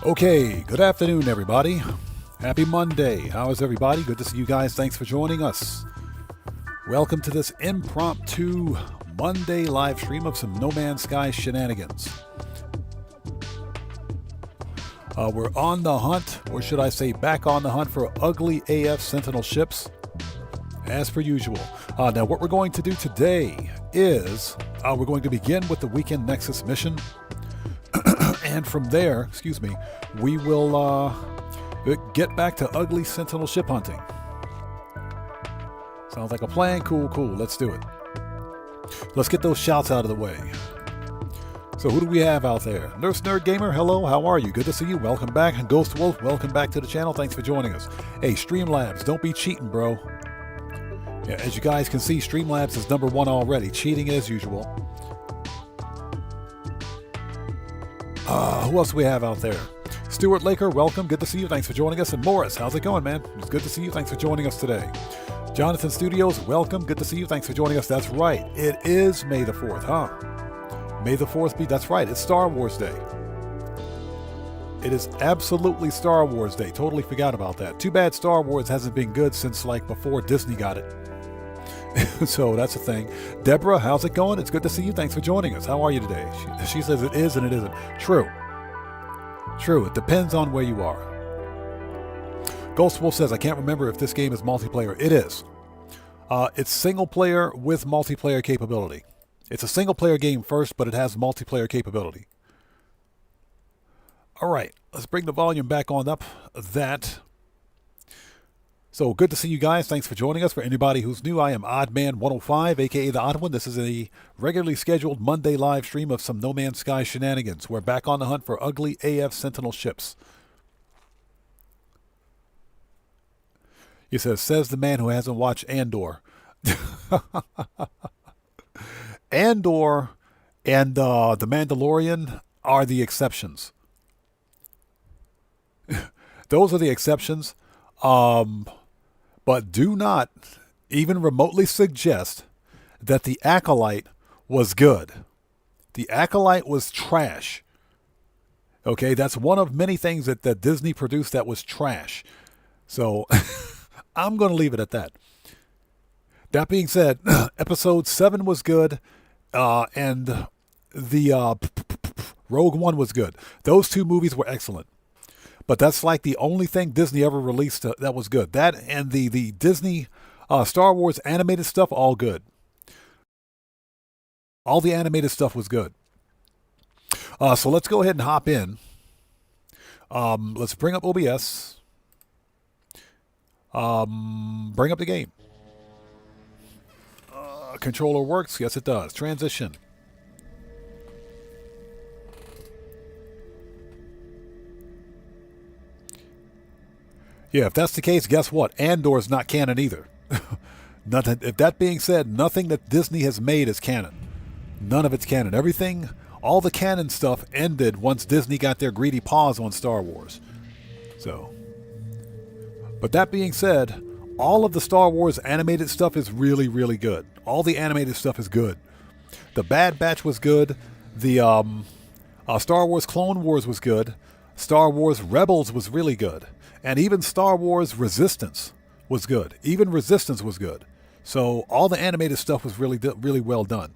Okay, good afternoon, everybody. Happy Monday. How is everybody? Good to see you guys. Thanks for joining us. Welcome to this impromptu Monday live stream of some No Man's Sky shenanigans. We're on the hunt, or should I say back on the hunt, for ugly AF Sentinel ships, as per usual. Now, what we're going to do today is we're going to begin with the weekend Nexus mission. And from there, we will get back to ugly Sentinel ship hunting. Sounds like a plan. Cool. Let's do it. Let's get those shouts out of the way. So who do we have out there? Nurse Nerd Gamer, hello, how are you? Good to see you. Welcome back. And Ghost Wolf, welcome back to the channel. Thanks for joining us. Hey, Streamlabs, don't be cheating, bro. Yeah, as you guys can see, Streamlabs is number 1 already. Cheating as usual. Who else do we have out there? Stuart Laker, welcome. Good to see you. Thanks for joining us. And Morris, how's it going, man? It's good to see you. Thanks for joining us today. Jonathan Studios, welcome. Good to see you. Thanks for joining us. That's right. It is May the 4th, huh? May the 4th be, that's right. It's Star Wars Day. It is absolutely Star Wars Day. Totally forgot about that. Too bad Star Wars hasn't been good since like before Disney got it. So that's the thing. Deborah, how's it going? It's good to see you. Thanks for joining us. How are you today? She says it is and it isn't. True. It depends on where you are. Ghost Wolf says, I can't remember if this game is multiplayer. It is. It's single player with multiplayer capability. It's a single player game first, but it has multiplayer capability. All right, let's bring the volume back on up. So good to see you guys. Thanks for joining us. For anybody who's new, I am Oddman105, aka the Odd One. This is a regularly scheduled Monday live stream of some No Man's Sky shenanigans. We're back on the hunt for ugly AF Sentinel ships. He says the man who hasn't watched Andor. Andor and The Mandalorian are the exceptions. Those are the exceptions. But do not even remotely suggest that The Acolyte was good. The Acolyte was trash. Okay, that's one of many things that Disney produced that was trash. So I'm going to leave it at that. That being said, episode 7 was good, and the Rogue One was good. Those 2 movies were excellent. But that's like the only thing Disney ever released that was good. That and the Disney Star Wars animated stuff, all good. All the animated stuff was good. So let's go ahead and hop in. Let's bring up OBS. Bring up the game. Controller works. Yes, it does. Transition. Yeah, if that's the case, guess what? Andor is not canon either. Nothing. If that being said, nothing that Disney has made is canon. None of it's canon. Everything, all the canon stuff ended once Disney got their greedy paws on Star Wars. So, but that being said, all of the Star Wars animated stuff is really, really good. All the animated stuff is good. The Bad Batch was good. The Star Wars Clone Wars was good. Star Wars Rebels was really good. And even Star Wars Resistance was good. Even Resistance was good. So all the animated stuff was really well done.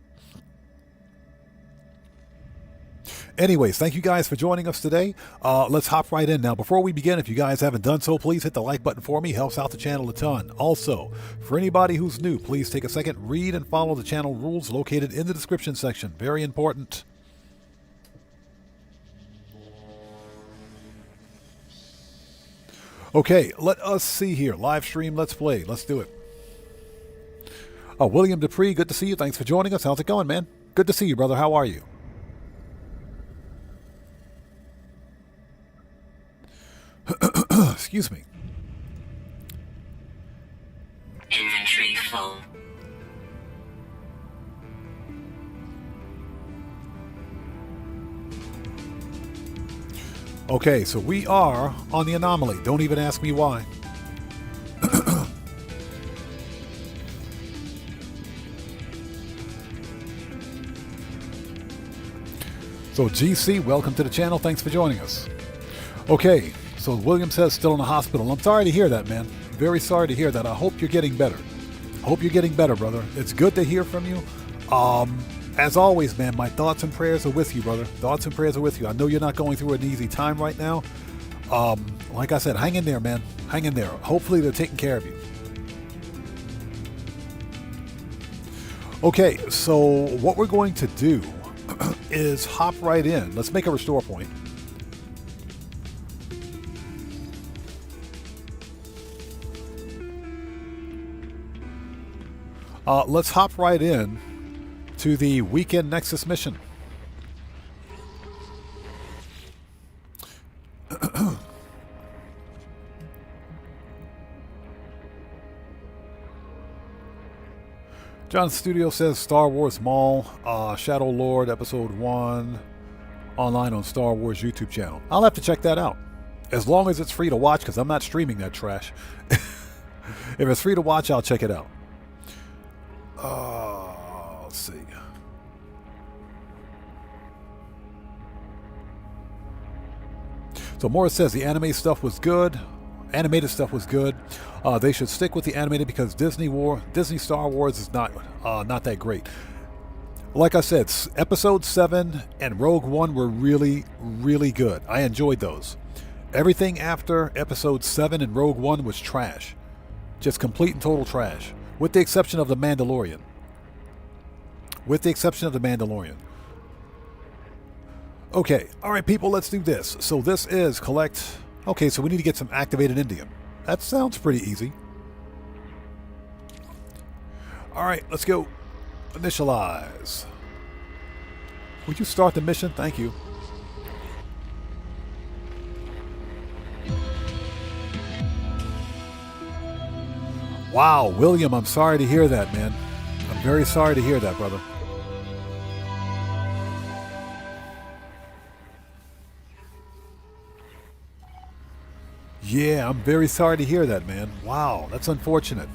Anyways, thank you guys for joining us today. Let's hop right in. Now, before we begin, if you guys haven't done so, please hit the like button for me. Helps out the channel a ton. Also, for anybody who's new, please take a second, read and follow the channel rules located in the description section. Very important. Okay, let us see here. Live stream, let's play. Let's do it. William Dupree, good to see you. Thanks for joining us. How's it going, man? Good to see you, brother. How are you? Excuse me. Inventory full. Okay, so we are on the anomaly. Don't even ask me why. So GC, welcome to the channel. Thanks for joining us. Okay, so William says still in the hospital. I'm sorry to hear that, man. Very sorry to hear that. I hope you're getting better. Hope you're getting better, brother. It's good to hear from you. As always, man, my thoughts and prayers are with you, brother. Thoughts and prayers are with you. I know you're not going through an easy time right now. Like I said, hang in there, man. Hang in there. Hopefully they're taking care of you. Okay, so what we're going to do is hop right in. Let's make a restore point. Let's hop right in to the weekend Nexus mission. John Studio says Star Wars Mall, Shadow Lord Episode 1, online on Star Wars YouTube channel. I'll have to check that out. As long as it's free to watch, because I'm not streaming that trash. If it's free to watch, I'll check it out. Let's see. So Morris says the anime stuff was good. Animated stuff was good. They should stick with the animated because Disney Star Wars is not that great. Like I said, Episode 7 and Rogue One were really, really good. I enjoyed those. Everything after Episode 7 and Rogue One was trash. Just complete and total trash. With the exception of The Mandalorian. Okay, alright people, let's do this. So this is collect... Okay, so we need to get some activated indium. That sounds pretty easy. Alright, let's go. Initialize. Would you start the mission? Thank you. Wow, William, I'm sorry to hear that, man. I'm very sorry to hear that, brother. Yeah, I'm very sorry to hear that, man. Wow, that's unfortunate.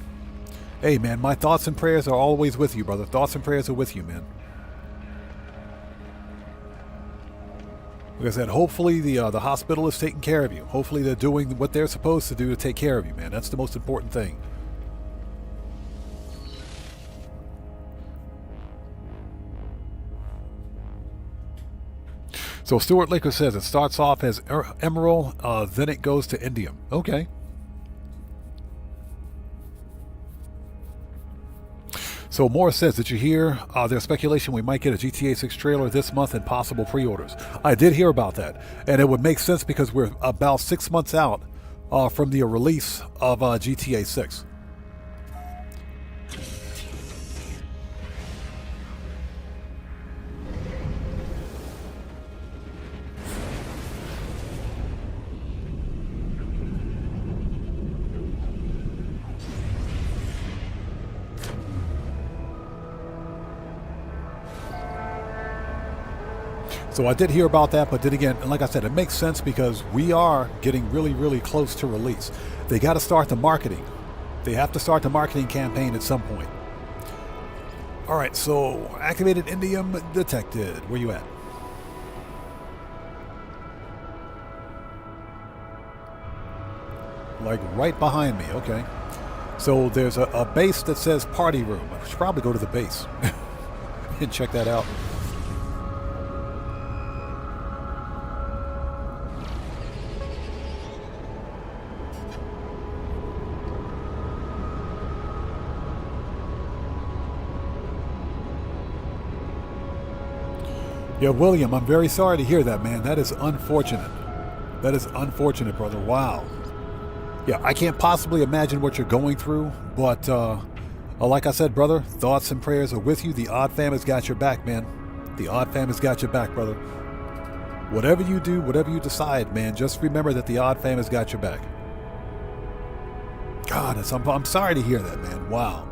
Hey, man, my thoughts and prayers are always with you, brother. Thoughts and prayers are with you, man. Like I said, hopefully the hospital is taking care of you. Hopefully they're doing what they're supposed to do to take care of you, man. That's the most important thing. So Stuart Laker says it starts off as emerald, then it goes to indium. Okay. So Morris says, did you hear there's speculation we might get a GTA 6 trailer this month and possible pre-orders? I did hear about that. And it would make sense because we're about 6 months out from the release of GTA 6. So I did hear about that, but then again, like I said, it makes sense because we are getting really, really close to release. They got to start the marketing. They have to start the marketing campaign at some point. All right, so activated indium detected. Where you at? Like right behind me, okay. So there's a base that says party room. I should probably go to the base and check that out. Yeah, William, I'm very sorry to hear that, man. That is unfortunate. That is unfortunate, brother. Wow. Yeah, I can't possibly imagine what you're going through, but like I said, brother, thoughts and prayers are with you. The Odd Fam has got your back, man. The Odd Fam has got your back, brother. Whatever you do, whatever you decide, man, just remember that the Odd Fam has got your back. God, I'm sorry to hear that, man. Wow.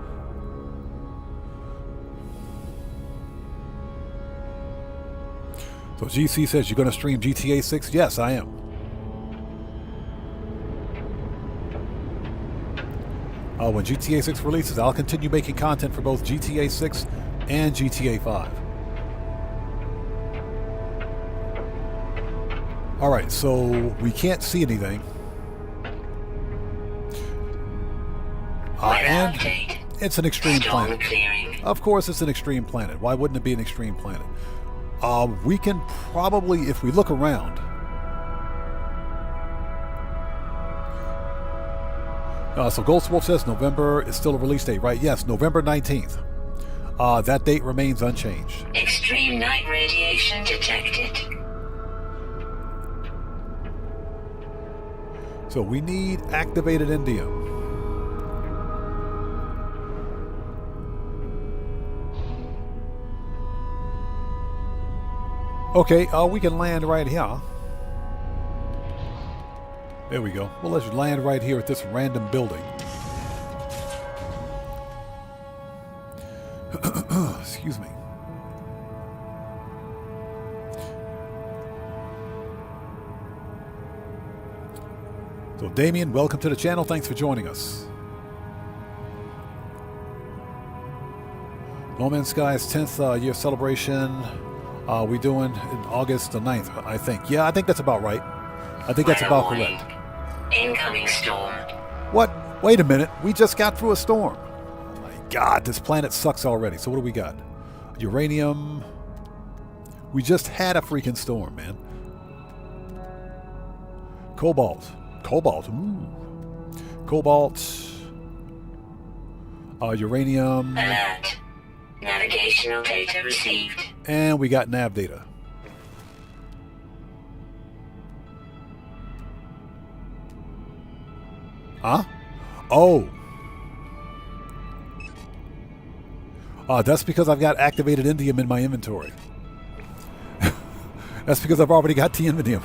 So GC says, you're going to stream GTA 6? Yes, I am. When GTA 6 releases, I'll continue making content for both GTA 6 and GTA 5. Alright, so we can't see anything. And it's an extreme planet. Of course it's an extreme planet. Why wouldn't it be an extreme planet? We can probably, if we look around... so Ghost Wolf says November is still a release date, right? Yes, November 19th. That date remains unchanged. Extreme night radiation detected. So we need activated indium. Okay, we can land right here. There we go. Well, let's land right here at this random building. Excuse me. So, Damien, welcome to the channel. Thanks for joining us. No Man's Sky's 10th year celebration. We doing in August the 9th, I think. Yeah, I think that's about right. I think that's about correct. Incoming storm. What? Wait a minute. We just got through a storm. Oh my God, this planet sucks already. So what do we got? Uranium. We just had a freaking storm, man. Cobalt. Cobalt. Ooh. Cobalt. Uranium. Alert. Navigational data received. And we got nav data. Huh? Oh. That's because I've got activated indium in my inventory. That's because I've already got the indium.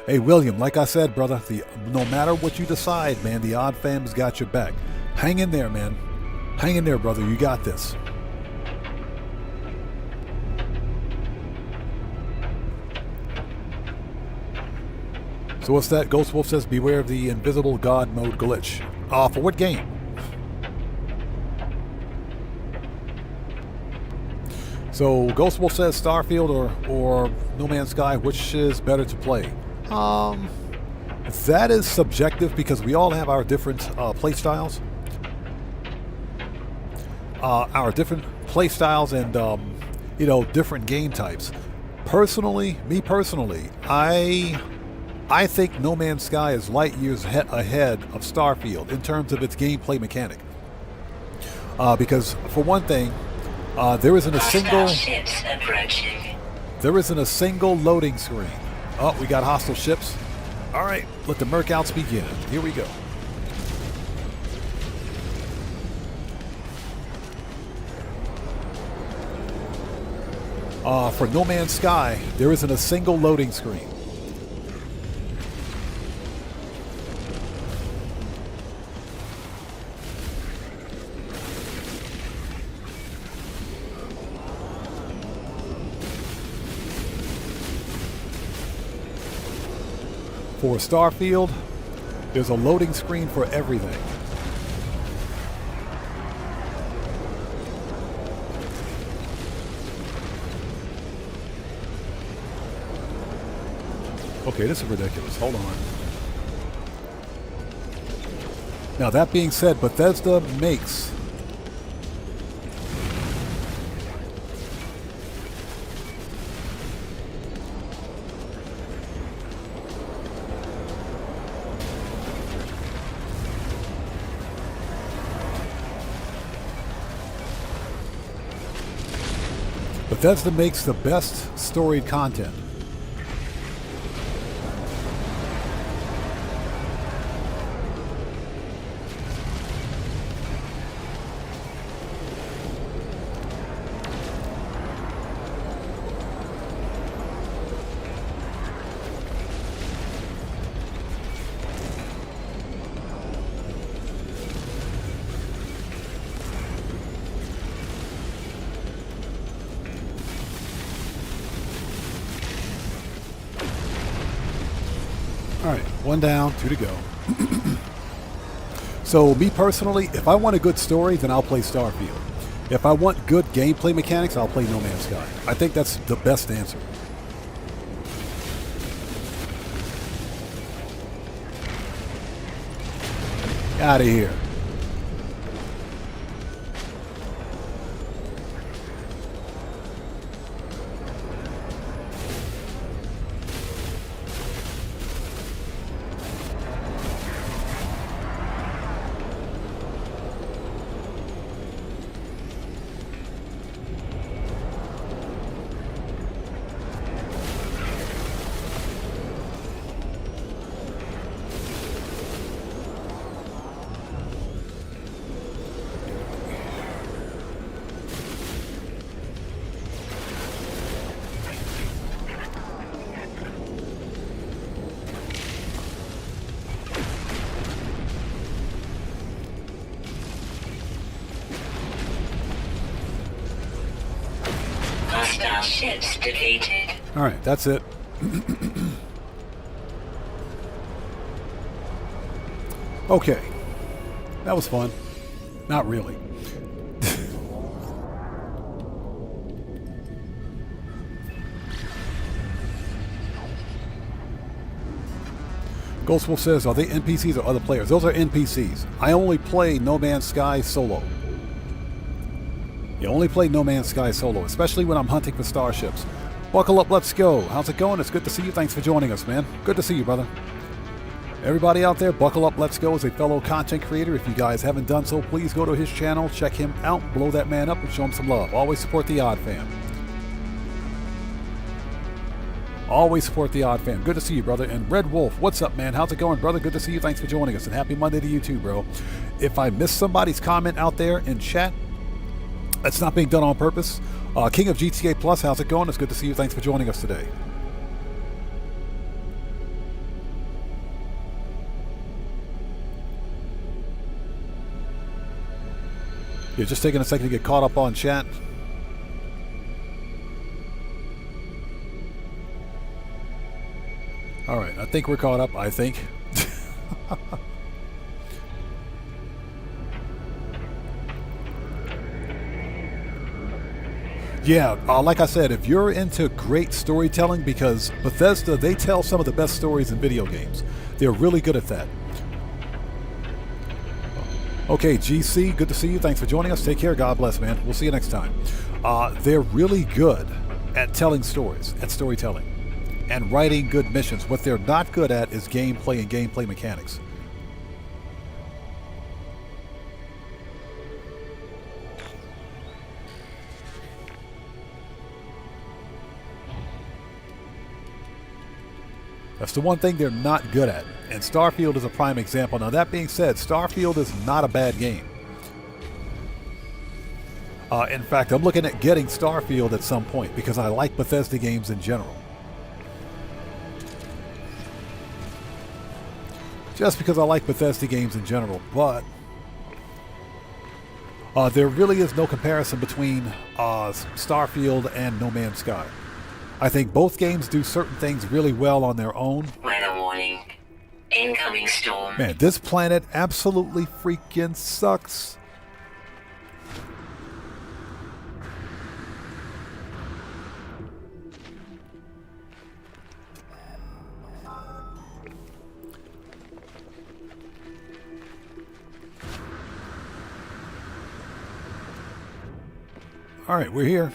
Hey, William, like I said, brother, no matter what you decide, man, the Odd Fam's got your back. Hang in there, man. Hang in there, brother. You got this. So what's that? Ghost Wolf says, beware of the invisible god mode glitch. For what game? So Ghost Wolf says Starfield or No Man's Sky, which is better to play? That is subjective because we all have our different play styles. Our different play styles and different game types. Me personally, I think No Man's Sky is light years ahead of Starfield in terms of its gameplay mechanic. Because for one thing, there isn't a single loading screen. Oh, we got hostile ships. All right, let the Mercouts begin. Here we go. For No Man's Sky, there isn't a single loading screen. For Starfield, there's a loading screen for everything. Okay, this is ridiculous. Hold on. Now, that being said, Bethesda makes the best storied content. All right, one down, two to go. So me personally, if I want a good story, then I'll play Starfield. If I want good gameplay mechanics, I'll play No Man's Sky. I think that's the best answer. Out of here. Hostile ships defeated. All right, that's it. Okay. That was fun. Not really. Ghostwolf says, are they NPCs or other players? Those are NPCs. I only play No Man's Sky solo. You only play No Man's Sky solo, especially when I'm hunting for starships. Buckle up, let's go. How's it going? It's good to see you. Thanks for joining us, man. Good to see you, brother. Everybody out there, Buckle Up, Let's Go is a fellow content creator. If you guys haven't done so, please go to his channel, check him out, blow that man up, and show him some love. Always support the Odd Fam. Always support the Odd Fam. Good to see you, brother. And Red Wolf, what's up, man? How's it going, brother? Good to see you. Thanks for joining us. And happy Monday to you too, bro. If I missed somebody's comment out there in chat, it's not being done on purpose. King of GTA Plus, how's it going? It's good to see you. Thanks for joining us today. You're just taking a second to get caught up on chat. All right, I think we're caught up, I think. Yeah, like I said, if you're into great storytelling, because Bethesda, they tell some of the best stories in video games. They're really good at that. Okay, GC, good to see you. Thanks for joining us. Take care. God bless, man. We'll see you next time. They're really good at telling stories, at storytelling, and writing good missions. What they're not good at is gameplay and gameplay mechanics. That's the one thing they're not good at. And Starfield is a prime example. Now, that being said, Starfield is not a bad game. In fact, I'm looking at getting Starfield at some point because I like Bethesda games in general. Just because I like Bethesda games in general. But there really is no comparison between Starfield and No Man's Sky. I think both games do certain things really well on their own. Weather warning. Incoming storm. Man, this planet absolutely freaking sucks. All right, we're here.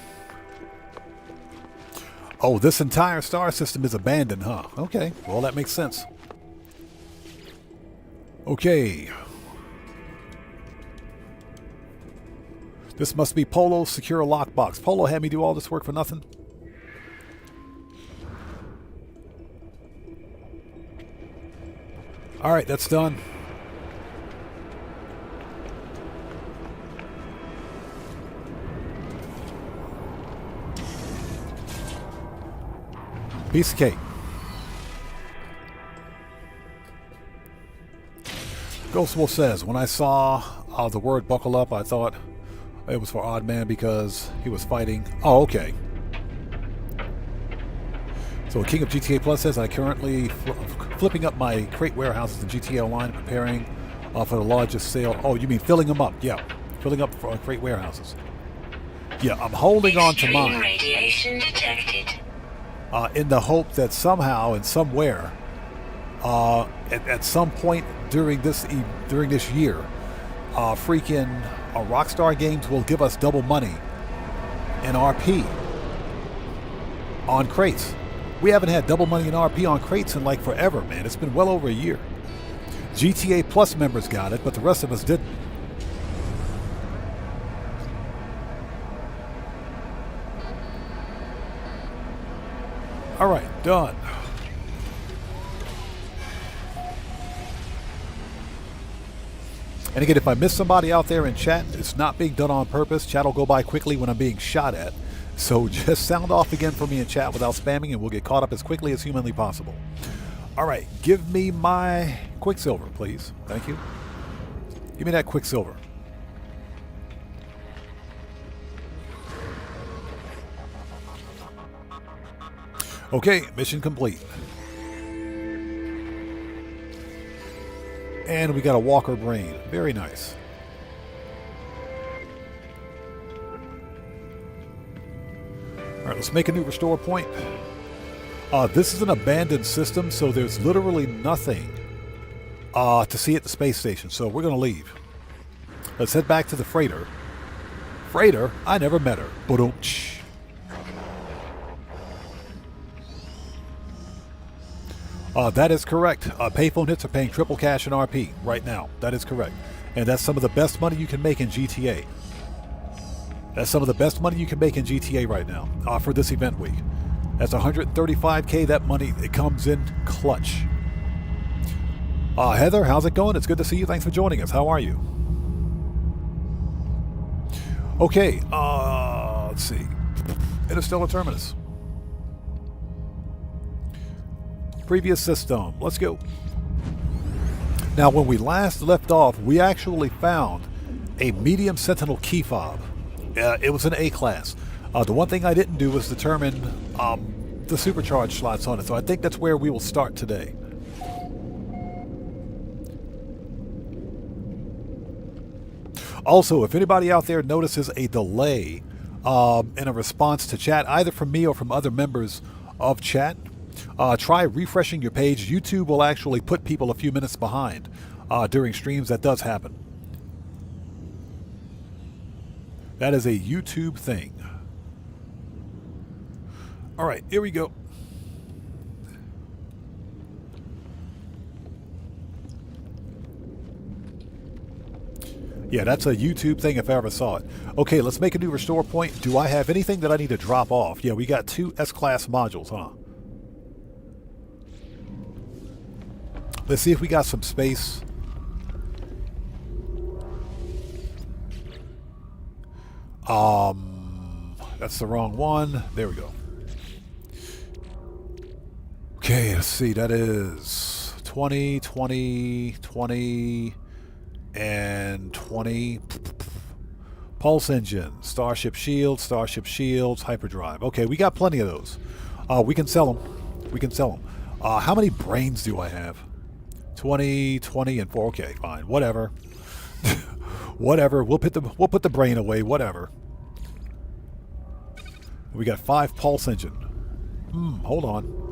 Oh, this entire star system is abandoned, huh? Okay, well, that makes sense. Okay. This must be Polo's secure lockbox. Polo had me do all this work for nothing. All right, that's done. Piece of cake. Ghostwolf says, when I saw the word buckle up, I thought it was for Odd Man because he was fighting. Oh, okay. So King of GTA Plus says, I currently flipping up my crate warehouses in GTA Online, preparing for the largest sale. Oh, you mean filling them up? Yeah, filling up for crate warehouses. Yeah, I'm holding on to Extreme mine radiation detected. in the hope that somehow and somewhere, at some point during this year, freaking Rockstar Games will give us double money in RP on crates. We haven't had double money in RP on crates in like forever, man. It's been well over a year. GTA Plus members got it, but the rest of us didn't. All right, done. And again, if I miss somebody out there in chat, it's not being done on purpose. Chat will go by quickly when I'm being shot at. So just sound off again for me in chat without spamming, and we'll get caught up as quickly as humanly possible. All right, give me my Quicksilver, please. Thank you. Give me that Quicksilver. Okay, mission complete. And we got a Walker Brain. Very nice. All right, let's make a new restore point. This is an abandoned system, so there's literally nothing to see at the space station. So we're going to leave. Let's head back to the freighter. Freighter? I never met her. Ba-dum-tsh. That is correct. Payphone hits are paying triple cash in RP right now. That is correct. And that's some of the best money you can make in GTA. That's some of the best money you can make in GTA right now for this event week. That's 135K. That money, it comes in clutch. Heather, how's it going? It's good to see you. Thanks for joining us. How are you? Okay, let's see. Interstellar Terminus. Previous system. Let's go. Now, when we last left off, we actually found a medium Sentinel key fob. It was an A class. The one thing I didn't do was determine the supercharge slots on it, so I think that's where we will start today. Also, if anybody out there notices a delay in a response to chat, either from me or from other members of chat, try refreshing your page. YouTube will actually put people a few minutes behind during streams. That does happen. That is a YouTube thing. All right, here we go. Yeah, that's a YouTube thing if I ever saw it. Okay, let's make a new restore point. Do I have anything that I need to drop off? Yeah, we got 2 S-Class modules, huh? Let's see if we got some space. That's the wrong one. There we go. Okay, let's see. That is 20, 20, 20, and 20. Pulse engine, Starship shields, hyperdrive. Okay, we got plenty of those. We can sell them. We can sell them. How many brains do I have? 20, 20, and 4. Okay, fine. Whatever. Whatever. We'll put the brain away. Whatever. We got 5 pulse engine. Hold on.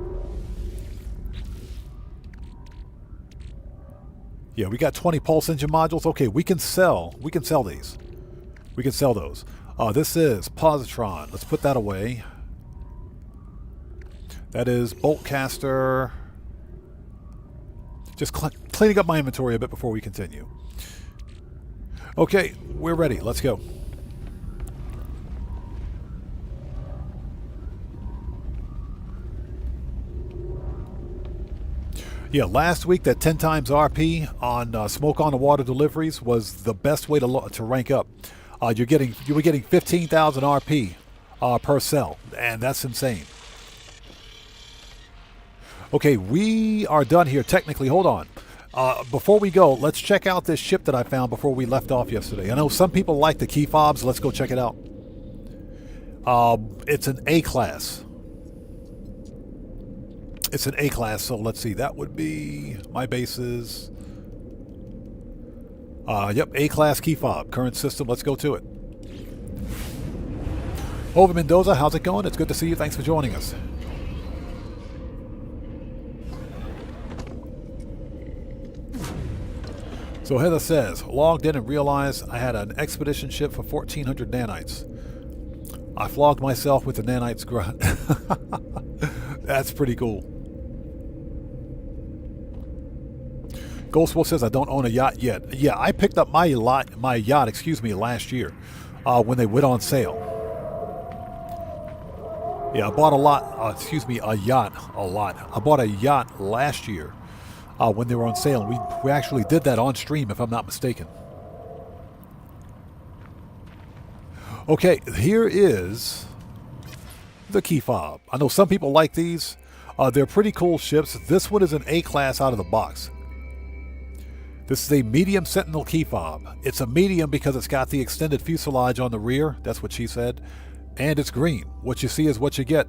Yeah, we got 20 pulse engine modules. Okay, we can sell. We can sell these. We can sell those. This is positron. Let's put that away. That is boltcaster. Just cleaning up my inventory a bit before we continue. Okay, we're ready. Let's go. Yeah, last week that 10 times RP on smoke on the water deliveries was the best way to rank up. You were getting 15,000 RP per cell, and that's insane. Okay, we are done here technically. Hold on. Before we go, let's check out this ship that I found before we left off yesterday. I know some people like the key fobs. Let's go check it out. It's an A class. It's an A class, so let's see. That would be my bases. Yep, A class key fob. Current system. Let's go to it. Over Mendoza, how's it going? It's good to see you. Thanks for joining us. So Heather says, logged in and realized I had an expedition ship for 1,400 nanites. I flogged myself with the nanites grunt. That's pretty cool. Ghostwolf says I don't own a yacht yet. Yeah, I picked up my yacht, last year when they went on sale. Yeah, I bought a yacht. I bought a yacht last year when they were on sale. We actually did that on stream, if I'm not mistaken. Okay, here is the key fob. I know some people like these. They're pretty cool ships. This one is an A-class out of the box. This is a medium Sentinel key fob. It's a medium because it's got the extended fuselage on the rear. That's what she said. And it's green. What you see is what you get.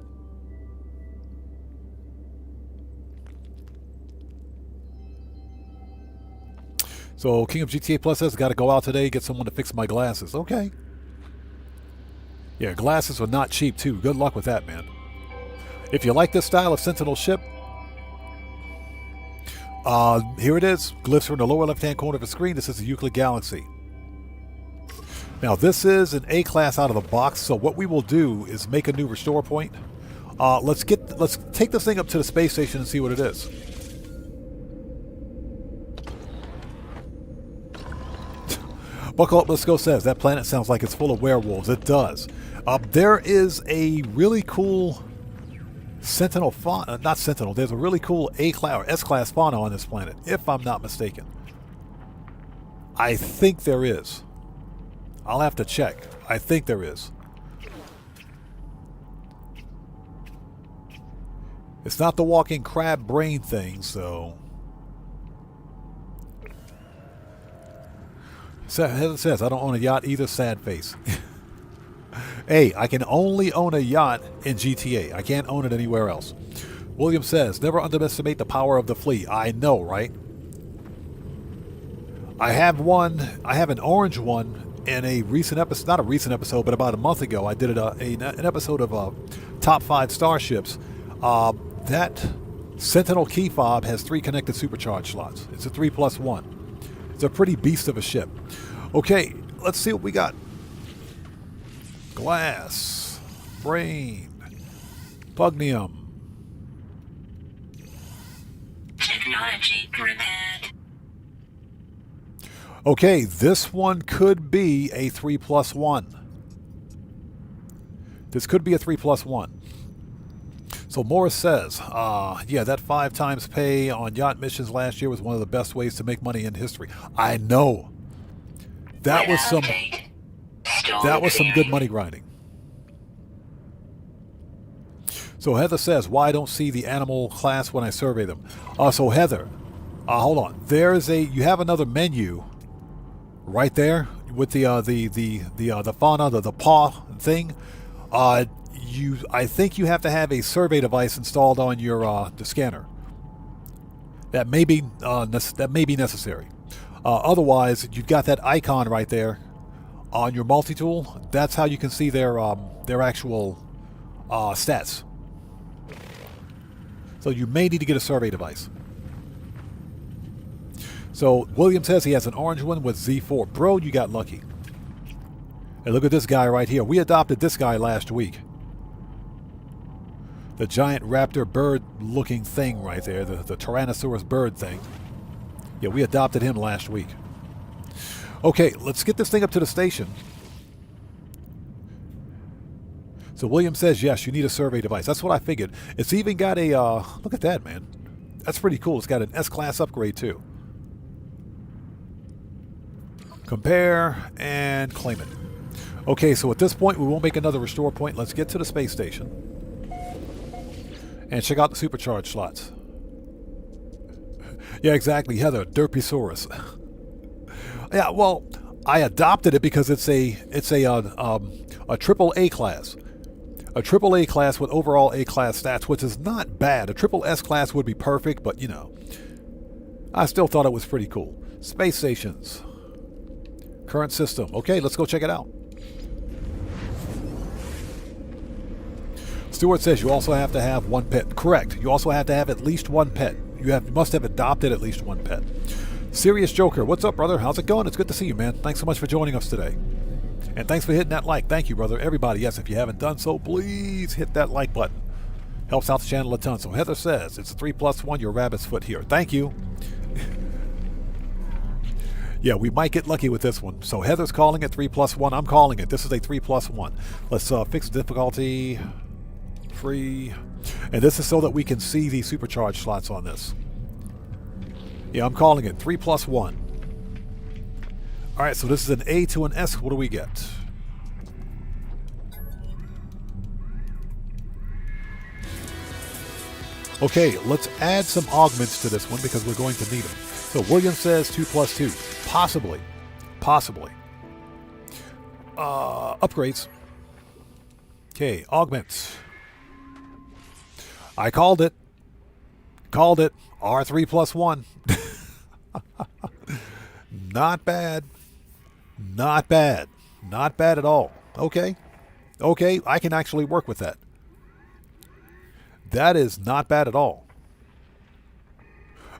So King of GTA Plus says, got to go out today, get someone to fix my glasses. Okay. Yeah, glasses are not cheap too. Good luck with that, man. If you like this style of Sentinel ship, here it is. Glyphs are in the lower left-hand corner of the screen. This is the Euclid Galaxy. Now, this is an A-class out of the box, so what we will do is make a new restore point. Let's take this thing up to the space station and see what it is. Buckle Up, Let's Go says, that planet sounds like it's full of werewolves. It does. There is a really cool Sentinel fauna, not Sentinel, there's a really cool A-class or S-class fauna on this planet, if I'm not mistaken. I think there is. I'll have to check. I think there is. It's not the walking crab brain thing, so... Heather says, I don't own a yacht either, sad face. Hey, I can only own a yacht in GTA. I can't own it anywhere else. William says, never underestimate the power of the fleet. I know, right? I have an orange one in a recent episode, not a recent episode, but about a month ago. I did an episode of Top 5 Starships. That Sentinel key fob has 3 connected supercharge slots. It's a 3+1. It's a pretty beast of a ship. Okay, let's see what we got. Glass, brain, pugnium. Technology prepared. Okay, this one could be a 3+1. This could be a 3+1. So Morris says, yeah, that 5 times pay on yacht missions last year was one of the best ways to make money in history. I know. That was some good money grinding. So Heather says, why I don't see the animal class when I survey them? So Heather, hold on. You have another menu right there with the fauna, the paw thing. I think you have to have a survey device installed on your the scanner. That may be necessary. Otherwise, you've got that icon right there on your multi-tool. That's how you can see their actual stats. So you may need to get a survey device. So William says he has an orange one with Z4. Bro, you got lucky. And look at this guy right here. We adopted this guy last week. The giant raptor bird looking thing right there. The Tyrannosaurus bird thing. Yeah, we adopted him last week. Okay, let's get this thing up to the station. So William says, yes, you need a survey device. That's what I figured. It's even got a, look at that, man. That's pretty cool. It's got an S-class upgrade, too. Compare and claim it. Okay, so at this point, we won't make another restore point. Let's get to the space station. And check out the supercharge slots. Yeah, exactly, Heather. Derpisaurus. Yeah, well, I adopted it because it's a triple A class. A triple A class with overall A class stats, which is not bad. A triple S class would be perfect, but you know, I still thought it was pretty cool. Space stations. Current system. Okay, let's go check it out. Stuart says you also have to have one pet. Correct. You also have to have at least one pet. You must have adopted at least one pet. Serious Joker, what's up, brother? How's it going? It's good to see you, man. Thanks so much for joining us today. And thanks for hitting that like. Thank you, brother. Everybody, yes, if you haven't done so, please hit that like button. Helps out the channel a ton. So Heather says, it's a 3+1, your rabbit's foot here. Thank you. Yeah, we might get lucky with this one. So Heather's calling it 3+1. I'm calling it. This is a 3+1. Let's fix the difficulty. Free. And this is so that we can see the supercharged slots on this. Yeah, I'm calling it 3+1. Alright, so this is an A to an S. What do we get? Okay, let's add some augments to this one because we're going to need them. So William says 2+2. Possibly. Possibly. Upgrades. Okay, augments. I called it. Called it. R3+1. Not bad. Not bad. Not bad at all. Okay. Okay, I can actually work with that. That is not bad at all.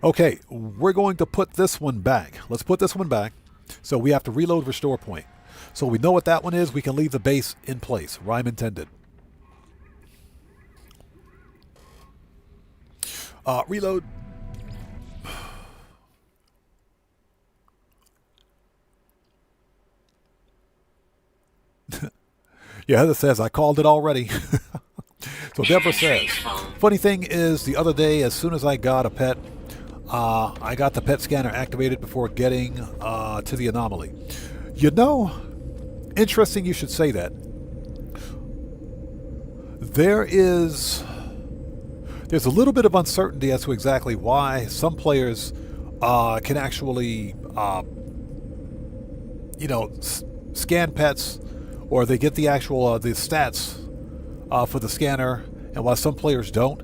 Okay, we're going to put this one back. Let's put this one back. So we have to reload restore point. So we know what that one is. We can leave the base in place. Rhyme intended. Reload. Yeah, Heather says, I called it already. So Deborah says, funny thing is, the other day, as soon as I got a pet, I got the pet scanner activated before getting to the anomaly. You know, interesting you should say that. There's a little bit of uncertainty as to exactly why some players can actually, scan pets, or they get the actual the stats for the scanner, and while some players don't.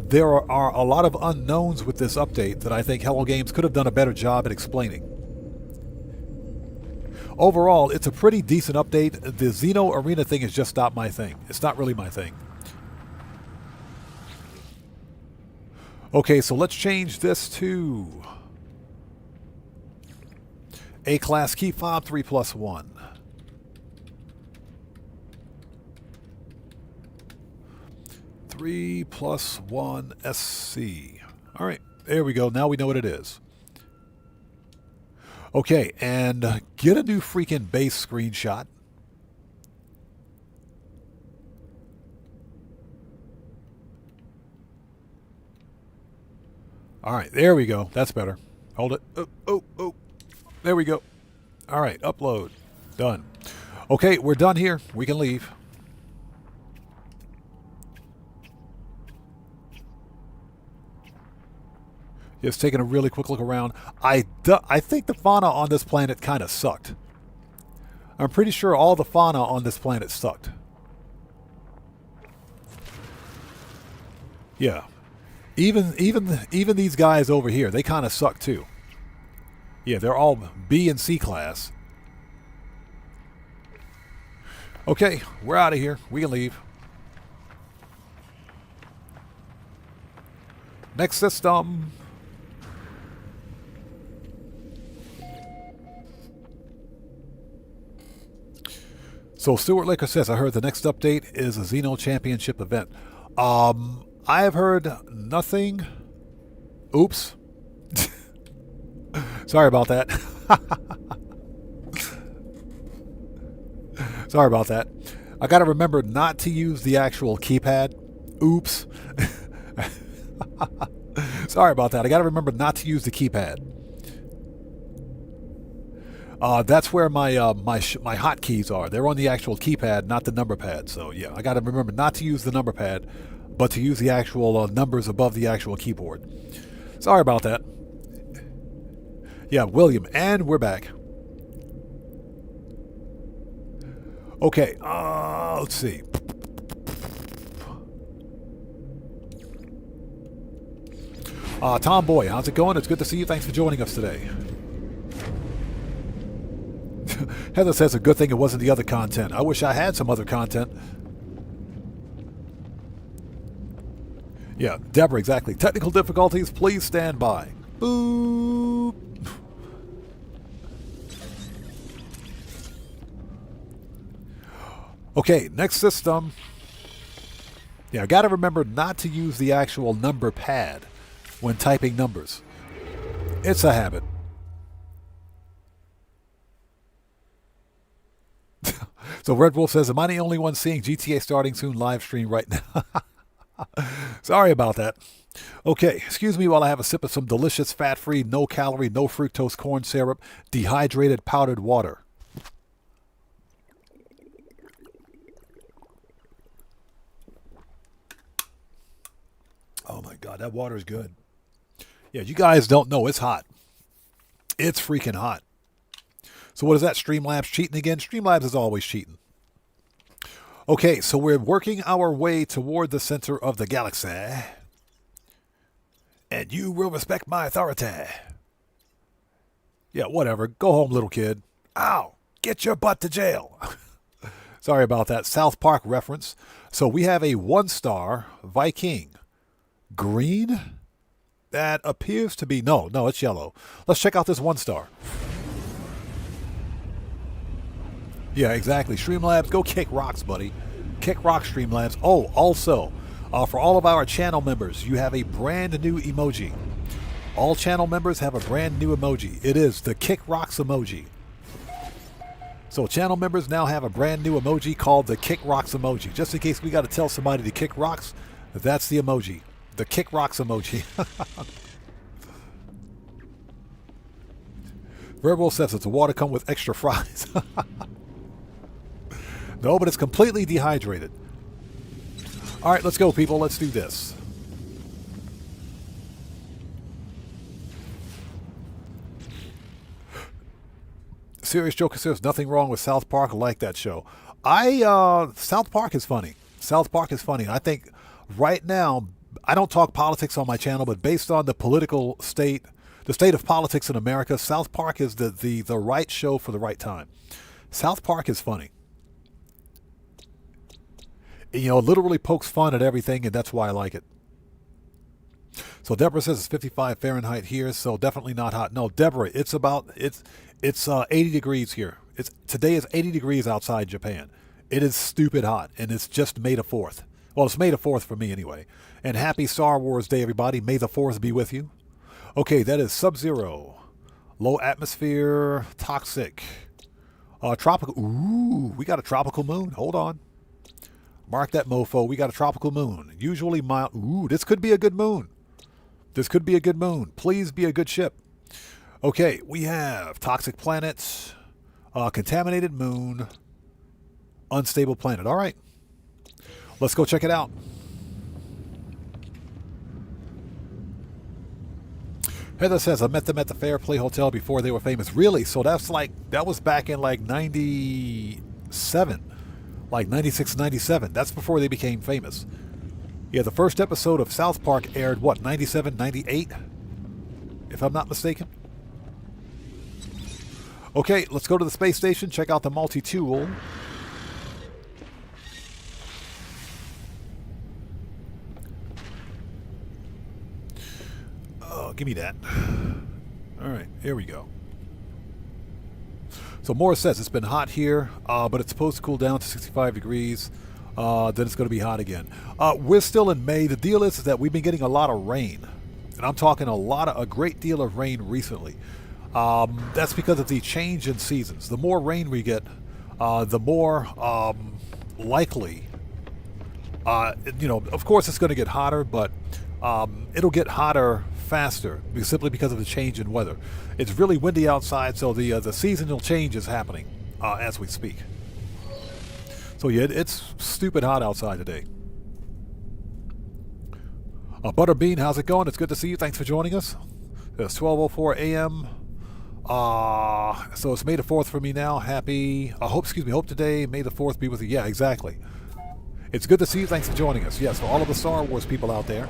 There are a lot of unknowns with this update that I think Hello Games could have done a better job at explaining. Overall, it's a pretty decent update. The Xeno Arena thing is just not my thing. It's not really my thing. Okay, so let's change this to A-Class Key Fob 3+1. +1 SC. All right, there we go. Now we know what it is. Okay, and get a new freaking base screenshot. All right, there we go. That's better. Hold it. Oh. There we go. All right, upload. Done. Okay, we're done here. We can leave. Just taking a really quick look around. I think the fauna on this planet kind of sucked. I'm pretty sure all the fauna on this planet sucked. Yeah. Even these guys over here, they kind of suck too. Yeah, they're all B and C class. Okay, we're out of here. We can leave. Next system. So Stuart Laker says, I heard the next update is a Xeno Championship event. I have heard nothing. Oops. Sorry about that. Sorry about that. I got to remember not to use the actual keypad. Oops. Sorry about that. I got to remember not to use the keypad. That's where my hotkeys are. They're on the actual keypad, not the number pad. So yeah, I got to remember not to use the number pad, but to use the actual numbers above the actual keyboard. Sorry about that. Yeah, William, and we're back. Okay, let's see. Tomboy, how's it going? It's good to see you. Thanks for joining us today. Heather says a good thing it wasn't the other content. I wish I had some other content. Yeah, Deborah, exactly. Technical difficulties, please stand by. Boop. Okay, next system. Yeah, I gotta remember not to use the actual number pad when typing numbers. It's a habit. So Red Wolf says, am I the only one seeing GTA starting soon live stream right now? Sorry about that. Okay, excuse me while I have a sip of some delicious fat-free, no-calorie, no fructose corn syrup, dehydrated powdered water. Oh my God, that water is good. Yeah, you guys don't know, it's hot. It's freaking hot. So what is that, Streamlabs cheating again? Streamlabs is always cheating. Okay, so we're working our way toward the center of the galaxy. And you will respect my authority. Yeah, whatever. Go home, little kid. Ow! Get your butt to jail. Sorry about that. South Park reference. So we have a 1-star Viking. Green? That appears to be... No, it's yellow. Let's check out this 1-star. Yeah, exactly. Streamlabs, go kick rocks, buddy. Kick rocks, Streamlabs. Oh, also, for all of our channel members, you have a brand new emoji. All channel members have a brand new emoji. It is the kick rocks emoji. So channel members now have a brand new emoji called the kick rocks emoji. Just in case we got to tell somebody to kick rocks, that's the emoji. The kick rocks emoji. Verbal says it's a water come with extra fries. No, but it's completely dehydrated. All right, let's go, people. Let's do this. Serious Joker says nothing wrong with South Park. I like that show. South Park is funny. South Park is funny. I think right now, I don't talk politics on my channel, but based on the political state, the state of politics in America, South Park is the right show for the right time. South Park is funny. You know, it literally pokes fun at everything, and that's why I like it. So Deborah says it's 55 Fahrenheit here, so definitely not hot. No, Deborah, it's 80 degrees here. Today is 80 degrees outside Japan. It is stupid hot, and it's just May the 4th. Well, it's May the 4th for me anyway. And happy Star Wars Day, everybody. May the 4th be with you. Okay, that is Sub-Zero. Low atmosphere, toxic. Tropical. Ooh, we got a tropical moon. Hold on. Mark that mofo. We got a tropical moon. Usually mild. Ooh, this could be a good moon. This could be a good moon. Please be a good ship. Okay, we have toxic planets, contaminated moon, unstable planet. All right. Let's go check it out. Heather says, I met them at the Fairplay Hotel before they were famous. Really? So that was back in like 97. Like 96, 97. That's before they became famous. Yeah, the first episode of South Park aired, what, 97, 98? If I'm not mistaken. Okay, let's go to the space station, check out the multi-tool. Oh, give me that. All right, here we go. So Morris says it's been hot here, but it's supposed to cool down to 65 degrees. Then it's going to be hot again. We're still in May. The deal is that we've been getting a lot of rain. And I'm talking a great deal of rain recently. That's because of the change in seasons. The more rain we get, the more likely, of course it's going to get hotter, but it'll get hotter faster simply because of the change in weather. It's really windy outside, so the seasonal change is happening as we speak. So yeah, it's stupid hot outside today. Butterbean, how's it going? It's good to see you. Thanks for joining us. It's 12:04 a.m. So it's May the 4th for me now. Hope today May the 4th be with you. Yeah, exactly. It's good to see you. Thanks for joining us. Yes, for all of the Star Wars people out there.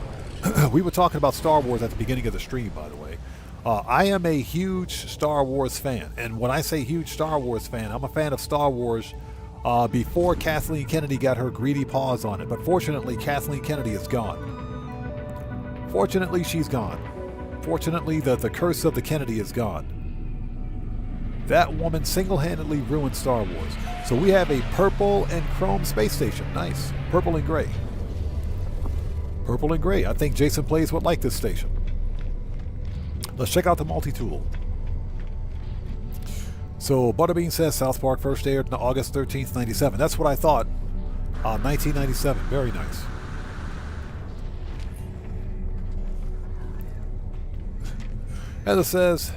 We were talking about Star Wars at the beginning of the stream, by the way. I am a huge Star Wars fan. And when I say huge Star Wars fan, I'm a fan of Star Wars before Kathleen Kennedy got her greedy paws on it. But fortunately, Kathleen Kennedy is gone. Fortunately, she's gone. Fortunately, the curse of the Kennedy is gone. That woman single-handedly ruined Star Wars. So we have a purple and chrome space station. Nice. Purple and gray. Purple and gray. I think Jason Plays would like this station. Let's check out the multi-tool. So Butterbean says South Park first aired on August 13th, 97. That's what I thought. 1997. Very nice. As it says,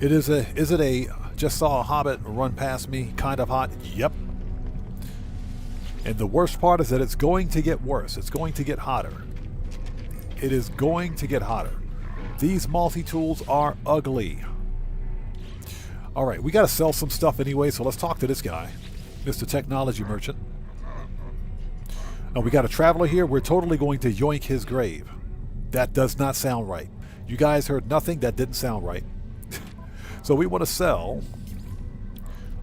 is it a just saw a hobbit run past me kind of hot? Yep. And the worst part is that it's going to get worse. It's going to get hotter. It is going to get hotter. These multi-tools are ugly. All right, we got to sell some stuff anyway, so let's talk to this guy, Mr. Technology Merchant. We got a traveler here. We're totally going to yoink his grave. That does not sound right. You guys heard nothing. That didn't sound right. So we want to sell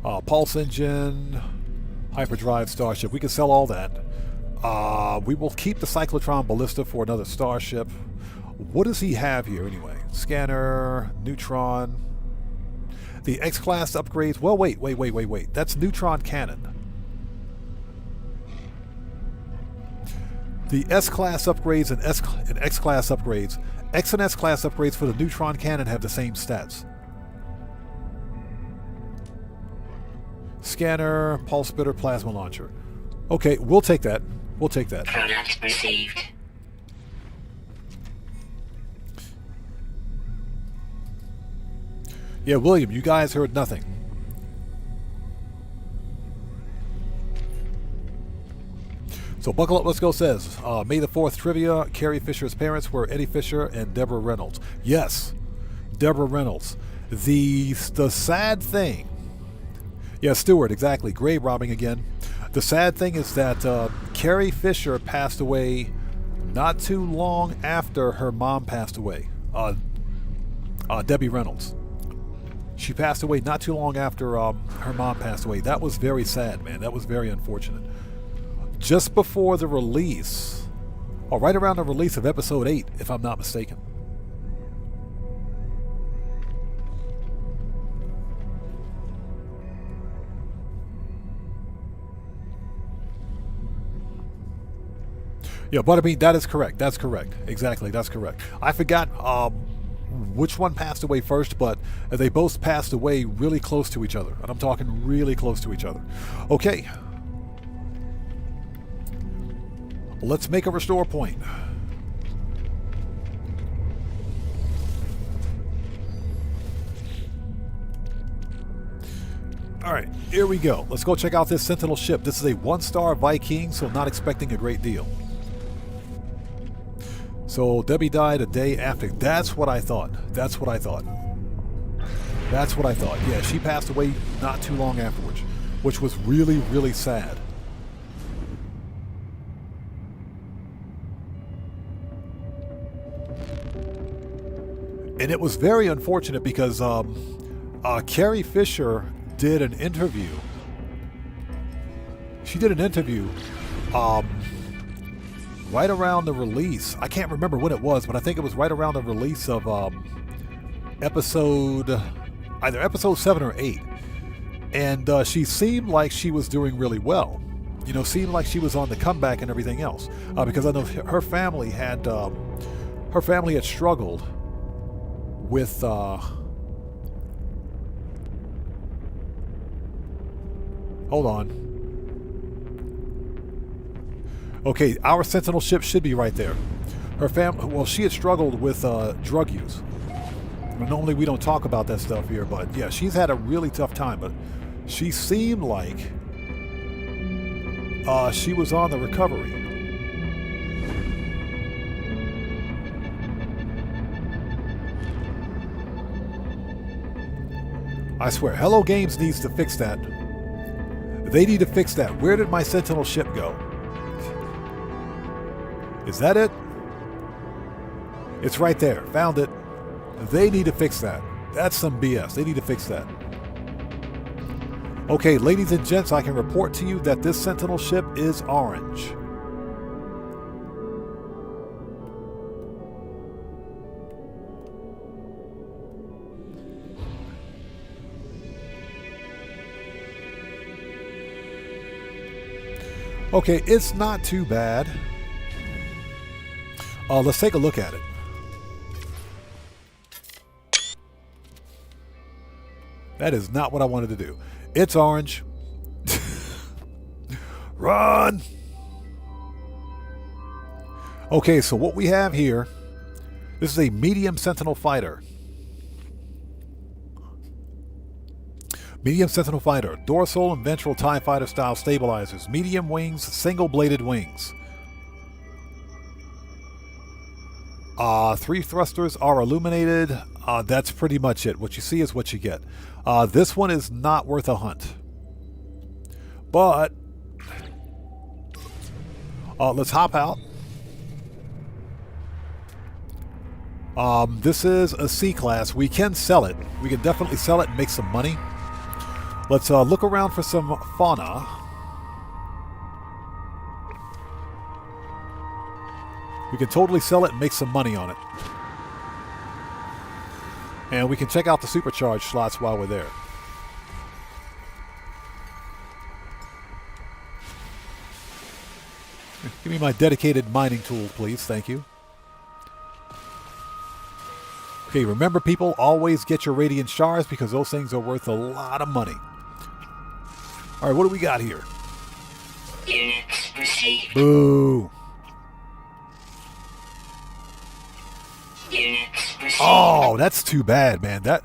Pulse Engine, Hyperdrive, Starship. We can sell all that. We will keep the Cyclotron Ballista for another Starship. What does he have here anyway? Scanner, Neutron. The X-Class upgrades. Well, wait. That's Neutron Cannon. The S-Class upgrades and X-Class upgrades. X and S-Class upgrades for the Neutron Cannon have the same stats. Scanner, Pulse Spitter, Plasma Launcher. Okay, we'll take that. We'll take that. Product received. Yeah, William, you guys heard nothing. So Buckle Up, Let's Go says, May the 4th trivia, Carrie Fisher's parents were Eddie Fisher and Deborah Reynolds. Yes, Deborah Reynolds. The sad thing, yeah, Stewart, exactly, grave robbing again. The sad thing is that Carrie Fisher passed away not too long after her mom passed away, Debbie Reynolds. She passed away not too long after her mom passed away. That was very sad, man. That was very unfortunate. Just before the release, or right around the release of episode 8, if I'm not mistaken. Yeah, Butterbean, that is correct. That's correct. Exactly, that's correct. I forgot which one passed away first, but they both passed away really close to each other. And I'm talking really close to each other. Okay. Let's make a restore point. Alright, here we go. Let's go check out this Sentinel ship. This is a 1-star Viking, so not expecting a great deal. So Debbie died a day after. That's what I thought. That's what I thought. That's what I thought. Yeah, she passed away not too long afterwards, which was really, really sad. And it was very unfortunate because Carrie Fisher did an interview. She did an interview right around the release. I can't remember when it was, but I think it was right around the release of either episode 7 or 8. And she seemed like she was doing really well. You know, seemed like she was on the comeback and everything else. Because I know her family had struggled with hold on. Okay, our Sentinel ship should be right there. Her family, well, she had struggled with drug use. Normally we don't talk about that stuff here, but yeah, she's had a really tough time, but she seemed like she was on the recovery. I swear, Hello Games needs to fix that. They need to fix that. Where did my Sentinel ship go? Is that it? It's right there. Found it. They need to fix that. That's some BS. They need to fix that. Okay, ladies and gents, I can report to you that this Sentinel ship is orange. Okay, it's not too bad. Let's take a look at it. That is not what I wanted to do. It's orange. Run! Okay, so what we have here, this is a medium Sentinel fighter. Medium Sentinel fighter, dorsal and ventral TIE fighter style stabilizers, medium wings, single bladed wings. 3 thrusters are illuminated. That's pretty much it. What you see is what you get. This one is not worth a hunt. But let's hop out. This is a C-class. We can sell it. We can definitely sell it and make some money. Let's look around for some fauna. We can totally sell it and make some money on it. And we can check out the supercharged slots while we're there. Give me my dedicated mining tool, please. Thank you. Okay, remember people, always get your radiant shards because those things are worth a lot of money. All right, what do we got here? Units received. Boo. Units received. Oh, that's too bad, man. That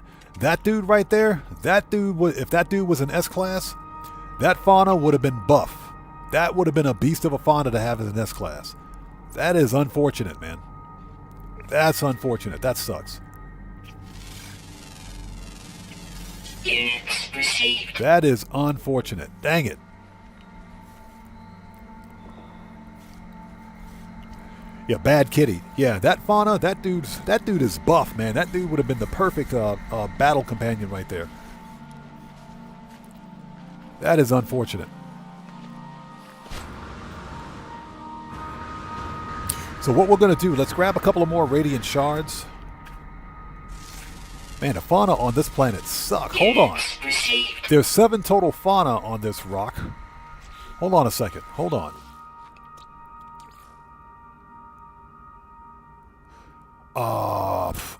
dude right there, that dude was, if that dude was an S-class, that fauna would have been buff. That would have been a beast of a fauna to have as an S-class. That is unfortunate, man. That's unfortunate. That sucks. Units received. That is unfortunate. Dang it. Yeah, bad kitty. Yeah, that fauna, that dude is buff, man. That dude would have been the perfect battle companion right there. That is unfortunate. So what we're going to do, let's grab a couple of more radiant shards. Man, the fauna on this planet suck. Hold on. There's 7 total fauna on this rock. Hold on a second. Hold on.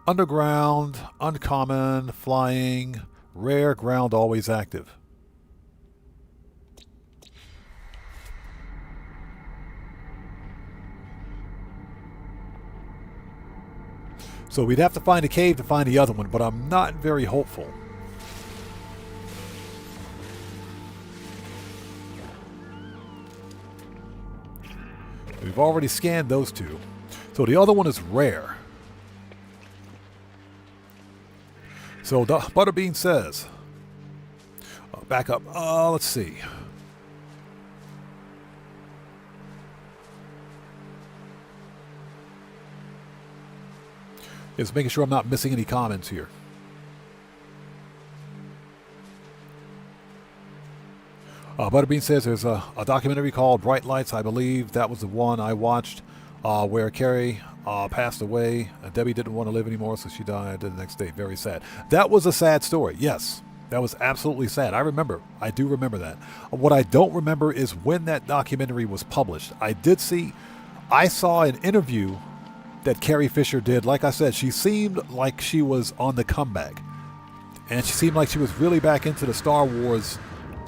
Underground, uncommon, flying, rare, ground, always active. So we'd have to find a cave to find the other one, but I'm not very hopeful. We've already scanned those 2. So the other one is rare. So Butterbean says, back up, let's see. Just making sure I'm not missing any comments here. Butterbean says there's a documentary called Bright Lights. I believe that was the one I watched where Carrie passed away. Debbie didn't want to live anymore, so she died the next day. Very sad. That was a sad story. Yes, that was absolutely sad. I do remember that. What I don't remember is when that documentary was published. I saw an interview that Carrie Fisher did. Like I said, she seemed like she was on the comeback, and she seemed like she was really back into the Star Wars,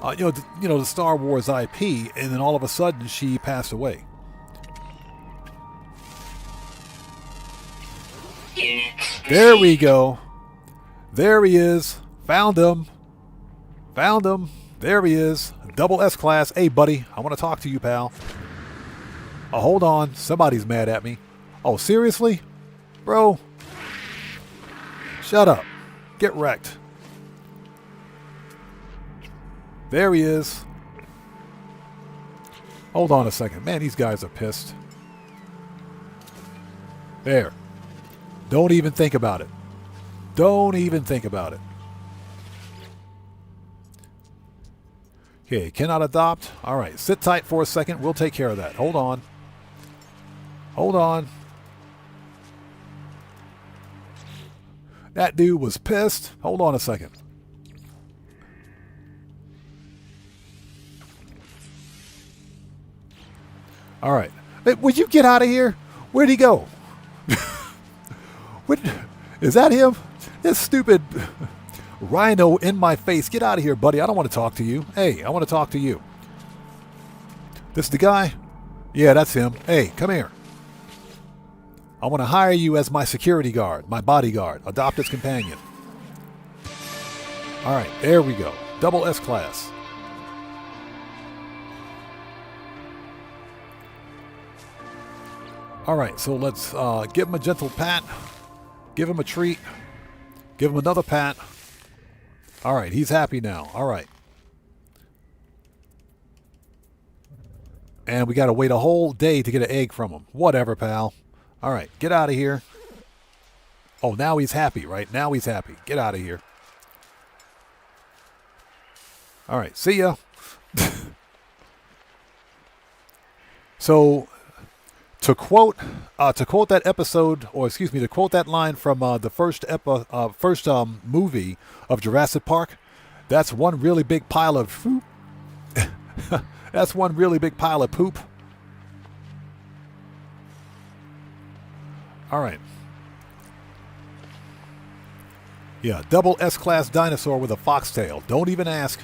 the Star Wars IP. And then all of a sudden, she passed away. There we go. There he is. Found him. Found him. There he is. Double S class. Hey, buddy. I want to talk to you, pal. Oh, hold on. Somebody's mad at me. Oh, seriously? Bro. Shut up. Get wrecked. There he is. Hold on a second. Man, these guys are pissed. There. Don't even think about it. Don't even think about it. Okay, cannot adopt. All right, sit tight for a second. We'll take care of that. Hold on. Hold on. That dude was pissed. Hold on a second. All right. Hey, would you get out of here? Where'd he go? What, is that him? This stupid rhino in my face. Get out of here, buddy. I don't want to talk to you. Hey, I want to talk to you. This the guy? Yeah, that's him. Hey, come here. I want to hire you as my security guard, my bodyguard, adopted companion. All right, there we go. Double S class. All right, so let's give him a gentle pat, give him a treat, give him another pat. All right, he's happy now. All right. And we got to wait a whole day to get an egg from him. Whatever, pal. All right, get out of here. Oh, now he's happy, right? Now he's happy. Get out of here. All right, see ya. So, to quote that episode, or excuse me, to quote that line from the first movie of Jurassic Park, that's one really big pile of poop. That's one really big pile of poop. All right. Yeah, double S-class dinosaur with a foxtail. Don't even ask.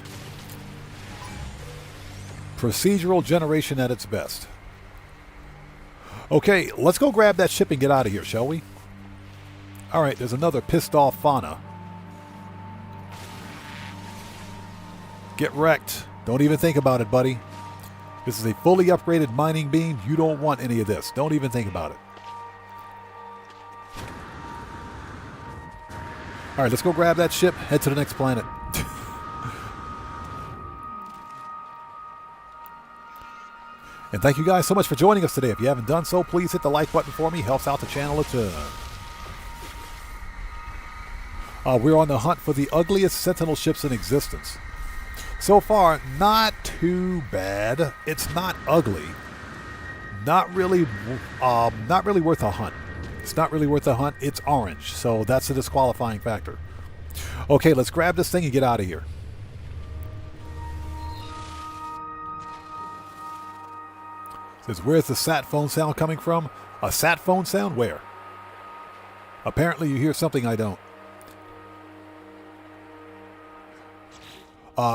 Procedural generation at its best. Okay, let's go grab that ship and get out of here, shall we? All right, there's another pissed off fauna. Get wrecked. Don't even think about it, buddy. This is a fully upgraded mining beam. You don't want any of this. Don't even think about it. All right, let's go grab that ship, head to the next planet. And thank you guys so much for joining us today. If you haven't done so, please hit the like button for me. Helps out the channel a ton. We're on the hunt for the ugliest Sentinel ships in existence. So far, not too bad. It's not ugly. Not really worth a hunt. It's not really worth a hunt. It's orange, so that's a disqualifying factor. Okay, let's grab this thing and get out of here. Says, where's the sat phone sound coming from? A sat phone sound? Where? Apparently you hear something I don't.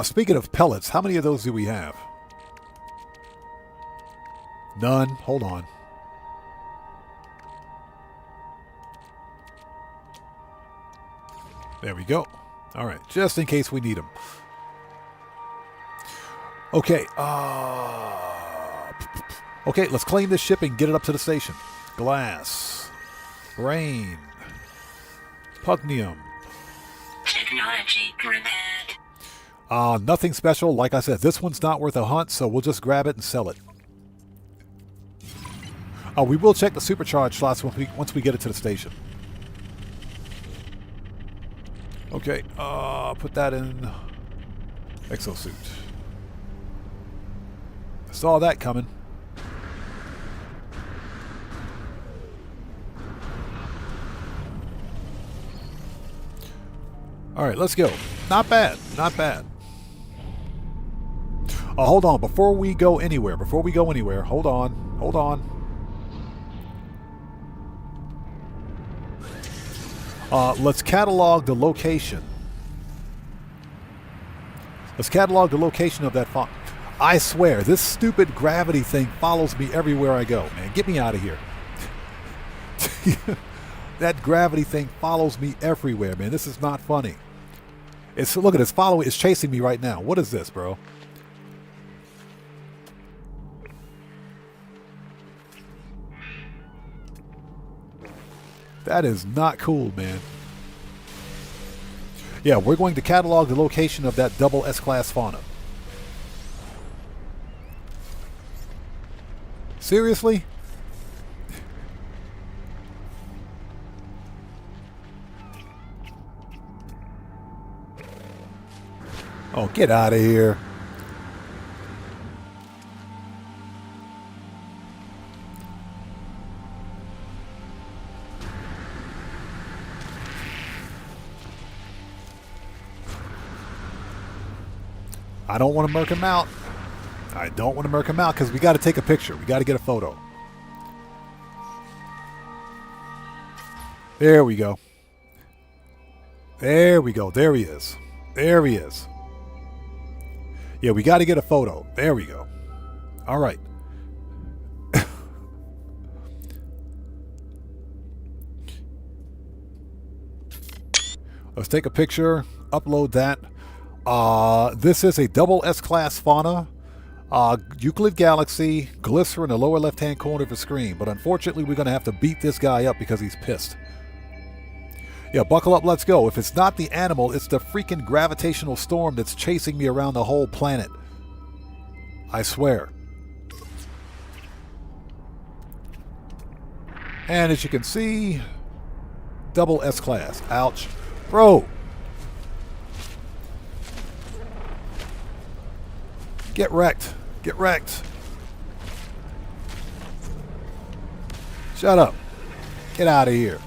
Speaking of pellets, how many of those do we have? None. Hold on. There we go. All right, just in case we need them. Okay. Okay, let's claim this ship and get it up to the station. Glass. Rain. Pugnium. Technology repaired. Nothing special. Like I said, this one's not worth a hunt, so we'll just grab it and sell it. We will check the supercharge slots once we get it to the station. Okay, put that in exosuit. Saw that coming. All right, let's go. Not bad, not bad. Hold on, before we go anywhere, hold on. Let's catalog the location. Let's catalog the location of that fauna. I swear, this stupid gravity thing follows me everywhere I go, man. Get me out of here. That gravity thing follows me everywhere, man. This is not funny. Look at it, it's chasing me right now. What is this, bro? That is not cool, man. Yeah, we're going to catalog the location of that double S-class fauna. Seriously? Oh, get out of here. I don't want to murk him out. I don't want to murk him out because we got to take a picture. We got to get a photo. There we go. There we go. There he is. There he is. Yeah, we got to get a photo. There we go. All right. Let's take a picture, upload that. This is a double S-class fauna. Euclid Galaxy, Glycer in the lower left-hand corner of the screen. But unfortunately, we're going to have to beat this guy up because he's pissed. Yeah, buckle up, let's go. If it's not the animal, it's the freaking gravitational storm that's chasing me around the whole planet. I swear. And as you can see, double S-class. Ouch. Bro. Get wrecked. Get wrecked. Shut up. Get out of here.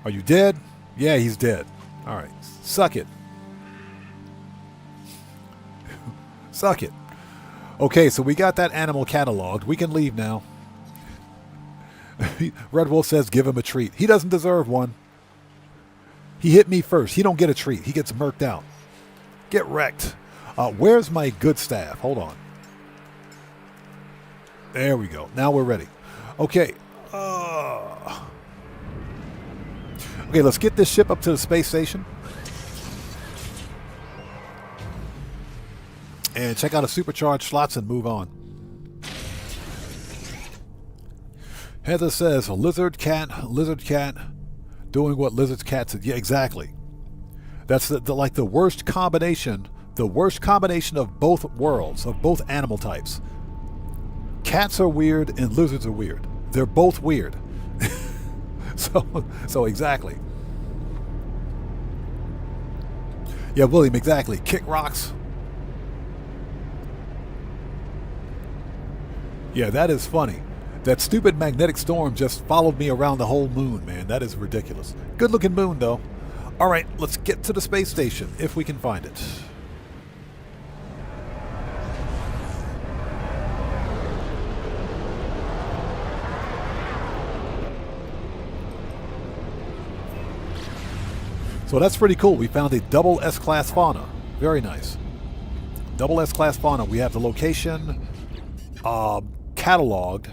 Are you dead? Yeah, he's dead. All right. Suck it. Suck it. Okay, so we got that animal cataloged. We can leave now. Red Wolf says give him a treat. He doesn't deserve one. He hit me first. He don't get a treat. He gets murked out. Get wrecked. Where's my good staff? Hold on. There we go. Now we're ready. Okay. Okay, let's get this ship up to the space station. And check out the supercharged slots and move on. Heather says, lizard cat, doing what lizard cats do. Yeah, exactly. That's like the worst combination of both worlds, of both animal types. Cats are weird and lizards are weird. They're both weird. So exactly. Yeah, William, exactly. Kick rocks. Yeah, that is funny. That stupid magnetic storm just followed me around the whole moon, man. That is ridiculous. Good looking moon, though. All right, let's get to the space station, if we can find it. So that's pretty cool. We found a double S-class fauna. Very nice. Double S-class fauna. We have the location cataloged.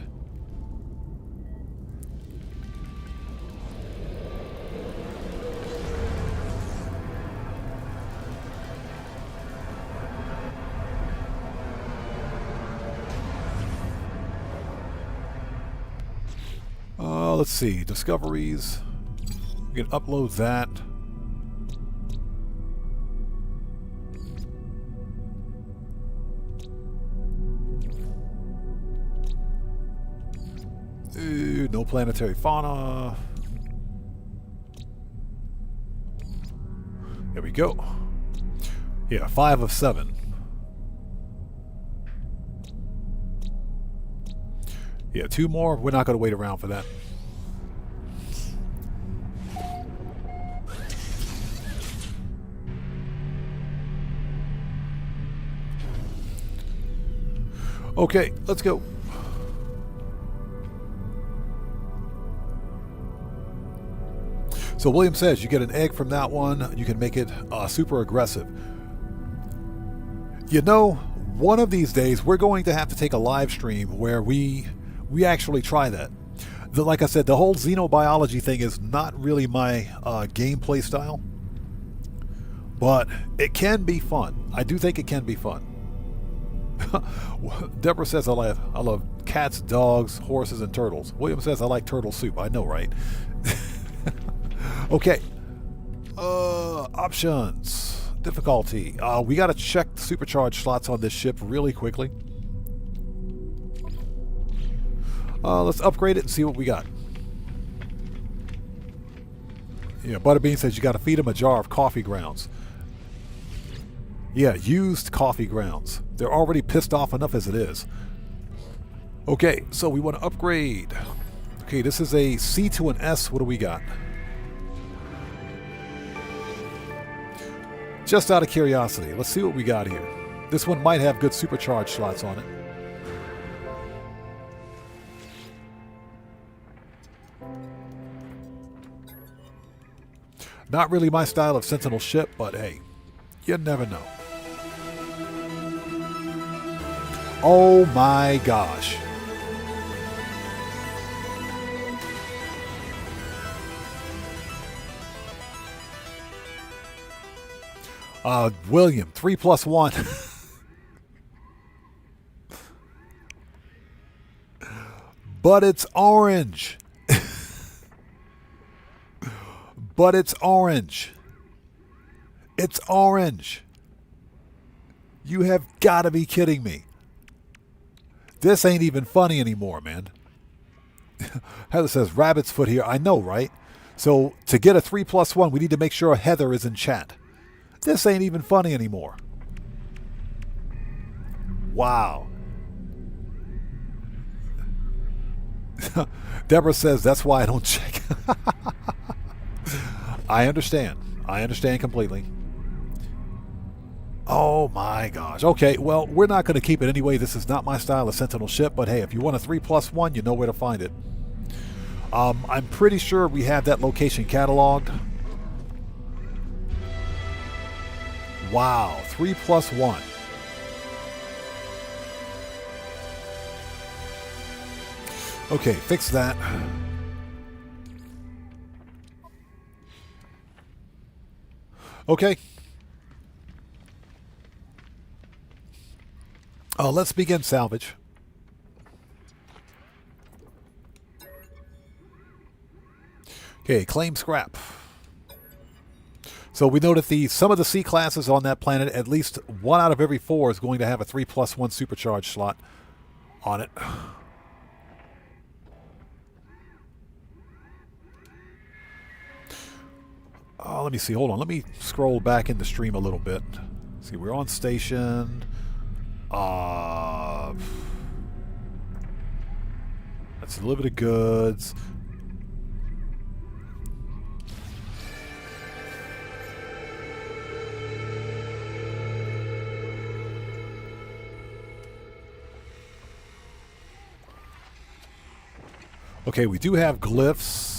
Let's see. Discoveries. We can upload that. No planetary fauna. There we go. Yeah, 5 of 7. Yeah, 2 more. We're not going to wait around for that. Okay, let's go. So William says you get an egg from that one. You can make it super aggressive. You know, one of these days we're going to have to take a live stream where we actually try that. Like I said, the whole xenobiology thing is not really my gameplay style, but it can be fun. I do think it can be fun. Deborah says I love cats, dogs, horses, and turtles. William says I like turtle soup. I know, right? Okay. Options. Difficulty. We got to check the supercharged slots on this ship really quickly. Let's upgrade it and see what we got. Yeah, Butterbean says you got to feed him a jar of coffee grounds. Yeah, used coffee grounds. They're already pissed off enough as it is. Okay, so we want to upgrade. Okay, this is a C to an S. What do we got? Just out of curiosity, let's see what we got here. This one might have good supercharged slots on it. Not really my style of Sentinel ship, but hey, you never know. Oh my gosh. William, 3+1. But it's orange. But it's orange. It's orange. You have got to be kidding me. This ain't even funny anymore, man. Heather says, rabbit's foot here. I know, right? So to get a 3+1, we need to make sure Heather is in chat. This ain't even funny anymore. Wow. Deborah says, that's why I don't check. I understand. I understand completely. Oh my gosh. Okay, well, we're not going to keep it anyway. This is not my style of Sentinel ship, but hey, if you want a 3+1, you know where to find it. I'm pretty sure we have that location cataloged. Wow, 3+1. Okay, fix that. Okay. Let's begin salvage. Okay, claim scrap. So we know that some of the C classes on that planet, at least 1 out of every 4 is going to have a 3+1 supercharged slot on it. Let me see. Hold on. Let me scroll back in the stream a little bit. See, we're on station. That's a little bit of goods. Okay, we do have glyphs.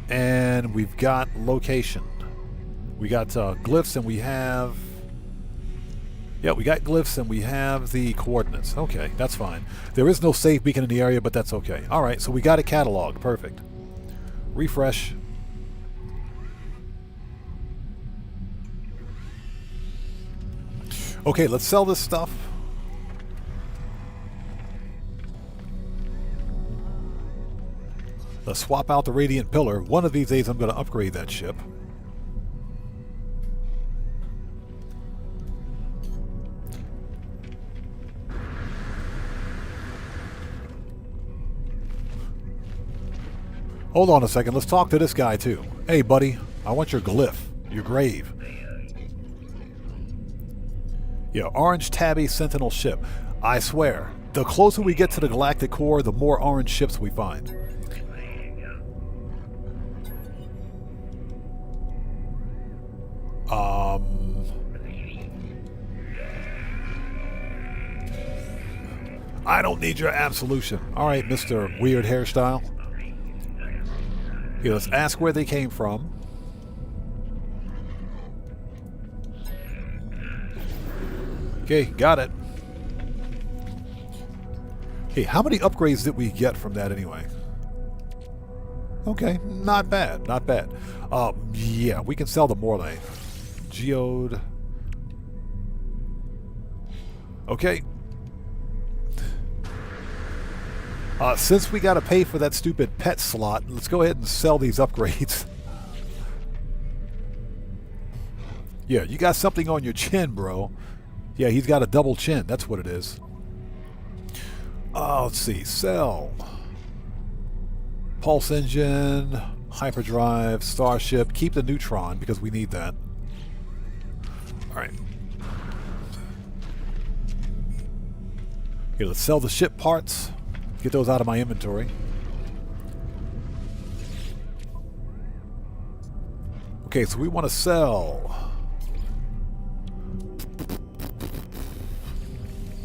And we've got location. We got glyphs and we have... Yeah, we got glyphs and we have the coordinates. Okay, that's fine. There is no safe beacon in the area, but that's okay. Alright, so we got it cataloged. Perfect. Refresh. Okay, let's sell this stuff. Let's swap out the Radiant Pillar. One of these days I'm going to upgrade that ship. Hold on a second. Let's talk to this guy too. Hey buddy, I want your glyph, your grave. Yeah, orange tabby Sentinel ship. I swear, the closer we get to the galactic core, the more orange ships we find. I don't need your absolution. Alright, Mr. Weird Hairstyle. Here, let's ask where they came from. Okay, got it. Hey, how many upgrades did we get from that anyway? Okay, not bad, not bad. Yeah, we can sell the Morley. Geode. Okay. Since we got to pay for that stupid pet slot, let's go ahead and sell these upgrades. Yeah, you got something on your chin, bro. Yeah, he's got a double chin. That's what it is. Let's see. Sell. Pulse engine, hyperdrive, starship. Keep the neutron because we need that. All right. Here, let's sell the ship parts. Get those out of my inventory. Okay, so we want to sell.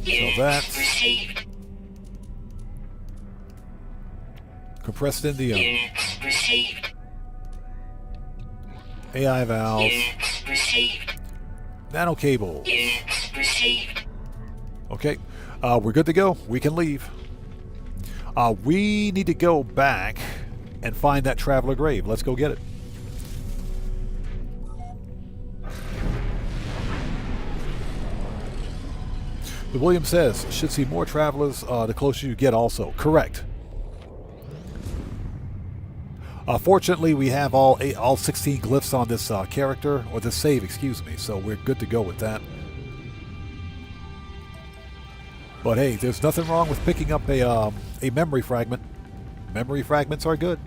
Sell that. Received. Compressed indium. Units received. AI valves. Units received. Nano cable. Units received. Okay, we're good to go. We can leave. We need to go back and find that traveler grave. Let's go get it. The William says, should see more travelers the closer you get also. Correct. Fortunately, we have all 16 glyphs on this character, or this save, excuse me, so we're good to go with that. But hey, there's nothing wrong with picking up a memory fragment. Memory fragments are good.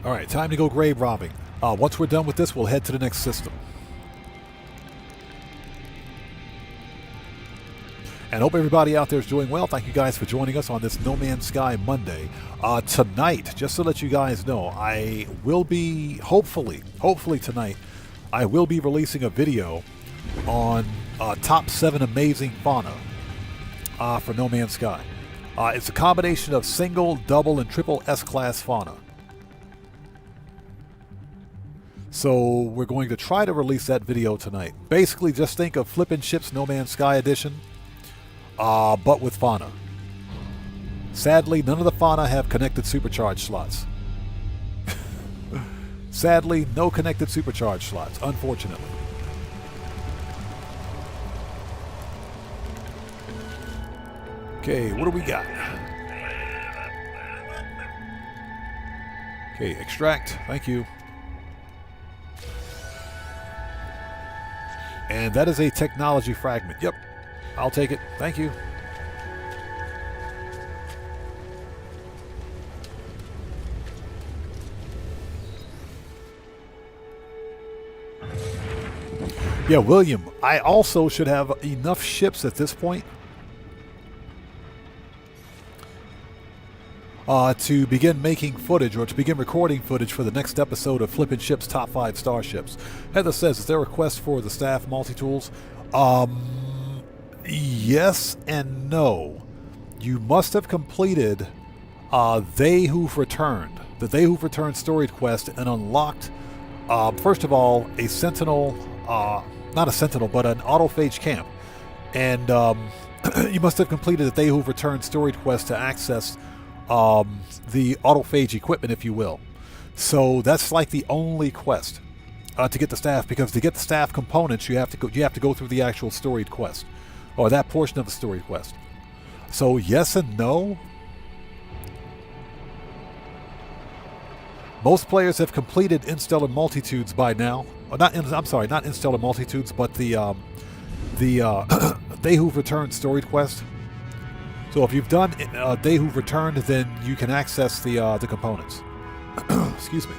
Alright, time to go grave robbing. Once we're done with this, we'll head to the next system. And hope everybody out there is doing well. Thank you guys for joining us on this No Man's Sky Monday. Tonight, just to let you guys know, I will be, hopefully tonight, I will be releasing a video on top 7 amazing fauna for No Man's Sky. It's a combination of single, double, and triple S-class fauna. So we're going to try to release that video tonight. Basically, just think of Flippin' Ships No Man's Sky Edition, but with fauna. Sadly, none of the fauna have connected supercharge slots. Sadly, no connected supercharge slots, unfortunately. Okay, what do we got? Okay, extract, thank you. And that is a technology fragment. Yep, I'll take it. Thank you. Yeah, William, I also should have enough ships at this point to begin making footage, or to begin recording footage for the next episode of Flippin' Ships Top 5 Starships. Heather says, is there a request for the staff multi-tools? Yes and no. You must have completed They Who've Returned, the They Who've Returned story quest, and unlocked, first of all, a Sentinel, not a Sentinel, but an autophage camp. And you must have completed the They Who've Returned story quest to access the autophage equipment, if you will. So that's like the only quest to get the staff, because to get the staff components, you have to go through the actual storied quest, or that portion of the storied quest. So yes and no. Most players have completed Interstellar Multitudes by now. Or not Interstellar Multitudes, but the They Who've Returned storied quest. So if you've done They Who've Returned, then you can access the components. Excuse me.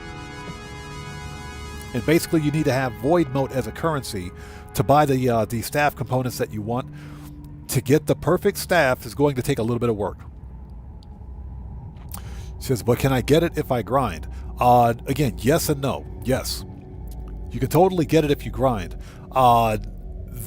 And basically, you need to have Void Mote as a currency to buy the staff components that you want. To get the perfect staff is going to take a little bit of work. She says, but can I get it if I grind? Again, yes and no. Yes, you can totally get it if you grind.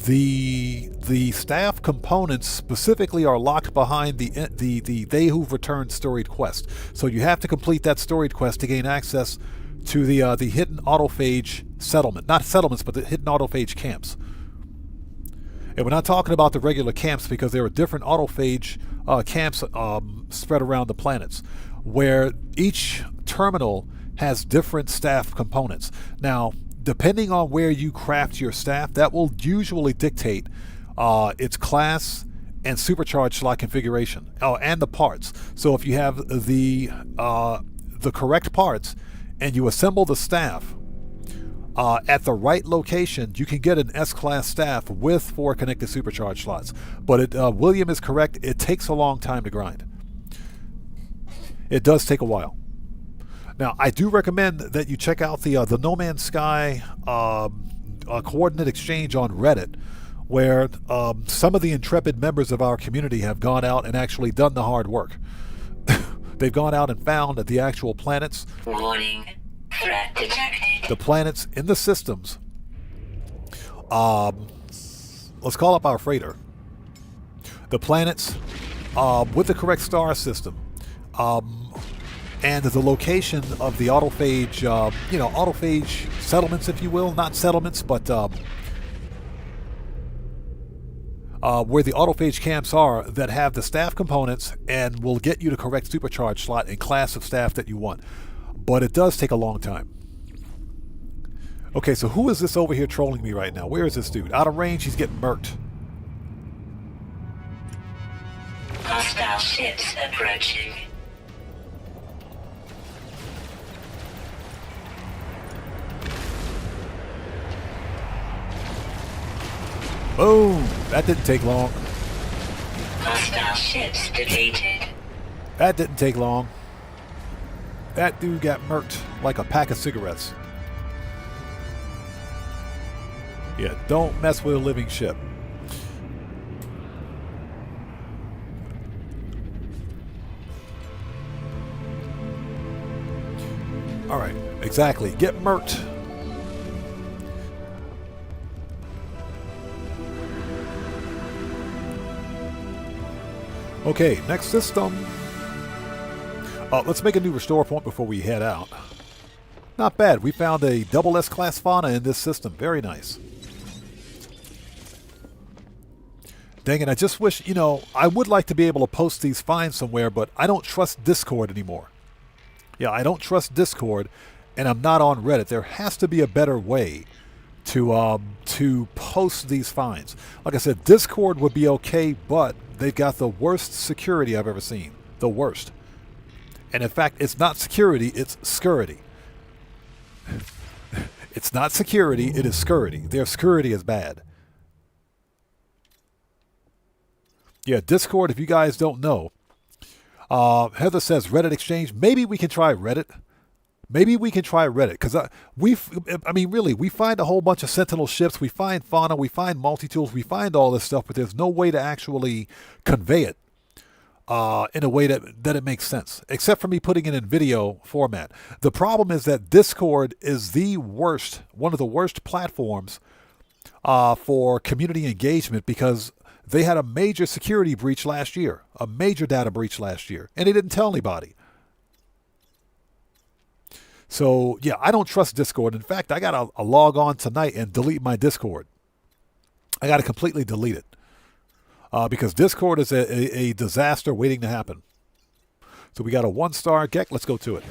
The staff components specifically are locked behind the They Who've Returned storied quest. So you have to complete that storied quest to gain access to the hidden autophage settlement. Not settlements, but the hidden autophage camps. And we're not talking about the regular camps, because there are different autophage camps spread around the planets, where each terminal has different staff components. Now, depending on where you craft your staff, that will usually dictate its class and supercharge slot configuration, and the parts. So if you have the correct parts and you assemble the staff at the right location, you can get an S-class staff with 4 connected supercharge slots. But William is correct. It takes a long time to grind. It does take a while. Now, I do recommend that you check out the No Man's Sky coordinate exchange on Reddit where some of the intrepid members of our community have gone out and actually done the hard work. They've gone out and found that the actual planets, Warning. Threat detected. the planets in the systems, let's call up our freighter. The planets with the correct star system, and the location of the autophage, autophage settlements, if you will. Not settlements, but where the autophage camps are that have the staff components and will get you the correct supercharge slot and class of staff that you want. But it does take a long time. Okay, so who is this over here trolling me right now? Where is this dude? Out of range, he's getting murked. Hostile ships approaching. Boom! That didn't take long. Hostile ships defeated. That didn't take long. That dude got murked like a pack of cigarettes. Yeah, don't mess with a living ship. Alright, exactly. Get murked. Okay, next system. Let's make a new restore point before we head out. Not bad. We found a double S-class fauna in this system. Very nice. Dang it, I just wish, I would like to be able to post these finds somewhere, but I don't trust Discord anymore. Yeah, I don't trust Discord, and I'm not on Reddit. There has to be a better way to post these finds. Like I said, Discord would be okay, but they've got the worst security I've ever seen. The worst. And in fact, it's not security, it's scurity. It's not security, it is scurity. Their scurity is bad. Yeah, Discord, if you guys don't know. Heather says Reddit exchange. Maybe we can try Reddit. Maybe we can try Reddit. Because we find a whole bunch of Sentinel ships. We find fauna. We find multi-tools. We find all this stuff. But there's no way to actually convey it in a way that it makes sense. Except for me putting it in video format. The problem is that Discord is the worst, one of the worst platforms for community engagement, because they had a major security breach last year, a major data breach last year, and they didn't tell anybody. So, yeah, I don't trust Discord. In fact, I got to log on tonight and delete my Discord. I got to completely delete it because Discord is a disaster waiting to happen. So we got a 1-star Gek. Let's go to it.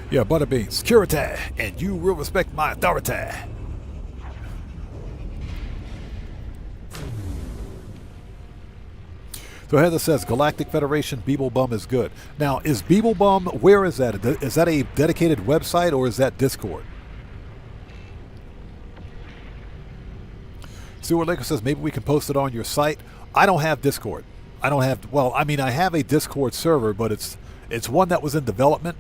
Yeah, Butterbean, security, and you will respect my authority. So Heather says Galactic Federation Beeblebum is good. Now, is Beeblebum, where is that? Is that a dedicated website or is that Discord? Stuart Laker says maybe we can post it on your site. I don't have Discord. I have a Discord server, but it's one that was in development.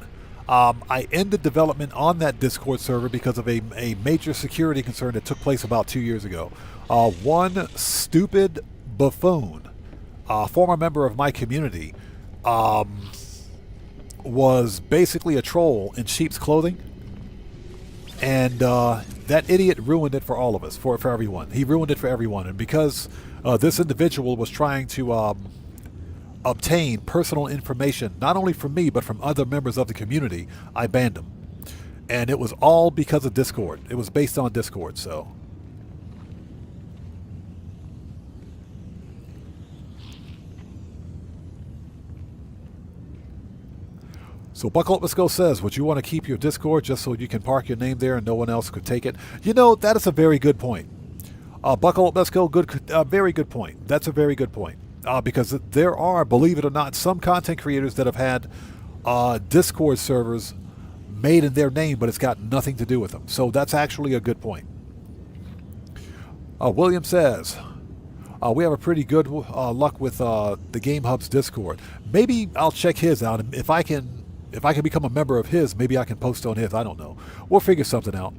I ended development on that Discord server because of a major security concern that took place about 2 years ago. One stupid buffoon, former member of my community, was basically a troll in sheep's clothing. And that idiot ruined it for all of us, for everyone. He ruined it for everyone. And because this individual was trying to obtain personal information, not only from me, but from other members of the community, I banned him. And it was all because of Discord. It was based on Discord, so. So Buckle Up Let's Go says, would you want to keep your Discord just so you can park your name there and no one else could take it? That is a very good point. Buckle Up Let's Go, very good point. That's a very good point. Because there are, believe it or not, some content creators that have had Discord servers made in their name, but it's got nothing to do with them. So that's actually a good point. William says, we have a pretty good luck with the Game Hub's Discord. Maybe I'll check his out. If I can If I can become a member of his, maybe I can post on his. I don't know. We'll figure something out.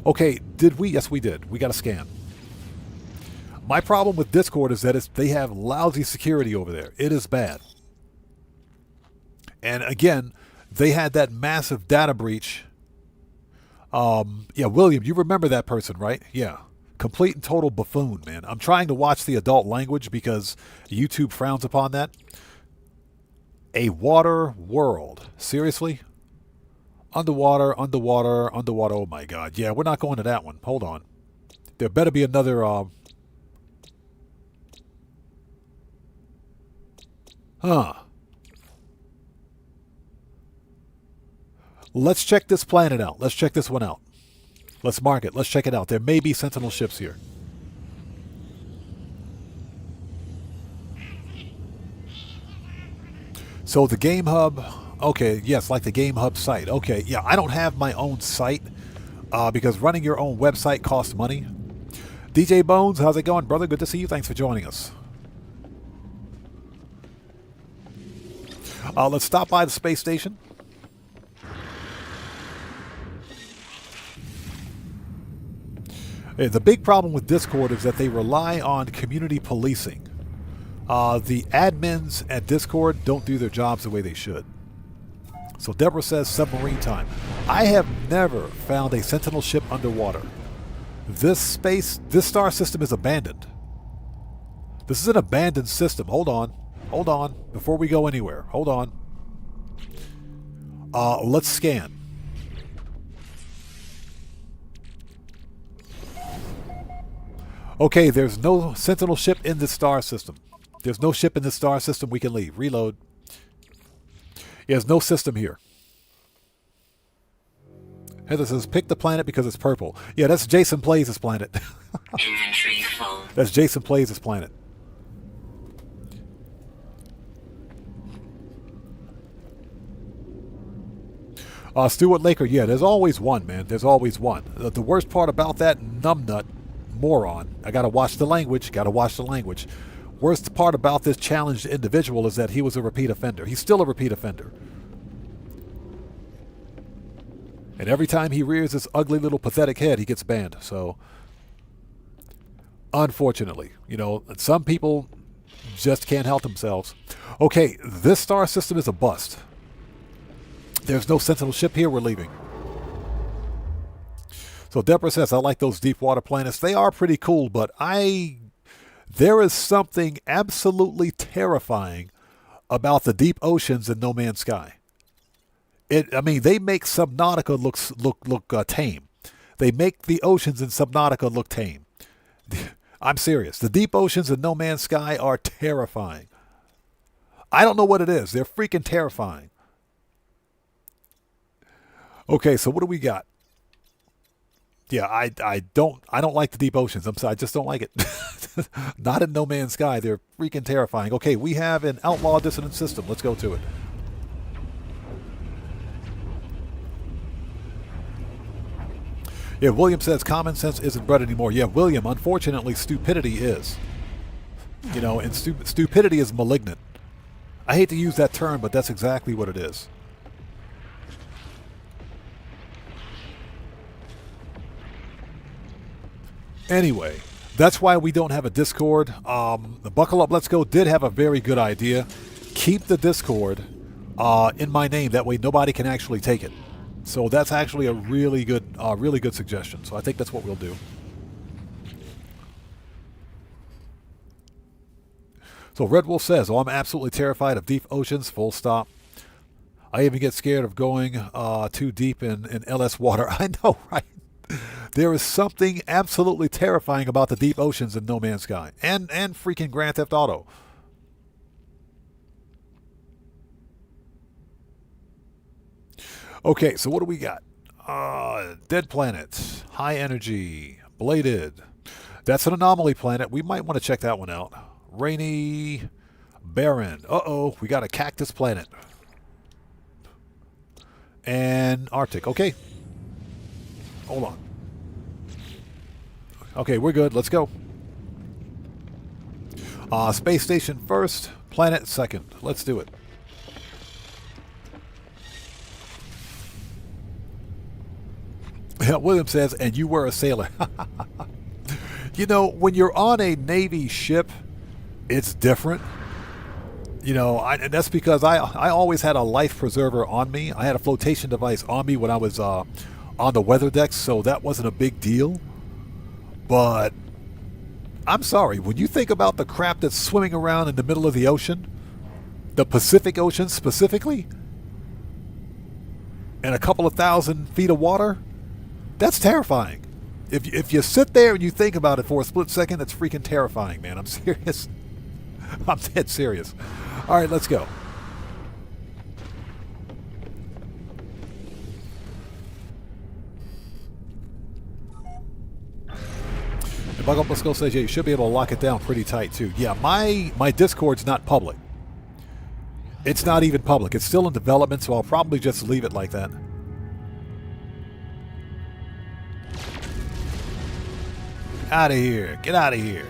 Okay, did we? Yes, we did. We got a scan. My problem with Discord is that they have lousy security over there. It is bad. And again, they had that massive data breach. Yeah, William, you remember that person, right? Yeah. Complete and total buffoon, man. I'm trying to watch the adult language because YouTube frowns upon that. A water world. Seriously? Underwater, underwater, underwater. Oh my god. Yeah, we're not going to that one. Hold on. There better be another... Let's check this planet out. Let's check this one out. Let's mark it. Let's check it out. There may be Sentinel ships here. So the Game Hub... Okay, yes, like the Game Hub site. Okay, yeah, I don't have my own site because running your own website costs money. DJ Bones, how's it going, brother? Good to see you. Thanks for joining us. Let's stop by the space station. The big problem with Discord is that they rely on community policing. The admins at Discord don't do their jobs the way they should. So Deborah says submarine time. I have never found a Sentinel ship underwater. This star system is abandoned. This is an abandoned system. Hold on. Hold on. Before we go anywhere. Hold on. Let's scan. Okay, there's no Sentinel ship in this star system. There's no ship in this star system. We can leave. Reload. There's no system here. Heather says, pick the planet because it's purple. Yeah, that's Jason Plays' planet. Inventory full. That's Jason Plays' planet. Stuart Laker, yeah, there's always one, man. There's always one. The worst part about that numbnut moron, I gotta watch the language, Worst part about this challenged individual is that he was a repeat offender. He's still a repeat offender. And every time he rears his ugly little pathetic head, he gets banned. So, unfortunately, you know, some people just can't help themselves. Okay, this star system is a bust. There's no Sentinel ship here. We're leaving. So Deborah says, I like those deep water planets. They are pretty cool, but there is something absolutely terrifying about the deep oceans in No Man's Sky. I mean, they make Subnautica look tame. They make the oceans in Subnautica look tame. I'm serious. The deep oceans in No Man's Sky are terrifying. I don't know what it is. They're freaking terrifying. Okay, so what do we got? Yeah, I don't like the deep oceans. I'm sorry, I just don't like it. Not in No Man's Sky. They're freaking terrifying. Okay, we have an outlaw dissonant system. Let's go to it. Yeah, William says common sense isn't bred anymore. Yeah, William, unfortunately, stupidity is. You know, and stupidity is malignant. I hate to use that term, but that's exactly what it is. Anyway, that's why we don't have a Discord. The Buckle Up Let's Go did have a very good idea. Keep the Discord in my name. That way nobody can actually take it. So that's actually a really good suggestion. So I think that's what we'll do. So Red Wolf says, oh, I'm absolutely terrified of deep oceans, full stop. I even get scared of going too deep in LS water. I know, right? There is something absolutely terrifying about the deep oceans in No Man's Sky. And freaking Grand Theft Auto. Okay, so what do we got? Dead planet. High energy. Bladed. That's an anomaly planet. We might want to check that one out. Rainy. Barren. Uh-oh, we got a cactus planet. And Arctic. Okay. Hold on. Okay, we're good. Let's go. Space station first. Planet second. Let's do it. William says, and you were a sailor. You know, when you're on a Navy ship, it's different. You know, and that's because I always had a life preserver on me. I had a flotation device on me when I was on the weather decks, so that wasn't a big deal. But I'm sorry, when you think about the crap that's swimming around in the middle of the ocean, the Pacific Ocean specifically, and a couple of 1,000 feet of water, that's terrifying. If you sit there and you think about it for a split second, it's freaking terrifying, man. I'm serious. I'm dead serious. All right, let's go. And Bug Up Let's Go says, yeah, you should be able to lock it down pretty tight, too. Yeah, my Discord's not public. It's not even public. It's still in development, so I'll probably just leave it like that. Out of here. Get out of here.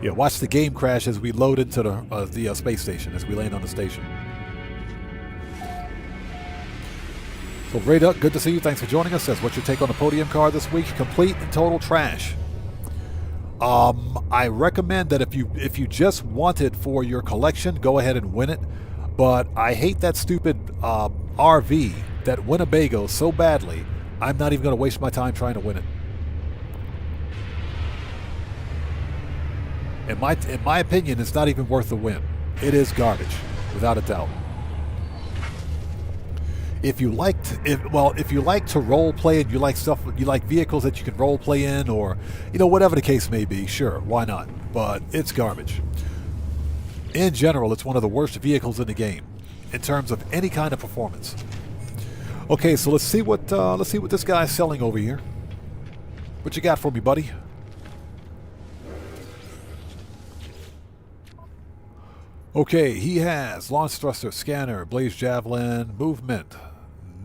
Yeah, watch the game crash as we load into the space station, as we land on the station. So, Ray Duck, good to see you. Thanks for joining us. Says, what's your take on the podium card this week? Complete and total trash. I recommend that if you just want it for your collection, go ahead and win it. But I hate that stupid RV, that Winnebago, so badly, I'm not even going to waste my time trying to win it. In my opinion, it's not even worth the win. It is garbage, without a doubt. If you like to role play and you like vehicles that you can role play in, or whatever the case may be, sure, why not? But it's garbage. In general, it's one of the worst vehicles in the game in terms of any kind of performance. Okay, so let's see what this guy's selling over here. What you got for me, buddy? Okay, he has launch thruster, scanner, blaze javelin, movement,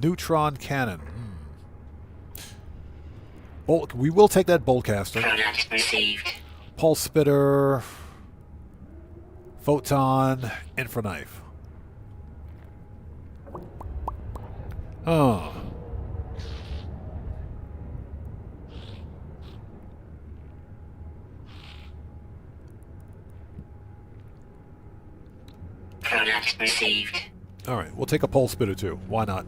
neutron cannon. Bolt, we will take that boltcaster. Product received. Pulse spitter, photon, infraknife. Oh. Product received. All right, we'll take a pulse spitter too. Why not?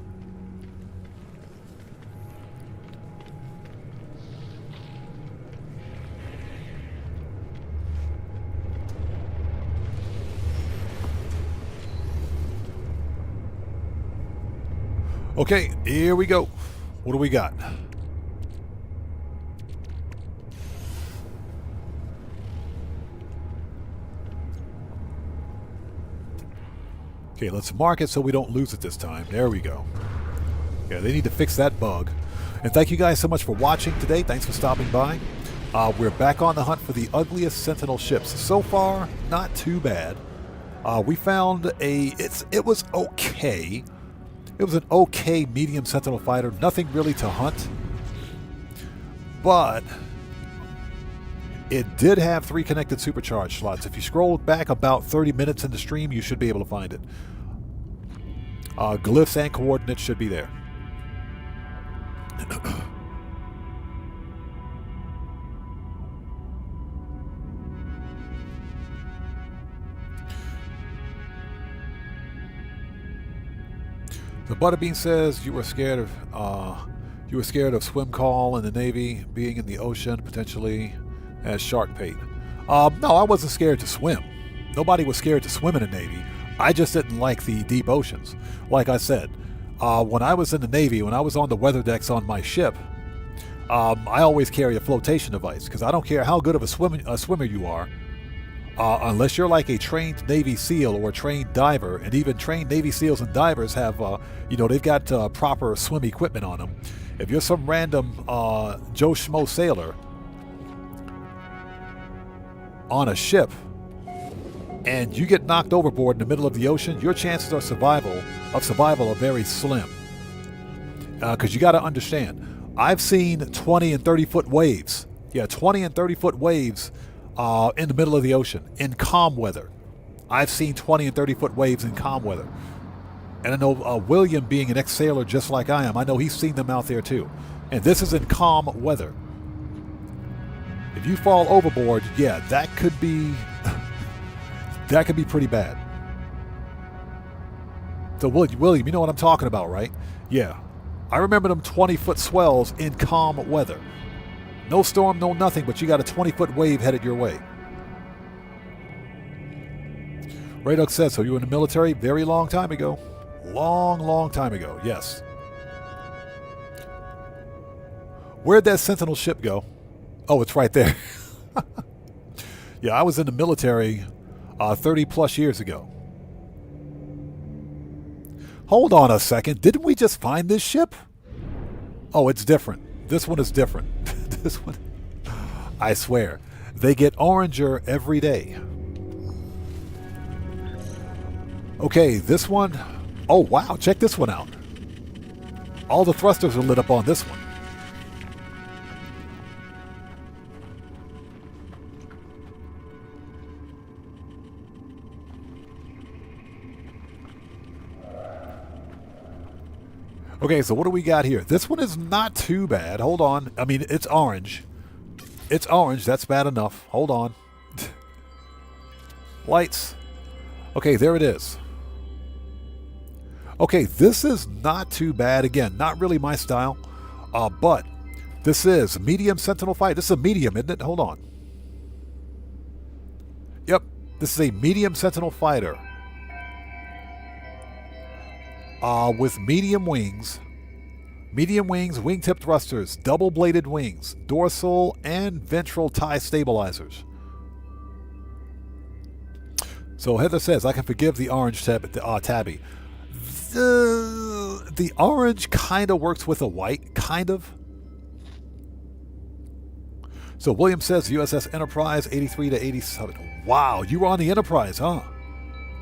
Okay, here we go. What do we got? Okay, let's mark it so we don't lose it this time. There we go. Yeah, they need to fix that bug. And thank you guys so much for watching today. Thanks for stopping by. We're back on the hunt for the ugliest Sentinel ships. So far, not too bad. We found it was okay. It was an okay medium Sentinel fighter. Nothing really to hunt. But it did have 3 connected supercharge slots. If you scroll back about 30 minutes in the stream, you should be able to find it. Glyphs and coordinates should be there. The Butterbean says you were scared of swim call in the Navy, being in the ocean potentially as shark bait. No, I wasn't scared to swim. Nobody was scared to swim in the Navy. I just didn't like the deep oceans. Like I said, when I was in the Navy, when I was on the weather decks on my ship, I always carry a flotation device because I don't care how good of a swimmer you are, unless you're like a trained Navy SEAL or a trained diver. And even trained Navy SEALs and divers have, they've got proper swim equipment on them. If you're some random Joe Schmo sailor on a ship and you get knocked overboard in the middle of the ocean, your chances of survival are very slim. Because you got to understand, I've seen 20 and 30 foot waves. Yeah, 20 and 30 foot waves in the middle of the ocean in calm weather. I've seen 20 and 30-foot waves in calm weather. And I know William, being an ex-sailor just like I am, I know he's seen them out there too. And this is in calm weather. If you fall overboard, yeah, that could be that could be pretty bad. So William, you know what I'm talking about, right? Yeah. I remember them 20-foot swells in calm weather. No storm, no nothing, but you got a 20-foot wave headed your way. Radok says, so you were in the military very long time ago. Long time ago, yes. Where'd that Sentinel ship go? Oh, it's right there. Yeah, I was in the military 30 plus years ago. Hold on a second. Didn't we just find this ship? Oh, it's different. This one is different. This one, I swear. They get oranger every day. Okay, this one. Oh, wow. Check this one out. All the thrusters are lit up on this one. Okay, so what do we got here? This one is not too bad. Hold on. I mean, it's orange. It's orange. That's bad enough. Hold on. Lights. Okay, there it is. Okay, this is not too bad. Again, not really my style. But this is medium Sentinel fight. This is a medium, isn't it? Hold on. Yep. This is a medium Sentinel fighter. With medium wings, wingtip thrusters, double-bladed wings, dorsal and ventral tie stabilizers. So Heather says, I can forgive the orange tabby. The orange kind of works with a white, kind of. So William says, USS Enterprise, 83 to 87. Wow, you were on the Enterprise, huh?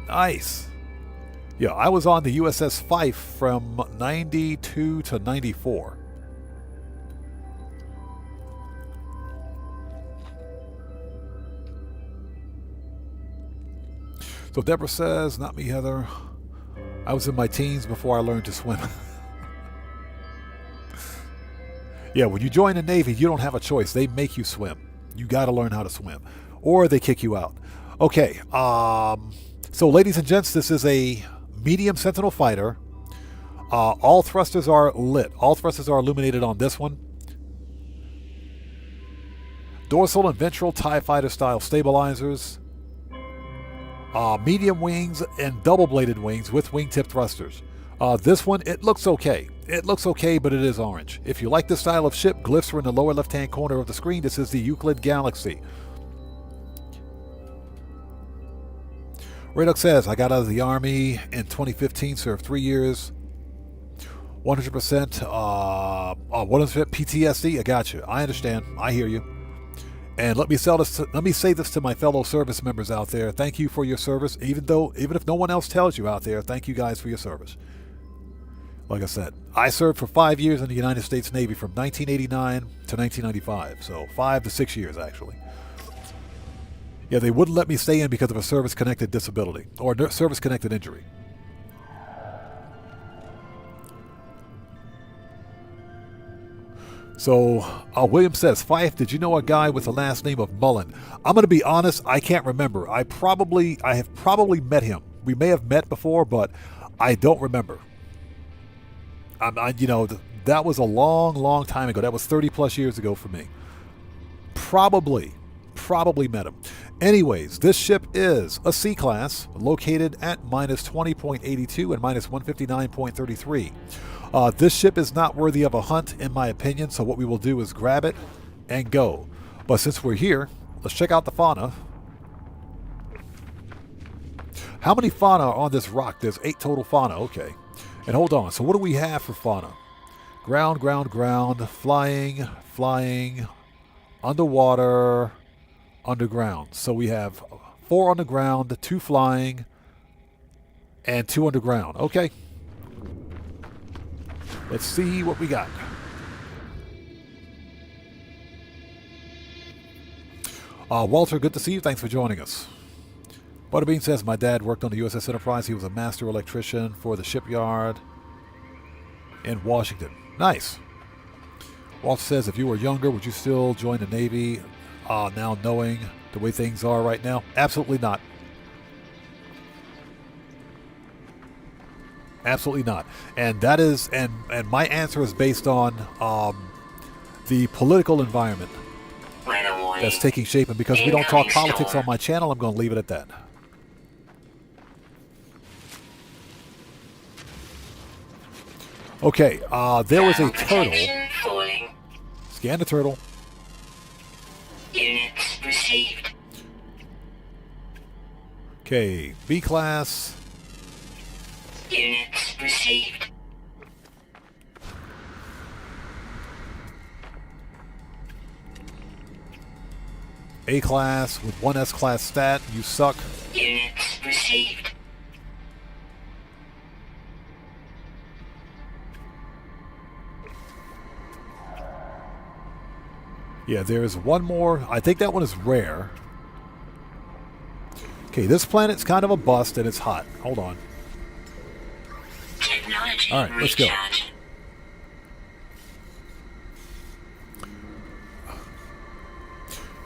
Nice. Yeah, I was on the USS Fife from 92 to 94. So Deborah says, not me, Heather. I was in my teens before I learned to swim. Yeah, when you join the Navy, you don't have a choice. They make you swim. You got to learn how to swim. Or they kick you out. Okay, so ladies and gents, this is a medium Sentinel fighter. All thrusters are lit. All thrusters are illuminated on this one. Dorsal and ventral TIE fighter style stabilizers. Medium wings and double-bladed wings with wingtip thrusters. This one, it looks okay. It looks okay, but it is orange. If you like this style of ship, glyphs are in the lower left-hand corner of the screen. This is the Euclid Galaxy. Radok says, I got out of the Army in 2015, served 3 years, 100%, 100% PTSD. I got you. I understand. I hear you. And let me say this to my fellow service members out there. Thank you for your service. Even if no one else tells you out there, thank you guys for your service. Like I said, I served for 5 years in the United States Navy from 1989 to 1995. So 5 to 6 years, actually. Yeah, they wouldn't let me stay in because of a service-connected disability or service-connected injury. So William says, Fife, did you know a guy with the last name of Mullen? I'm going to be honest, I can't remember. I have probably met him. We may have met before, but I don't remember. That was a long time ago. That was 30 plus years ago for me. Probably met him. Anyways, this ship is a C-class located at minus 20.82 and minus 159.33. This ship is not worthy of a hunt, in my opinion, so what we will do is grab it and go. But since we're here, let's check out the fauna. How many fauna are on this rock? There's 8 total fauna. Okay. And hold on. So what do we have for fauna? Ground, flying, underwater, underground. So we have 4 underground, 2 flying, and 2 underground. Okay. Let's see what we got. Walter, good to see you. Thanks for joining us. Butterbean says, my dad worked on the USS Enterprise. He was a master electrician for the shipyard in Washington. Nice. Walter says, if you were younger, would you still join the Navy now knowing the way things are right now? Absolutely not. Absolutely not. And that is, and my answer is based on the political environment that's taking shape. And because we don't talk politics on my channel, I'm going to leave it at that. Okay, there was a turtle. Scan the turtle. Units received. Okay, B class. Units received. A class with 1 S class stat. You suck. Units received. Yeah, there's one more. I think that one is rare. Okay, this planet's kind of a bust and it's hot. Hold on. Technology All right, let's go. recharge.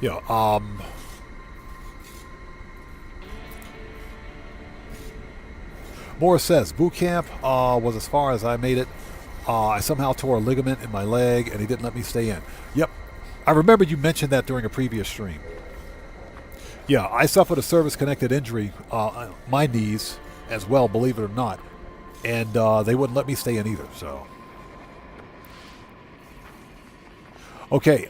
Yeah, Morris says, boot camp was as far as I made it. I somehow tore a ligament in my leg and he didn't let me stay in. Yep. I remember you mentioned that during a previous stream. Yeah, I suffered a service-connected injury, my knees as well, believe it or not. And they wouldn't let me stay in either, so. Okay,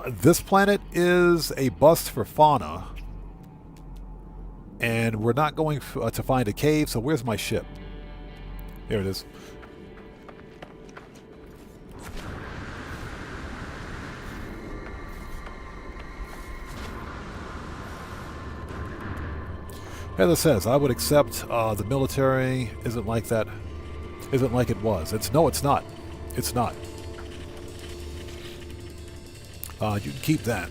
this planet is a bust for fauna. And we're not going to find a cave, so where's my ship? There it is. Heather says, I would accept the military isn't like that, isn't like it was. No, it's not. It's not. You can keep that.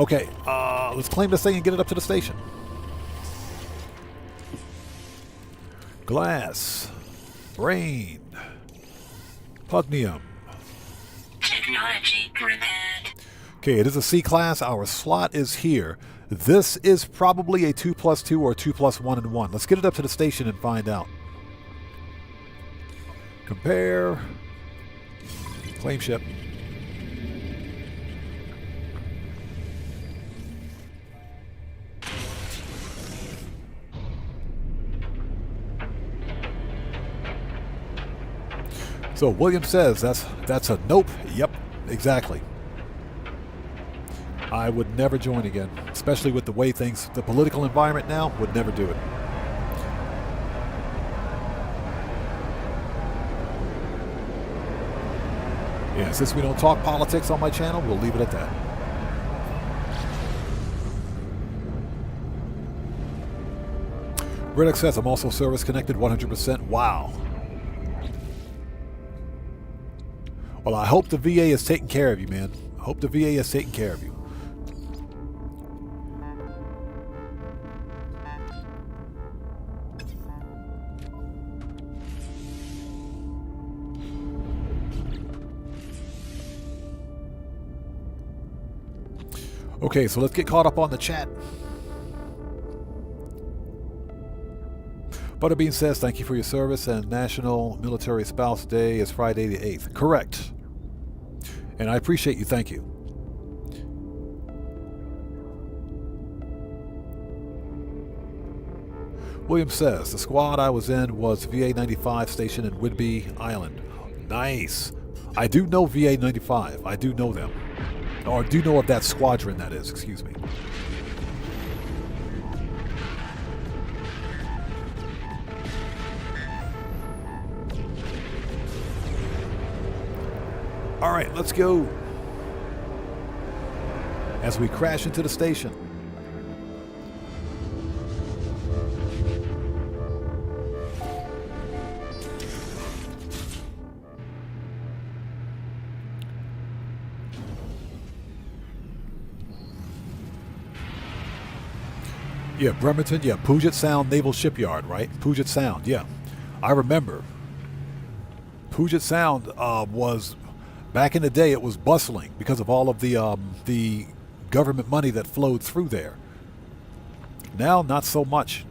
Okay, let's claim this thing and get it up to the station. Glass. Brain. Pugnium. Technology prepared. Okay, it is a C class. Our slot is here. This is probably a 2+2 or 2+1 and 1. Let's get it up to the station and find out. Compare. Claim ship. So William says that's a nope. Yep, exactly. I would never join again, especially with the way things, the political environment now, would never do it. Yeah, since we don't talk politics on my channel, we'll leave it at that. Riddick says, I'm also service connected 100%. Wow. Well, I hope the VA is taking care of you, man. I hope the VA is taking care of you. Okay, so let's get caught up on the chat. Butterbean says, thank you for your service, and National Military Spouse Day is Friday the 8th. Correct. And I appreciate you. Thank you. William says, the squad I was in was VA 95 stationed in Whidbey Island. Nice. I do know VA 95. I do know them. Or do know of that squadron, that is. Excuse me. All right, let's go. As we crash into the station. Yeah, Bremerton, yeah, Puget Sound Naval Shipyard, right? Puget Sound, yeah. I remember. Puget Sound was, back in the day, it was bustling because of all of the government money that flowed through there. Now, not so much.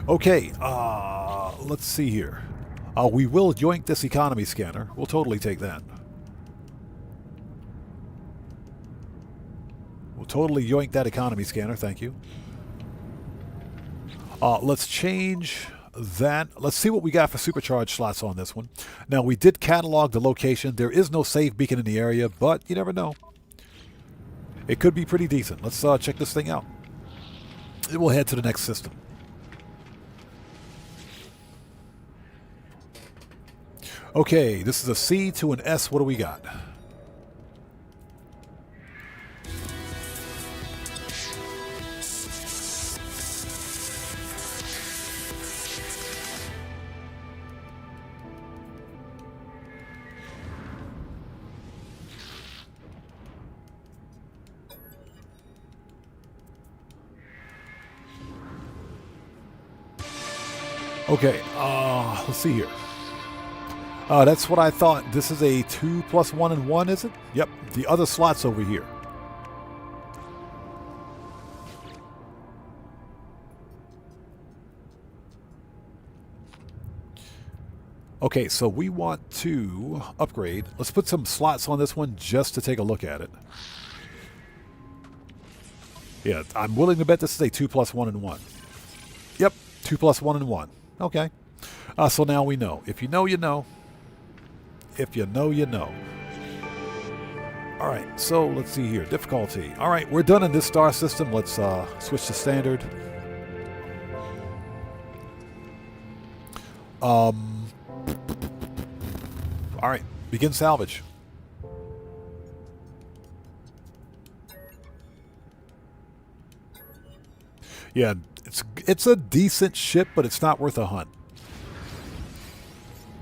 Okay, let's see here. We will yoink this economy scanner. We'll totally take that. We'll totally yoink that economy scanner, thank you. Let's change that. Let's see what we got for supercharged slots on this one. Now, we did catalog the location. There is no save beacon in the area, but you never know. It could be pretty decent. Let's check this thing out. We'll head to the next system. Okay, this is a C to an S. What do we got? Okay, let's see here. That's what I thought. This is a 2 + 1 and 1, is it? Yep, the other slot's over here. Okay, so we want to upgrade. Let's put some slots on this one just to take a look at it. Yeah, I'm willing to bet this is a 2 + 1 and 1. Yep, 2 + 1 and 1. Okay. So now we know. If you know, you know. If you know, you know. All right, so let's see here. Difficulty. All right, we're done in this star system. Let's switch to standard. All right, begin salvage. Yeah, it's a decent ship, but it's not worth a hunt,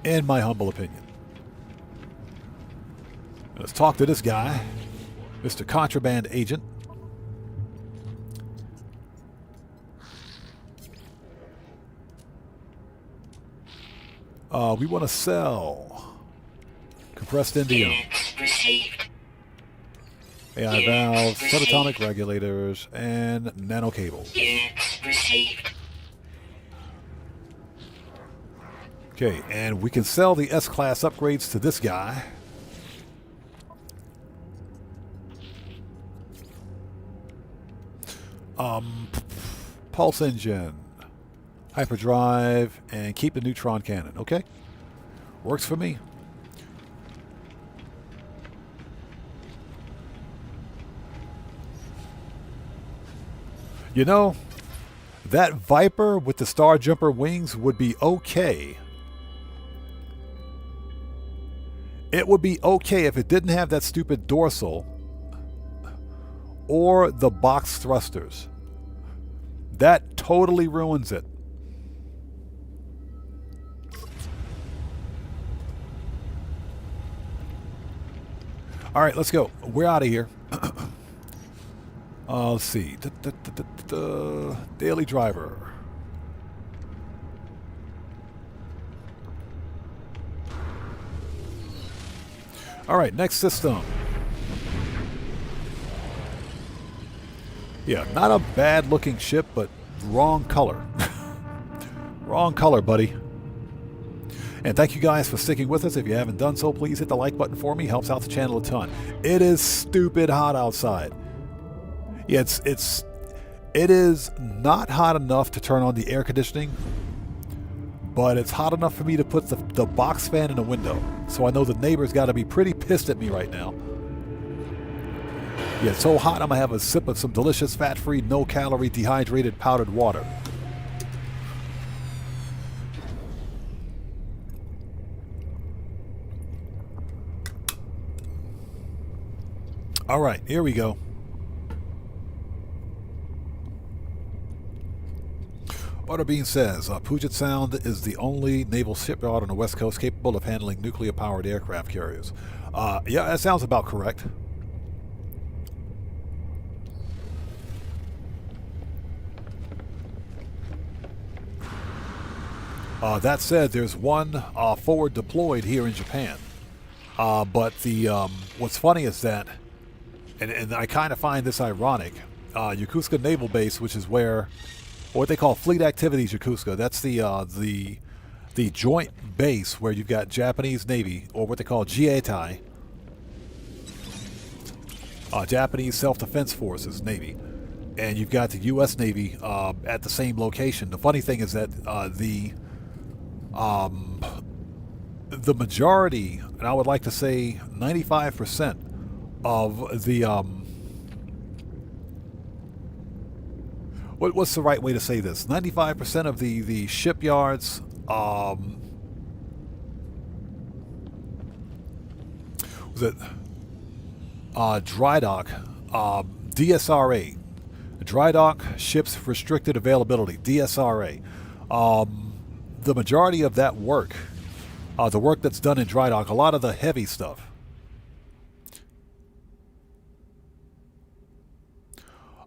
in my humble opinion. Let's talk to this guy, Mr. Contraband Agent. We want to sell compressed indium, Received. AI valves, subatomic regulators, and nano cables. Units received. Okay, and we can sell the S-Class upgrades to this guy. Pulse engine, hyperdrive, and keep the neutron cannon. Okay, works for me. You know, that Viper with the Star Jumper wings would be okay. It would be okay if it didn't have that stupid dorsal or the box thrusters. That totally ruins it. All right, let's go. We're out of here. Let's see. Daily driver. All right, next system. Yeah, not a bad looking ship, but wrong color. Wrong color, buddy. And thank you guys for sticking with us. If you haven't done so, please hit the like button for me. Helps out the channel a ton. It is stupid hot outside. Yeah, it is not hot enough to turn on the air conditioning, but it's hot enough for me to put the box fan in the window. So I know the neighbor's got to be pretty pissed at me right now. Yeah, it's so hot I'm going to have a sip of some delicious fat-free, no-calorie, dehydrated powdered water. All right, here we go. Butterbean says, Puget Sound is the only naval shipyard on the West Coast capable of handling nuclear-powered aircraft carriers. Yeah, that sounds about correct. That said, there's one forward deployed here in Japan. But the what's funny is that, and I kind of find this ironic, Yokosuka Naval Base, which is where, what they call Fleet Activities Yokosuka, that's the joint base where you've got Japanese Navy, or what they call JIETAI, Japanese Self-Defense Forces Navy, and you've got the U.S. Navy at the same location. The funny thing is that the majority, and I would like to say 95% of the what's the right way to say this? 95% of the shipyards, was it dry dock, DSRA, dry dock ships restricted availability, DSRA. The majority of that work, the work that's done in dry dock, a lot of the heavy stuff,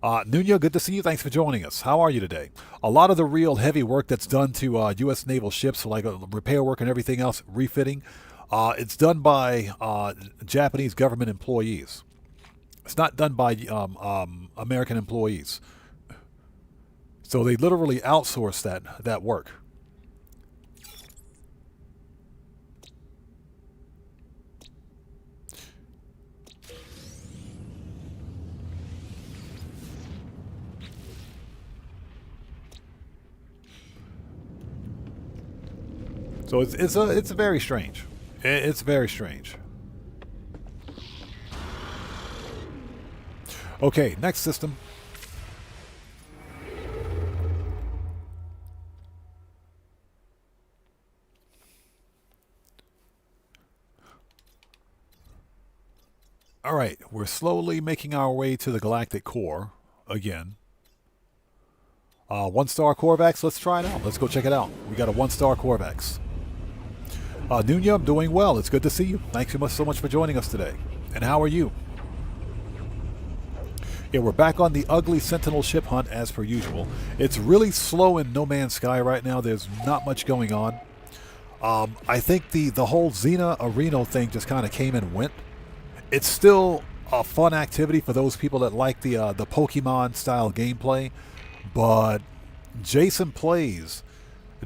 Nunya, good to see you. Thanks for joining us. How are you today? A lot of the real heavy work that's done to U.S. naval ships, like repair work and everything else, refitting, it's done by Japanese government employees. It's not done by American employees. So they literally outsource that work. So it's very strange. It's very strange. Okay, next system. All right, we're slowly making our way to the galactic core again. 1-star Corvax, let's try it out. Let's go check it out. We got a 1-star Corvax. Nunya, I'm doing well. It's good to see you. Thanks so much for joining us today. And how are you? Yeah, we're back on the ugly Sentinel ship hunt as per usual. It's really slow in No Man's Sky right now. There's not much going on. I think the whole Xena Arena thing just kind of came and went. It's still a fun activity for those people that like the Pokemon style gameplay. But Jason Plays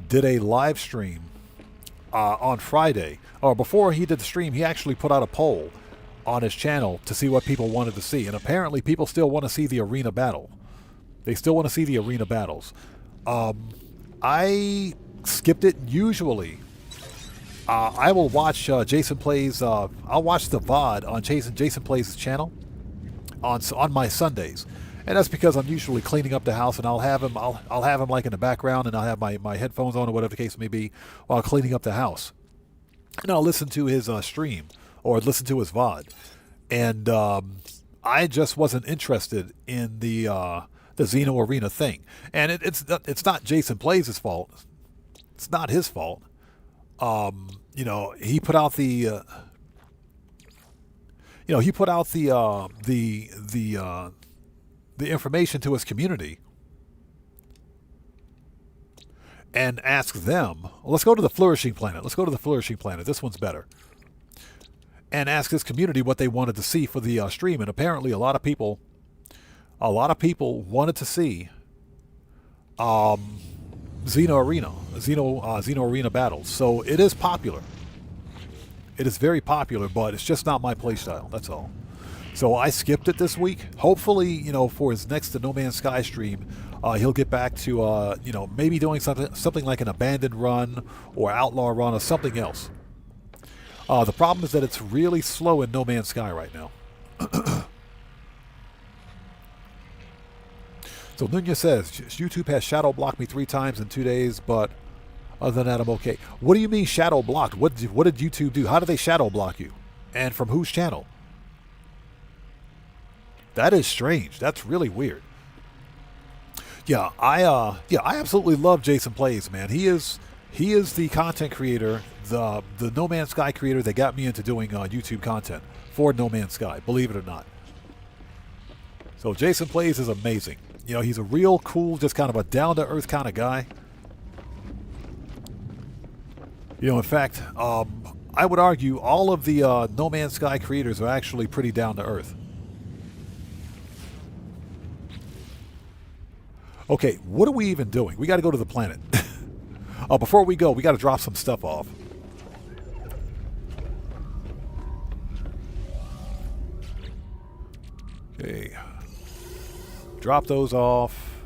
did a live stream on Friday, or before he did the stream, he actually put out a poll on his channel to see what people wanted to see, and apparently people still want to see the arena battle. They still want to see the arena battles. I skipped it. Usually I will watch Jason Plays, I'll watch the VOD on Jason Plays' channel on my Sundays. And that's because I'm usually cleaning up the house, and I'll have him like in the background, and I'll have my headphones on or whatever the case may be while cleaning up the house. And I'll listen to his stream or listen to his VOD. And I just wasn't interested in the Xeno Arena thing. And it's not Jason Plays' fault. It's not his fault. You know, he put out the the information to his community and ask them, well, let's go to the Flourishing Planet. Let's go to the Flourishing Planet. This one's better. And ask his community what they wanted to see for the stream. And apparently a lot of people wanted to see Xeno Arena battles. So it is popular. It is very popular, but it's just not my playstyle. That's all. So I skipped it this week. Hopefully, you know, for his next No Man's Sky stream, he'll get back to, you know, maybe doing something like an abandoned run or outlaw run or something else. The problem is that it's really slow in No Man's Sky right now. So Nunya says, YouTube has shadow blocked me 3 times in 2 days, but other than that, I'm okay. What do you mean shadow blocked? What did YouTube do? How did they shadow block you? And from whose channel? That is strange. That's really weird. Yeah, I absolutely love Jason Plays, man. He is the content creator, the No Man's Sky creator that got me into doing YouTube content for No Man's Sky, believe it or not. So Jason Plays is amazing. You know, he's a real cool, just kind of a down-to-earth kind of guy. You know, in fact, I would argue all of the No Man's Sky creators are actually pretty down to earth. Okay, what are we even doing? We got to go to the planet. Before we go, we got to drop some stuff off. Okay. Drop those off.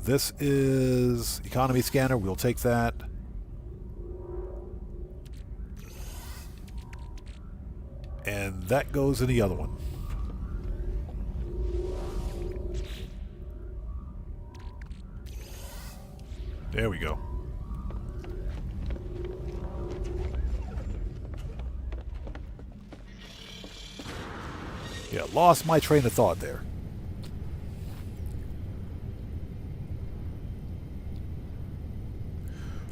This is economy scanner. We'll take that. And that goes in the other one. There we go. Yeah, lost my train of thought there.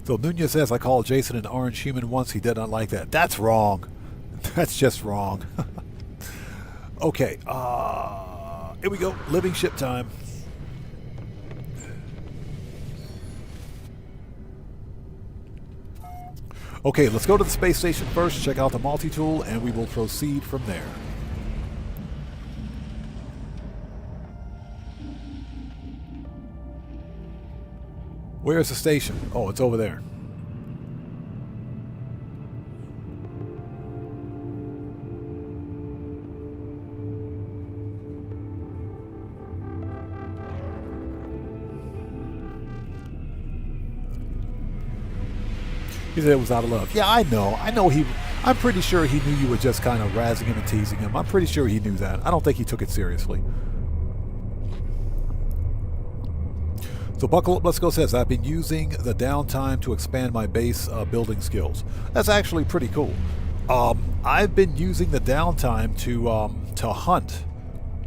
So Nunez says, I called Jason an orange human once. He did not like that. That's wrong. That's just wrong. Okay, here we go. Living ship time. Okay, let's go to the space station first, check out the multi-tool, and we will proceed from there. Where's the station? Oh, it's over there. He said it was out of love. Yeah, I know. I'm pretty sure he knew you were just kind of razzing him and teasing him. I'm pretty sure he knew that. I don't think he took it seriously. So Buckle Up Let's Go says, I've been using the downtime to expand my base building skills. That's actually pretty cool. I've been using the downtime to hunt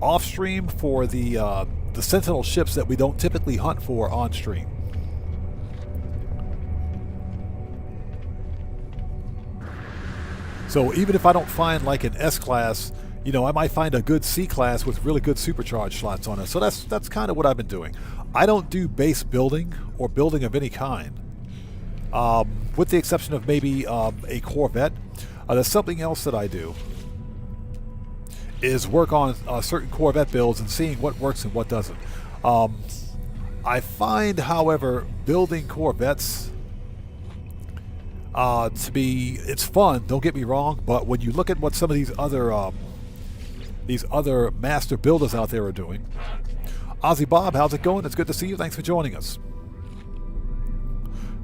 off stream for the Sentinel ships that we don't typically hunt for on stream. So even if I don't find like an S-class, you know, I might find a good C-class with really good supercharge slots on it. So that's kind of what I've been doing. I don't do base building or building of any kind, with the exception of maybe a Corvette. There's something else that I do, is work on certain Corvette builds and seeing what works and what doesn't. I find, however, building Corvettes it's fun, don't get me wrong, but when you look at what some of these other master builders out there are doing. Ozzy Bob, how's it going? It's good to see you. Thanks for joining us.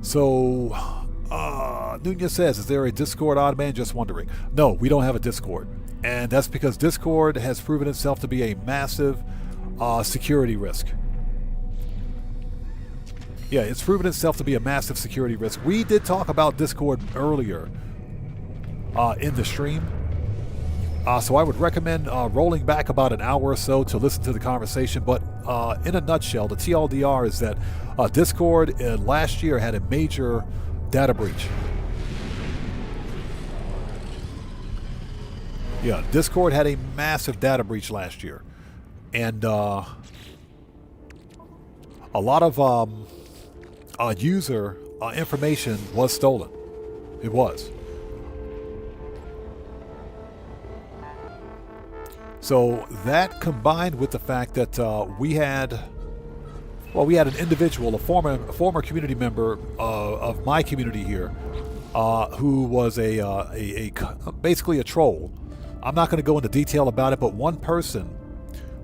So Nunez says, is there a Discord odd man? Just wondering. No, we don't have a Discord, and that's because Discord has proven itself to be a massive security risk. Yeah, it's proven itself to be a massive security risk. We did talk about Discord earlier in the stream. So I would recommend rolling back about an hour or so to listen to the conversation. But in a nutshell, the TLDR is that Discord last year had a major data breach. Yeah, Discord had a massive data breach last year. And a lot of user information was stolen. It was. So that combined with the fact that we had an individual, a former community member of my community here, who was basically a troll. I'm not going to go into detail about it, but one person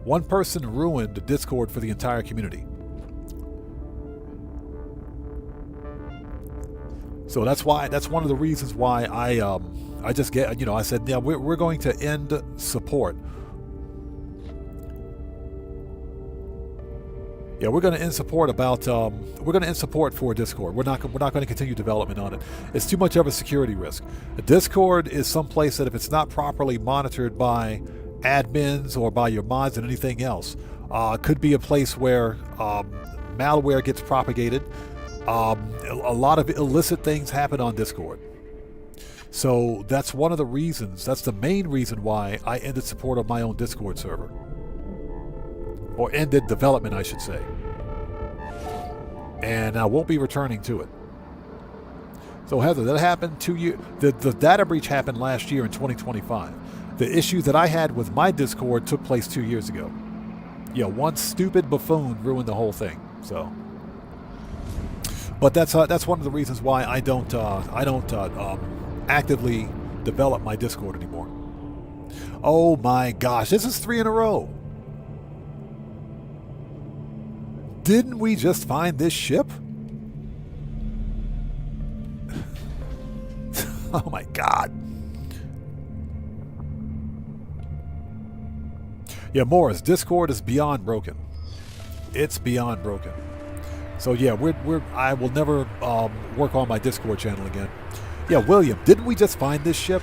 ruined Discord for the entire community. So that's one of the reasons why I just get, I said, yeah, we're going to end support. Yeah, we're going to end support for Discord. We're not going to continue development on it. It's too much of a security risk. Discord is someplace that if it's not properly monitored by admins or by your mods and anything else, could be a place where malware gets propagated. A lot of illicit things happen on Discord. So that's one of the reasons, that's the main reason why I ended support of my own Discord server. Or ended development, I should say. And I won't be returning to it. So Heather, that happened 2 years. The data breach happened last year in 2025. The issue that I had with my Discord took place 2 years ago. Yeah, one stupid buffoon ruined the whole thing. So, but that's one of the reasons why I don't actively develop my Discord anymore. Oh my gosh, this is 3 in a row. Didn't we just find this ship? Oh my god. Yeah, Morris, Discord is beyond broken. It's beyond broken. So yeah, I will never work on my Discord channel again. Yeah, William, didn't we just find this ship?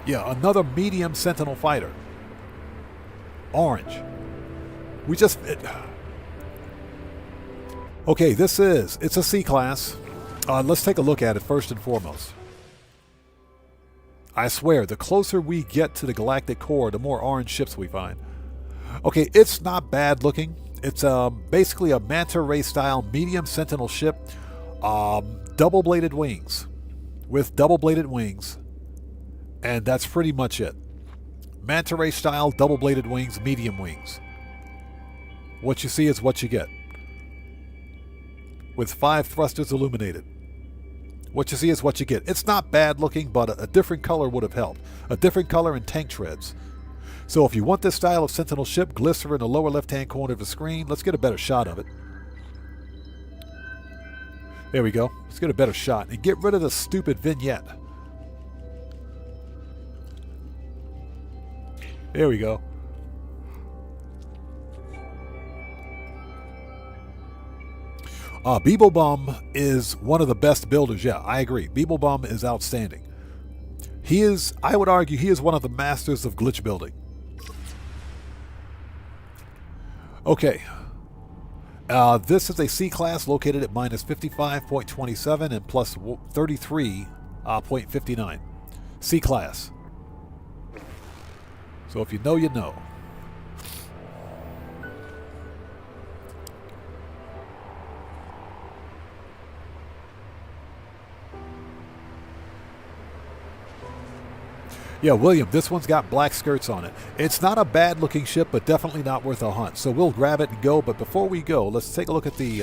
Yeah, another medium Sentinel fighter. Orange. We just... Okay, it's a C-class. Let's take a look at it first and foremost. I swear, the closer we get to the galactic core, the more orange ships we find. Okay, it's not bad looking. It's basically a manta ray style medium Sentinel ship. Double-bladed wings. With double-bladed wings. And that's pretty much it. Manta ray style, double-bladed wings, medium wings. What you see is what you get. With 5 thrusters illuminated. What you see is what you get. It's not bad looking, but a different color would have helped. A different color and tank treads. So if you want this style of Sentinel ship, glister in the lower left-hand corner of the screen. Let's get a better shot of it. There we go. Let's get a better shot and get rid of the stupid vignette. There we go. Beeblebum is one of the best builders. Yeah, I agree. Beeblebum is outstanding. I would argue, he is one of the masters of glitch building. Okay. This is a C-class located at minus 55.27 and plus 33.59. C-class. So if you know, you know. Yeah, William, this one's got black skirts on it. It's not a bad looking ship, but definitely not worth a hunt. So we'll grab it and go, but before we go, let's take a look at the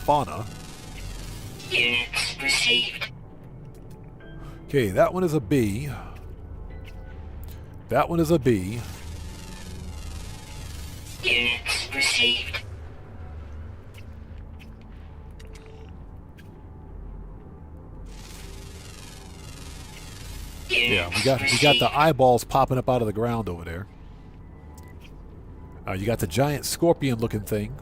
fauna. Units received. Okay, that one is a B. That one is a B. Units received. Yeah, we got the eyeballs popping up out of the ground over there. You got the giant scorpion-looking thing.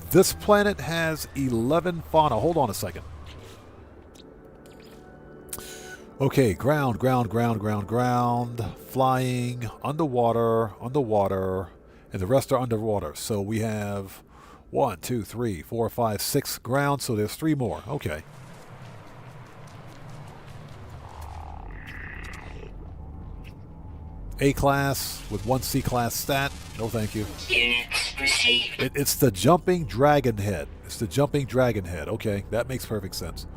This planet has 11 fauna. Hold on a second. Okay, ground, flying, underwater, and the rest are underwater. So we have 1, 2, 3, 4, 5, 6 ground, so there's 3 more. Okay. A-class with 1 C-class stat. No, thank you. Units received. It's the jumping dragon head. It's the jumping dragon head. Okay, that makes perfect sense.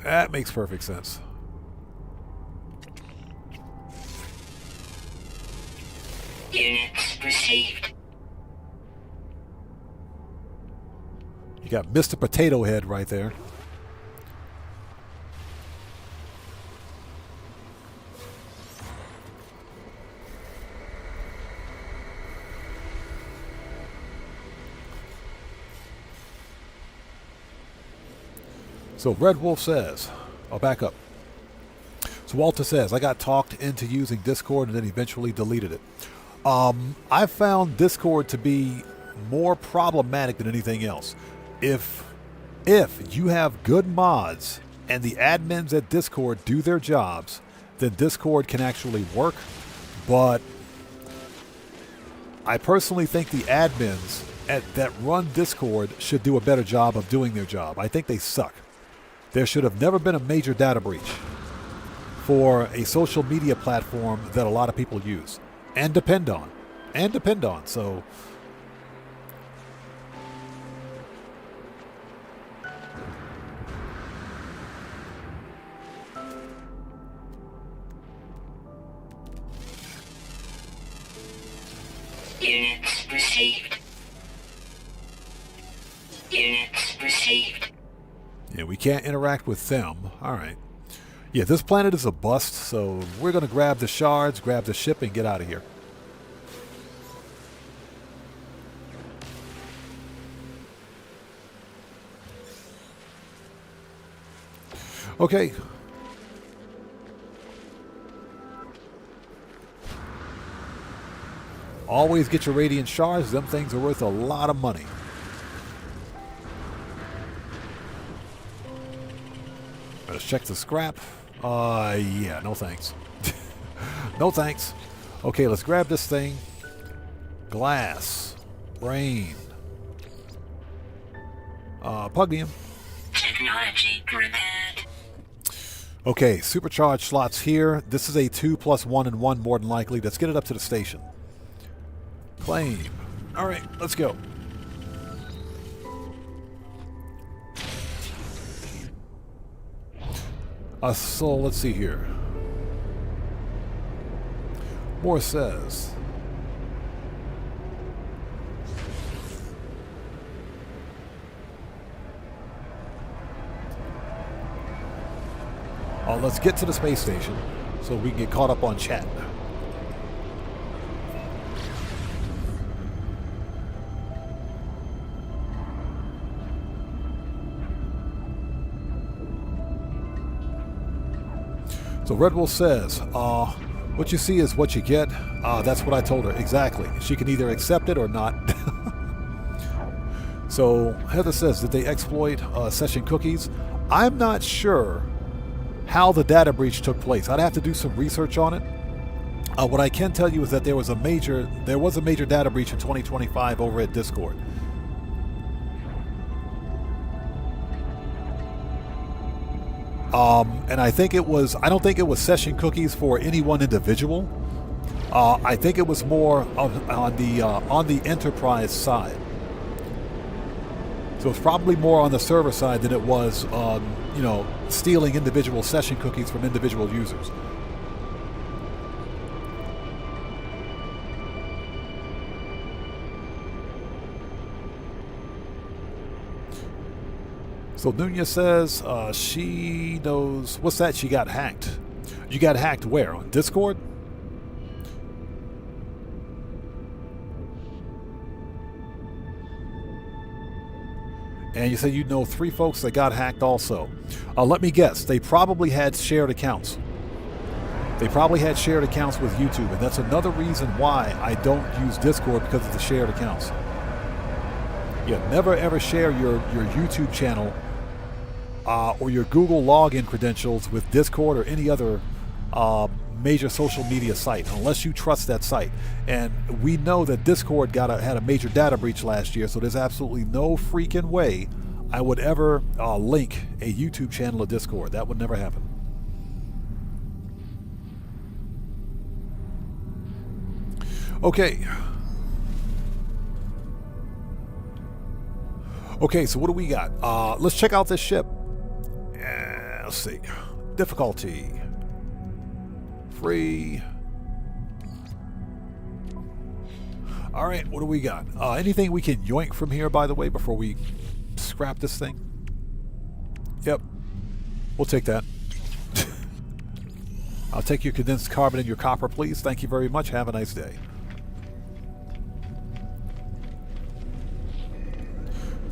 That makes perfect sense. Units received. You got Mr. Potato Head right there. So Red Wolf says, I'll back up. So Walter says, I got talked into using Discord and then eventually deleted it. I found Discord to be more problematic than anything else. If you have good mods and the admins at Discord do their jobs, then Discord can actually work. But I personally think the admins that run Discord should do a better job of doing their job. I think they suck. There should have never been a major data breach for a social media platform that a lot of people use and depend on. So Units received. Units received. Yeah, we can't interact with them. All right. Yeah, this planet is a bust, so we're going to grab the shards, grab the ship, and get out of here. Okay. Always get your radiant shards. Them things are worth a lot of money. Let's check the scrap. Yeah, no thanks. No thanks. Okay, let's grab this thing. Glass. Brain. Pugnium. Technology repaired. Okay, supercharged slots here. This is a 2 + 1 and 1 more than likely. Let's get it up to the station. Claim. All right, let's go. So let's see here. More says. Let's get to the space station so we can get caught up on chat. So Red Wolf says, what you see is what you get. That's what I told her. Exactly. She can either accept it or not. So Heather says, did they exploit session cookies? I'm not sure how the data breach took place. I'd have to do some research on it. What I can tell you is that there was a major data breach in 2025 over at Discord. And I don't think it was session cookies for any one individual. I think it was more on the enterprise side. So it's probably more on the server side than it was, stealing individual session cookies from individual users. So Nunya says she knows. What's that? She got hacked. You got hacked where? On Discord? And you say you know 3 folks that got hacked also. Let me guess. They probably had shared accounts. They probably had shared accounts with YouTube. And that's another reason why I don't use Discord, because of the shared accounts. Yeah, never ever share your YouTube channel or your Google login credentials with Discord or any other major social media site, unless you trust that site. And we know that Discord had a major data breach last year, so there's absolutely no freaking way I would ever link a YouTube channel to Discord. That would never happen. Okay. Okay, so what do we got? Let's check out this ship. Let's see. Difficulty. Free. All right, what do we got? Anything we can yoink from here, by the way, before we scrap this thing? Yep. We'll take that. I'll take your condensed carbon and your copper, please. Thank you very much. Have a nice day.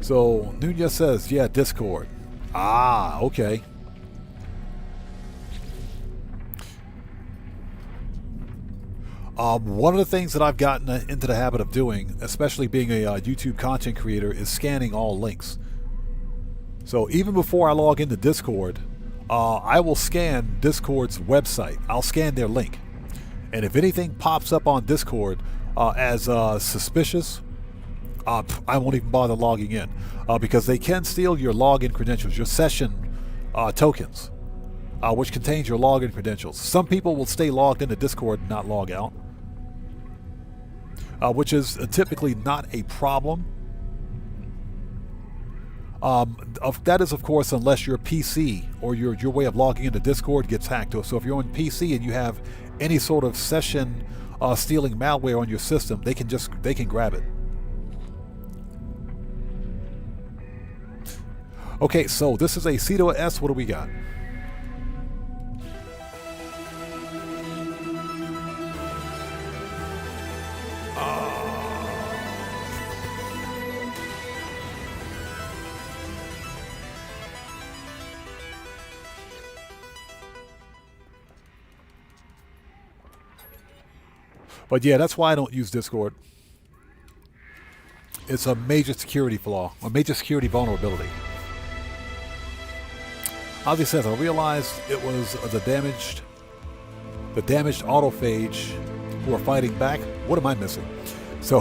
So, Nunya says, yeah, Discord. Ah, okay. One of the things that I've gotten into the habit of doing, especially being a YouTube content creator, is scanning all links. So even before I log into Discord, I will scan Discord's website. I'll scan their link. And if anything pops up on Discord as suspicious, I won't even bother logging in, because they can steal your login credentials, your session tokens, which contains your login credentials. Some people will stay logged into Discord and not log out, which is typically not a problem. That is, of course, unless your PC or your way of logging into Discord gets hacked. So if you're on PC and you have any sort of session stealing malware on your system, they can grab it. Okay, so this is a C2S. What do we got? But yeah, that's why I don't use Discord. It's a major security flaw, a major security vulnerability. Ozzy says, I realized it was the damaged autophage who are fighting back. What am I missing? So,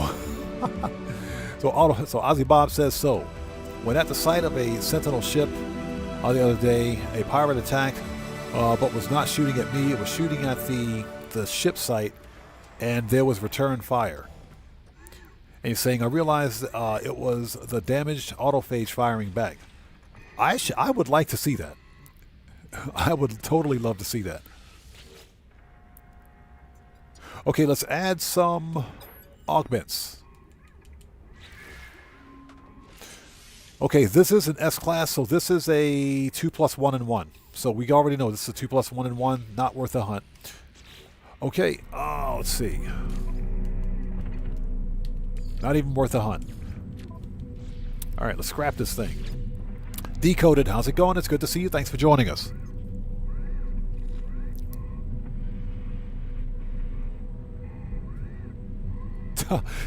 so Ozzy Bob says, so when at the site of a Sentinel ship the other day, a pirate attacked, but was not shooting at me. It was shooting at the ship site, and there was return fire. And he's saying, I realized it was the damaged autophage firing back. I would like to see that. I would totally love to see that. Okay, let's add some augments. Okay, this is an S-Class, so this is a 2+1 in 1. So we already know this is a 2+1 in 1, not worth a hunt. Okay, let's see. Not even worth a hunt. All right, let's scrap this thing. Decoded, how's it going? It's good to see you. Thanks for joining us.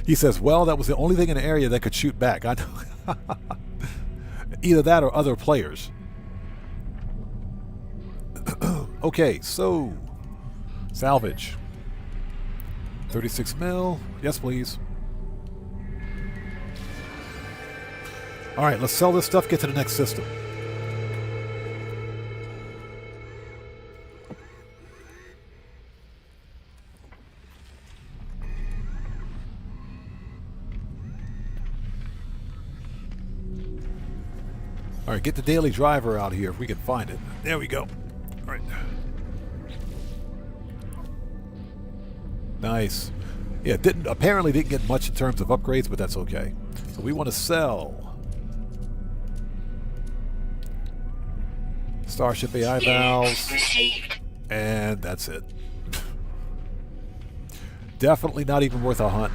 He says, well, that was the only thing in the area that could shoot back. I know. Either that or other players. Okay, so salvage. 36 mil. Yes, please. All right, let's sell this stuff, get to the next system. All right, get the daily driver out here if we can find it. There we go. All right. Nice. Yeah, apparently didn't get much in terms of upgrades, but that's okay. So we want to sell Starship AI valves, and that's it. Definitely not even worth a hunt.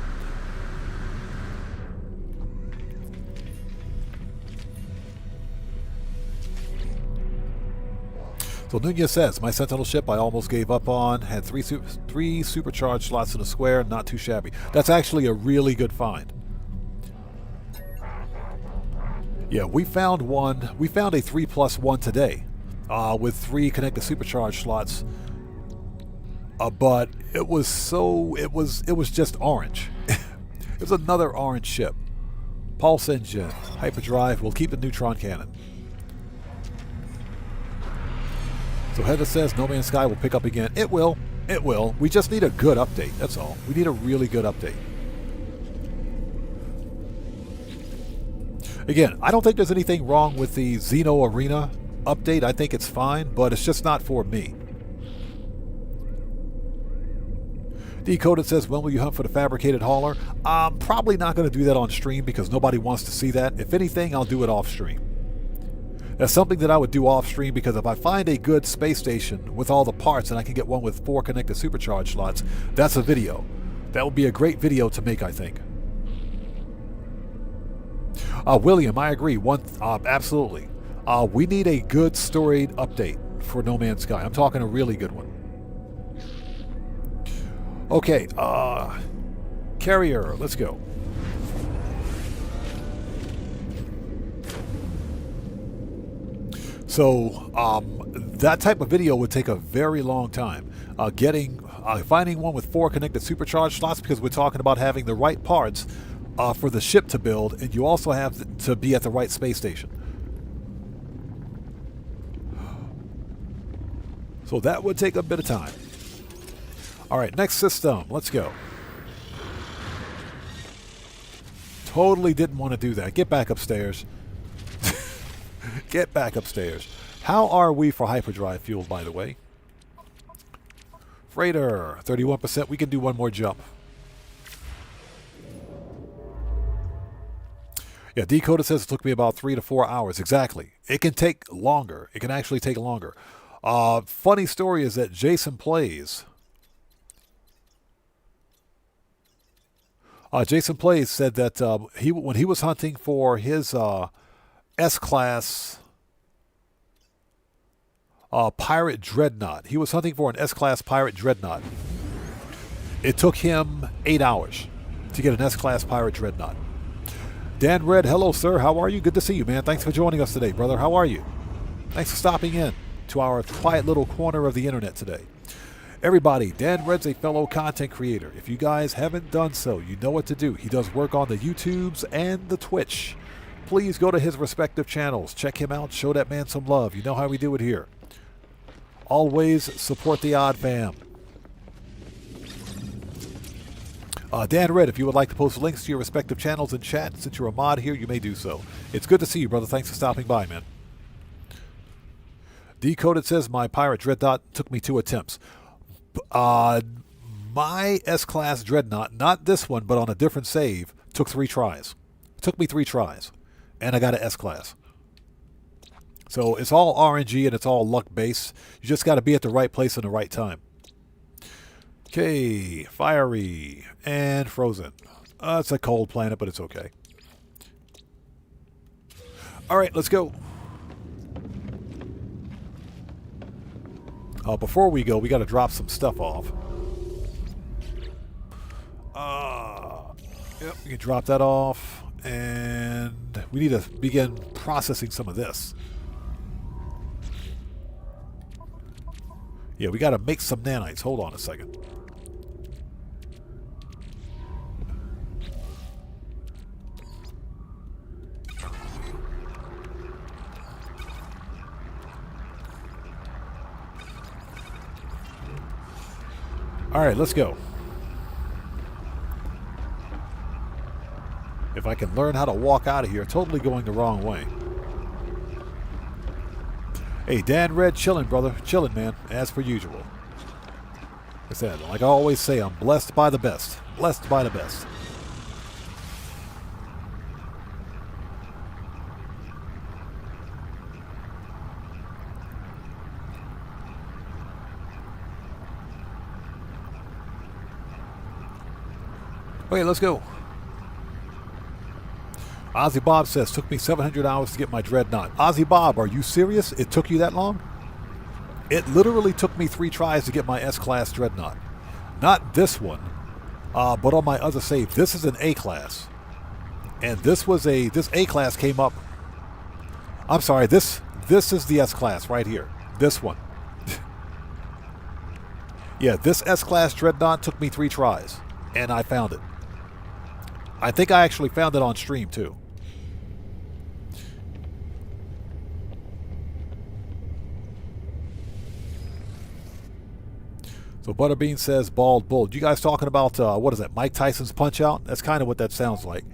So Nunez says, my Sentinel ship I almost gave up on, had three supercharged slots in a square, not too shabby. That's actually a really good find. Yeah, we found a 3+1 today with 3 connected supercharged slots, but it was just orange. It was another orange ship. Pulse engine, hyperdrive, we'll keep the neutron cannon. So Heather says No Man's Sky will pick up again. It will. It will. We just need a good update. That's all. We need a really good update. Again, I don't think there's anything wrong with the Xeno Arena update. I think it's fine, but it's just not for me. Decoded says, when will you hunt for the fabricated hauler? I'm probably not going to do that on stream because nobody wants to see that. If anything, I'll do it off stream. That's something that I would do off stream because if I find a good space station with all the parts and I can get one with 4 connected supercharged slots, that's a video. That would be a great video to make, I think. William, I agree. Absolutely. We need a good storied update for No Man's Sky. I'm talking a really good one. Okay, Carrier, let's go. So that type of video would take a very long time. Finding one with 4 connected supercharged slots, because we're talking about having the right parts for the ship to build, and you also have to be at the right space station. So that would take a bit of time. All right, next system. Let's go. Totally didn't want to do that. Get back upstairs. Get back upstairs. How are we for hyperdrive fuel, by the way? Freighter, 31%. We can do one more jump. Yeah, Decoded says it took me about 3 to 4 hours. Exactly. It can take longer. It can actually take longer. Funny story is that Jason Plays. Jason Plays said that when he was hunting for his S-Class Pirate Dreadnought. He was hunting for an S-Class Pirate Dreadnought. It took him 8 hours to get an S-Class Pirate Dreadnought. Dan Red, hello, sir. How are you? Good to see you, man. Thanks for joining us today, brother. How are you? Thanks for stopping in to our quiet little corner of the internet today. Everybody, Dan Red's a fellow content creator. If you guys haven't done so, you know what to do. He does work on the YouTubes and the Twitch. Please go to his respective channels. Check him out. Show that man some love. You know how we do it here. Always support the Odd Fam. Dan Red, if you would like to post links to your respective channels in chat, since you're a mod here, you may do so. It's good to see you, brother. Thanks for stopping by, man. Decoded says, my Pirate Dreadnought took me 2 attempts. My S-Class Dreadnought, not this one, but on a different save, took 3 tries. It took me 3 tries, and I got an S-Class. So it's all RNG and it's all luck-based. You just got to be at the right place in the right time. Okay, Fiery and Frozen. It's a cold planet, but it's okay. All right, let's go. Before we go, we got to drop some stuff off. Yep, we can drop that off, and we need to begin processing some of this. Yeah, we got to make some nanites. Hold on a second. All right, let's go. If I can learn how to walk out of here, totally going the wrong way. Hey, Dan Red, chilling, brother. Chilling, man, as per usual. Like I said, like I always say, I'm blessed by the best. Blessed by the best. Okay, let's go. Ozzy Bob says, took me 700 hours to get my Dreadnought. Ozzy Bob, are you serious? It took you that long? It literally took me 3 tries to get my S-Class Dreadnought. Not this one, but on my other save. This is an A-Class. And this A-Class came up. I'm sorry, this is the S-Class right here. This one. Yeah, this S-Class Dreadnought took me 3 tries. And I found it. I think I actually found it on stream too. So Butterbean says bald bull. You guys talking about what is that? Mike Tyson's Punch Out? That's kind of what that sounds like.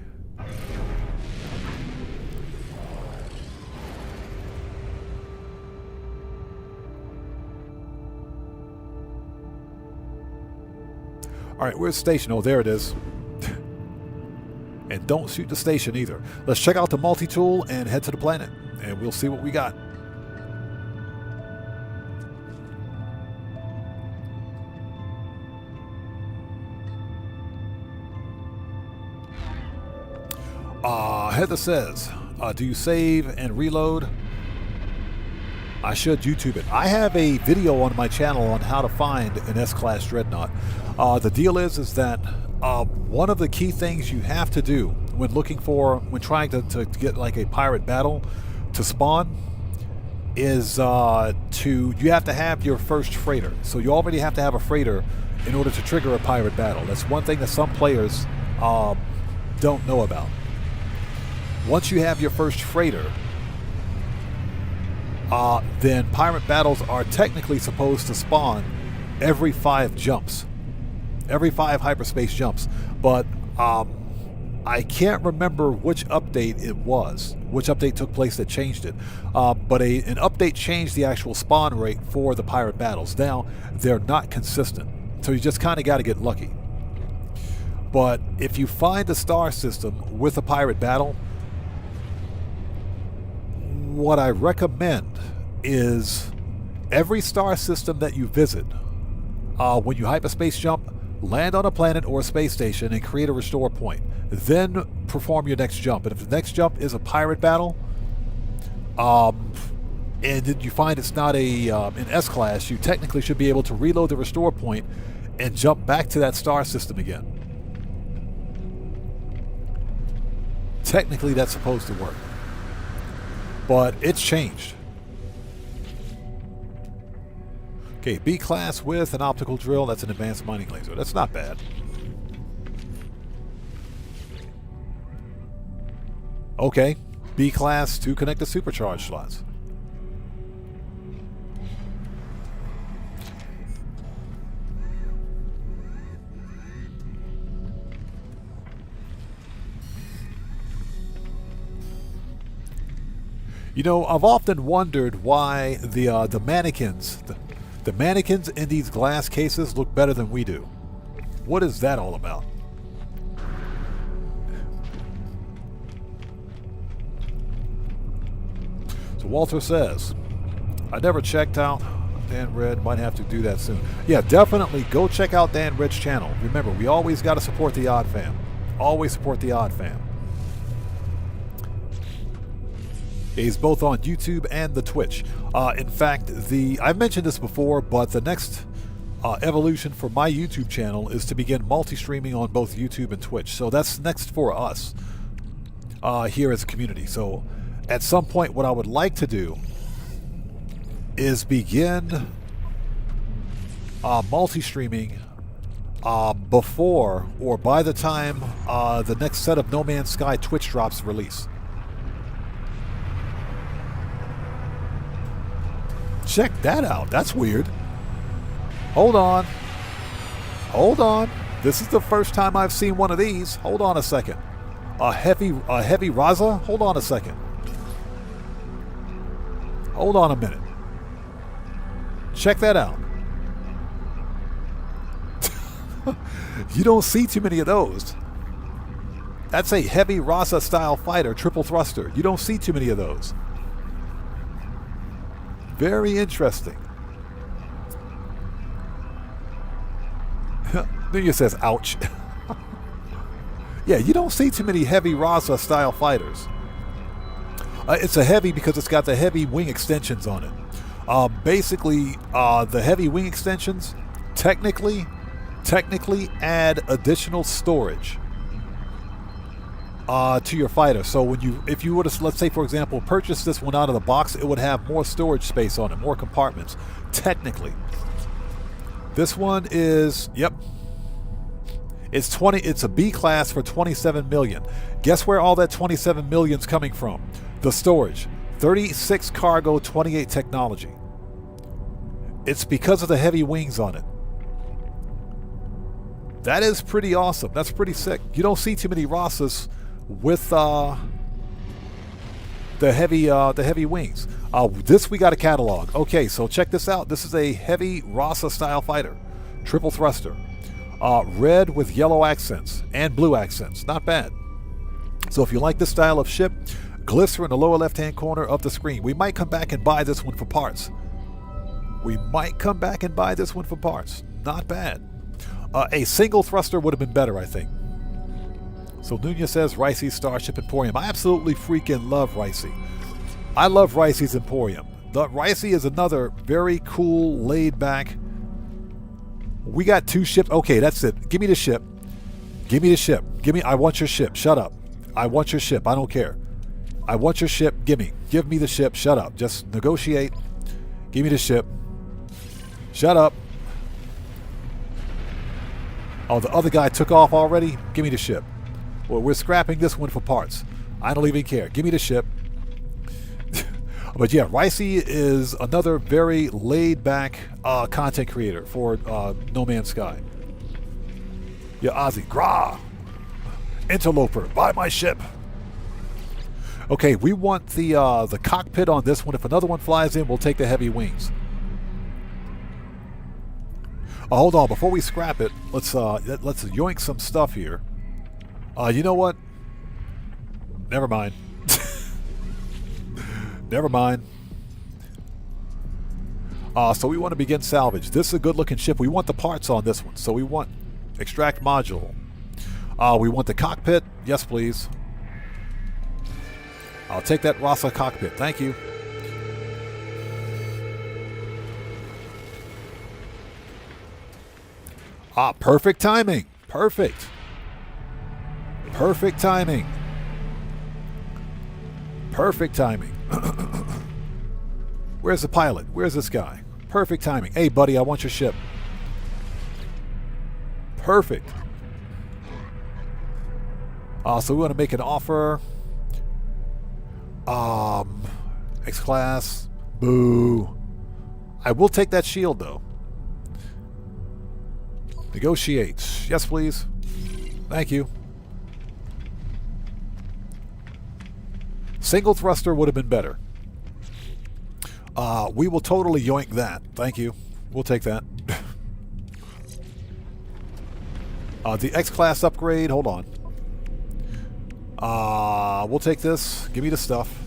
All right, where's the station? Oh, there it is. And don't shoot the station either. Let's check out the multi-tool and head to the planet, and we'll see what we got. Heather says, do you save and reload? I should YouTube it. I have a video on my channel on how to find an S-Class Dreadnought. The deal is that one of the key things you have to do when trying to get like a pirate battle to spawn is you have to have your first freighter. So you already have to have a freighter in order to trigger a pirate battle. That's one thing that some players don't know about. Once you have your first freighter, then pirate battles are technically supposed to spawn every 5 jumps. Every 5 hyperspace jumps. But I can't remember which update it was, which update took place that changed it. But an update changed the actual spawn rate for the pirate battles. Now, they're not consistent, so you just kind of got to get lucky. But if you find a star system with a pirate battle, what I recommend is every star system that you visit, when you hyperspace jump, land on a planet or a space station and create a restore point. Then perform your next jump. And if the next jump is a pirate battle, and you find it's not an S-class, you technically should be able to reload the restore point and jump back to that star system again. Technically, that's supposed to work. But it's changed. Okay, B-class with an optical drill. That's an advanced mining laser. That's not bad. Okay, B-class to connect the supercharge slots. You know, I've often wondered why the mannequins, the mannequins in these glass cases look better than we do. What is that all about? So Walter says, I never checked out Dan Red, might have to do that soon. Yeah, definitely go check out Dan Red's channel. Remember, we always got to support the Odd Fam. Always support the Odd Fam. He's both on YouTube and the Twitch. In fact, I've mentioned this before, but the next evolution for my YouTube channel is to begin multi-streaming on both YouTube and Twitch. So that's next for us here as a community. So at some point, what I would like to do is begin multi-streaming before or by the time the next set of No Man's Sky Twitch drops release. Check that out. That's weird. Hold on. Hold on. This is the first time I've seen one of these. Hold on a second. A heavy Raza? Hold on a second. Hold on a minute. Check that out. You don't see too many of those. That's a heavy Raza style fighter, triple thruster. You don't see too many of those. Very interesting. Nunya says, ouch. Yeah, you don't see too many heavy Raza style fighters. It's a heavy because it's got the heavy wing extensions on it. Basically, the heavy wing extensions technically add additional storage to your fighter. So if you were to, let's say for example, purchase this one out of the box, it would have more storage space on it, more compartments. Technically, this one is, yep, it's a B class for 27 million. Guess where all that 27 million's coming from? The storage. 36 cargo, 28 technology. It's because of the heavy wings on it. That is pretty awesome. That's pretty sick. You don't see too many Rasas with the heavy wings. This we got a catalog. Okay, so check this out. This is a heavy Rasa style fighter, triple thruster, red with yellow accents and blue accents. Not bad. So if you like this style of ship, glyphs are in the lower left hand corner of the screen. We might come back and buy this one for parts. Not bad. A single thruster would have been better, I think. So Nunya says Ricey's Starship Emporium. I absolutely freaking love Ricey. I love Ricey's Emporium. The Ricey is another very cool, laid back. We got two ships. Okay, that's it. Give me the ship. Give me the ship. I want your ship. Shut up. I want your ship. I don't care. I want your ship. Give me the ship. Shut up. Just negotiate. Give me the ship. Shut up. Oh, the other guy took off already? Give me the ship. Well, we're scrapping this one for parts. I don't even care. Give me the ship. But yeah, Ricey is another very laid-back content creator for No Man's Sky. Yeah, Ozzy. Grah! Interloper, buy my ship. Okay, we want the cockpit on this one. If another one flies in, we'll take the heavy wings. Hold on, before we scrap it, let's yoink some stuff here. You know what? Never mind. Never mind. So we want to begin salvage. This is a good looking ship. We want the parts on this one. So we want extract module. We want the cockpit. Yes, please. I'll take that Rasa cockpit. Thank you. Perfect timing. Perfect. Perfect timing. Perfect timing. Where's the pilot? Where's this guy? Perfect timing. Hey, buddy, I want your ship. Perfect. So we want to make an offer. X-Class. Boo. I will take that shield, though. Negotiate. Yes, please. Thank you. Single thruster would have been better. We will totally yoink that. Thank you. We'll take that. The X-Class upgrade. Hold on. We'll take this. Give me the stuff.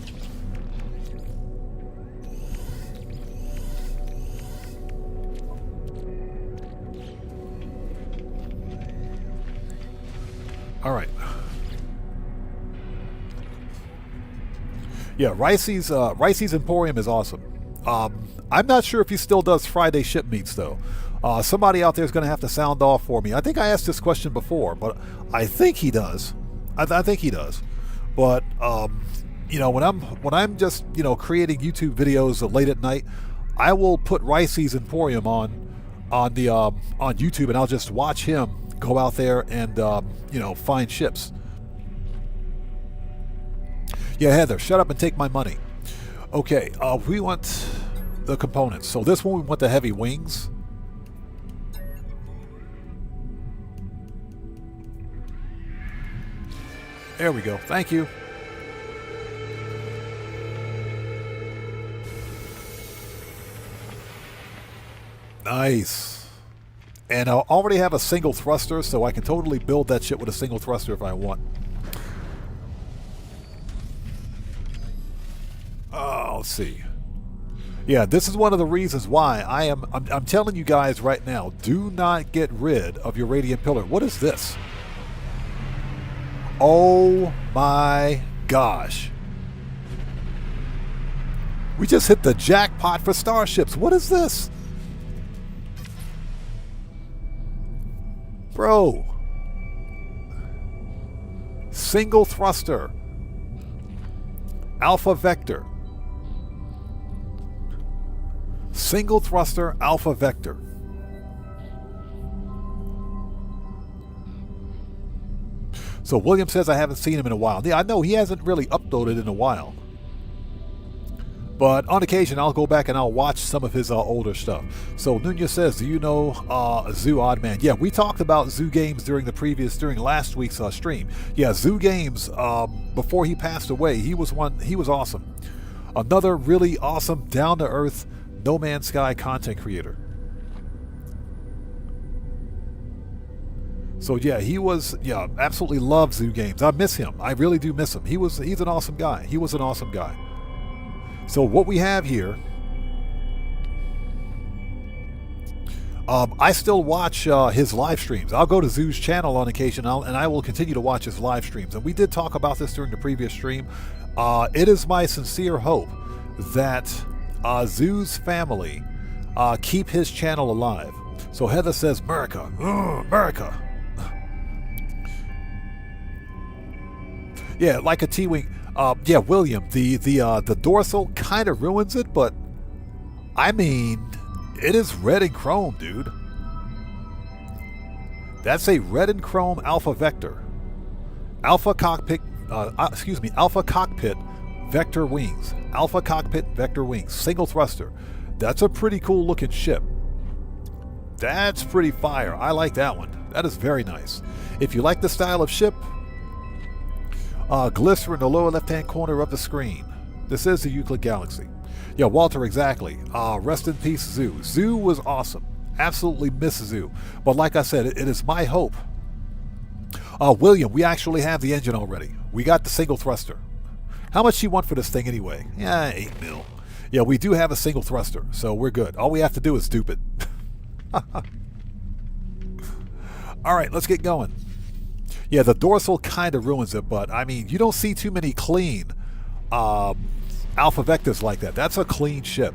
All right. Yeah, Ricey's Emporium is awesome. I'm not sure if he still does Friday ship meets, though. Somebody out there is going to have to sound off for me. I think I asked this question before, but I think he does. I think he does. But you know, when I'm just creating YouTube videos late at night, I will put Ricey's Emporium on YouTube, and I'll just watch him go out there and find ships. Yeah, Heather, shut up and take my money. Okay, we want the components. So this one we want the heavy wings. There we go. Thank you. Nice. And I already have a single thruster, so I can totally build that shit with a single thruster if I want. Let's see. Yeah, this is one of the reasons why I'm telling you guys right now, do not get rid of your radiant pillar. What is this? Oh my gosh. We just hit the jackpot for starships. What is this? Bro. Single thruster. Alpha vector. Single thruster alpha vector. So William says I haven't seen him in a while. Yeah, I know he hasn't really uploaded in a while. But on occasion, I'll go back and I'll watch some of his older stuff. So Nunez says, do you know Zoo Oddman? Yeah, we talked about Zoo Games during last week's stream. Yeah, Zoo Games, before he passed away, he was awesome. Another really awesome, down-to-earth, No Man's Sky content creator. So yeah, absolutely love Zoo Games. I miss him. I really do miss him. He's an awesome guy. He was an awesome guy. So what we have here, I still watch his live streams. I'll go to Zoo's channel on occasion, and I will continue to watch his live streams. And we did talk about this during the previous stream. It is my sincere hope that Zoo's family keep his channel alive. So Heather says, America, America. Yeah, like a T-wing. Yeah, William, the dorsal kind of ruins it, but I mean, it is red and chrome, dude. That's a red and chrome alpha vector. Alpha cockpit vector wings. Alpha cockpit vector wings. Single thruster. That's a pretty cool looking ship. That's pretty fire. I like that one. That is very nice. If you like the style of ship, Glister in the lower left-hand corner of the screen. This is the Euclid Galaxy. Yeah, Walter, exactly. Rest in peace, Zoo. Zoo was awesome. Absolutely miss Zoo. But like I said, it is my hope. William, we actually have the engine already. We got the single thruster. How much do you want for this thing anyway? Yeah, 8 mil. Yeah, we do have a single thruster, so we're good. All we have to do is dupe it. All right, let's get going. Yeah, the dorsal kind of ruins it, but I mean, you don't see too many clean Alpha Vectors like that. That's a clean ship.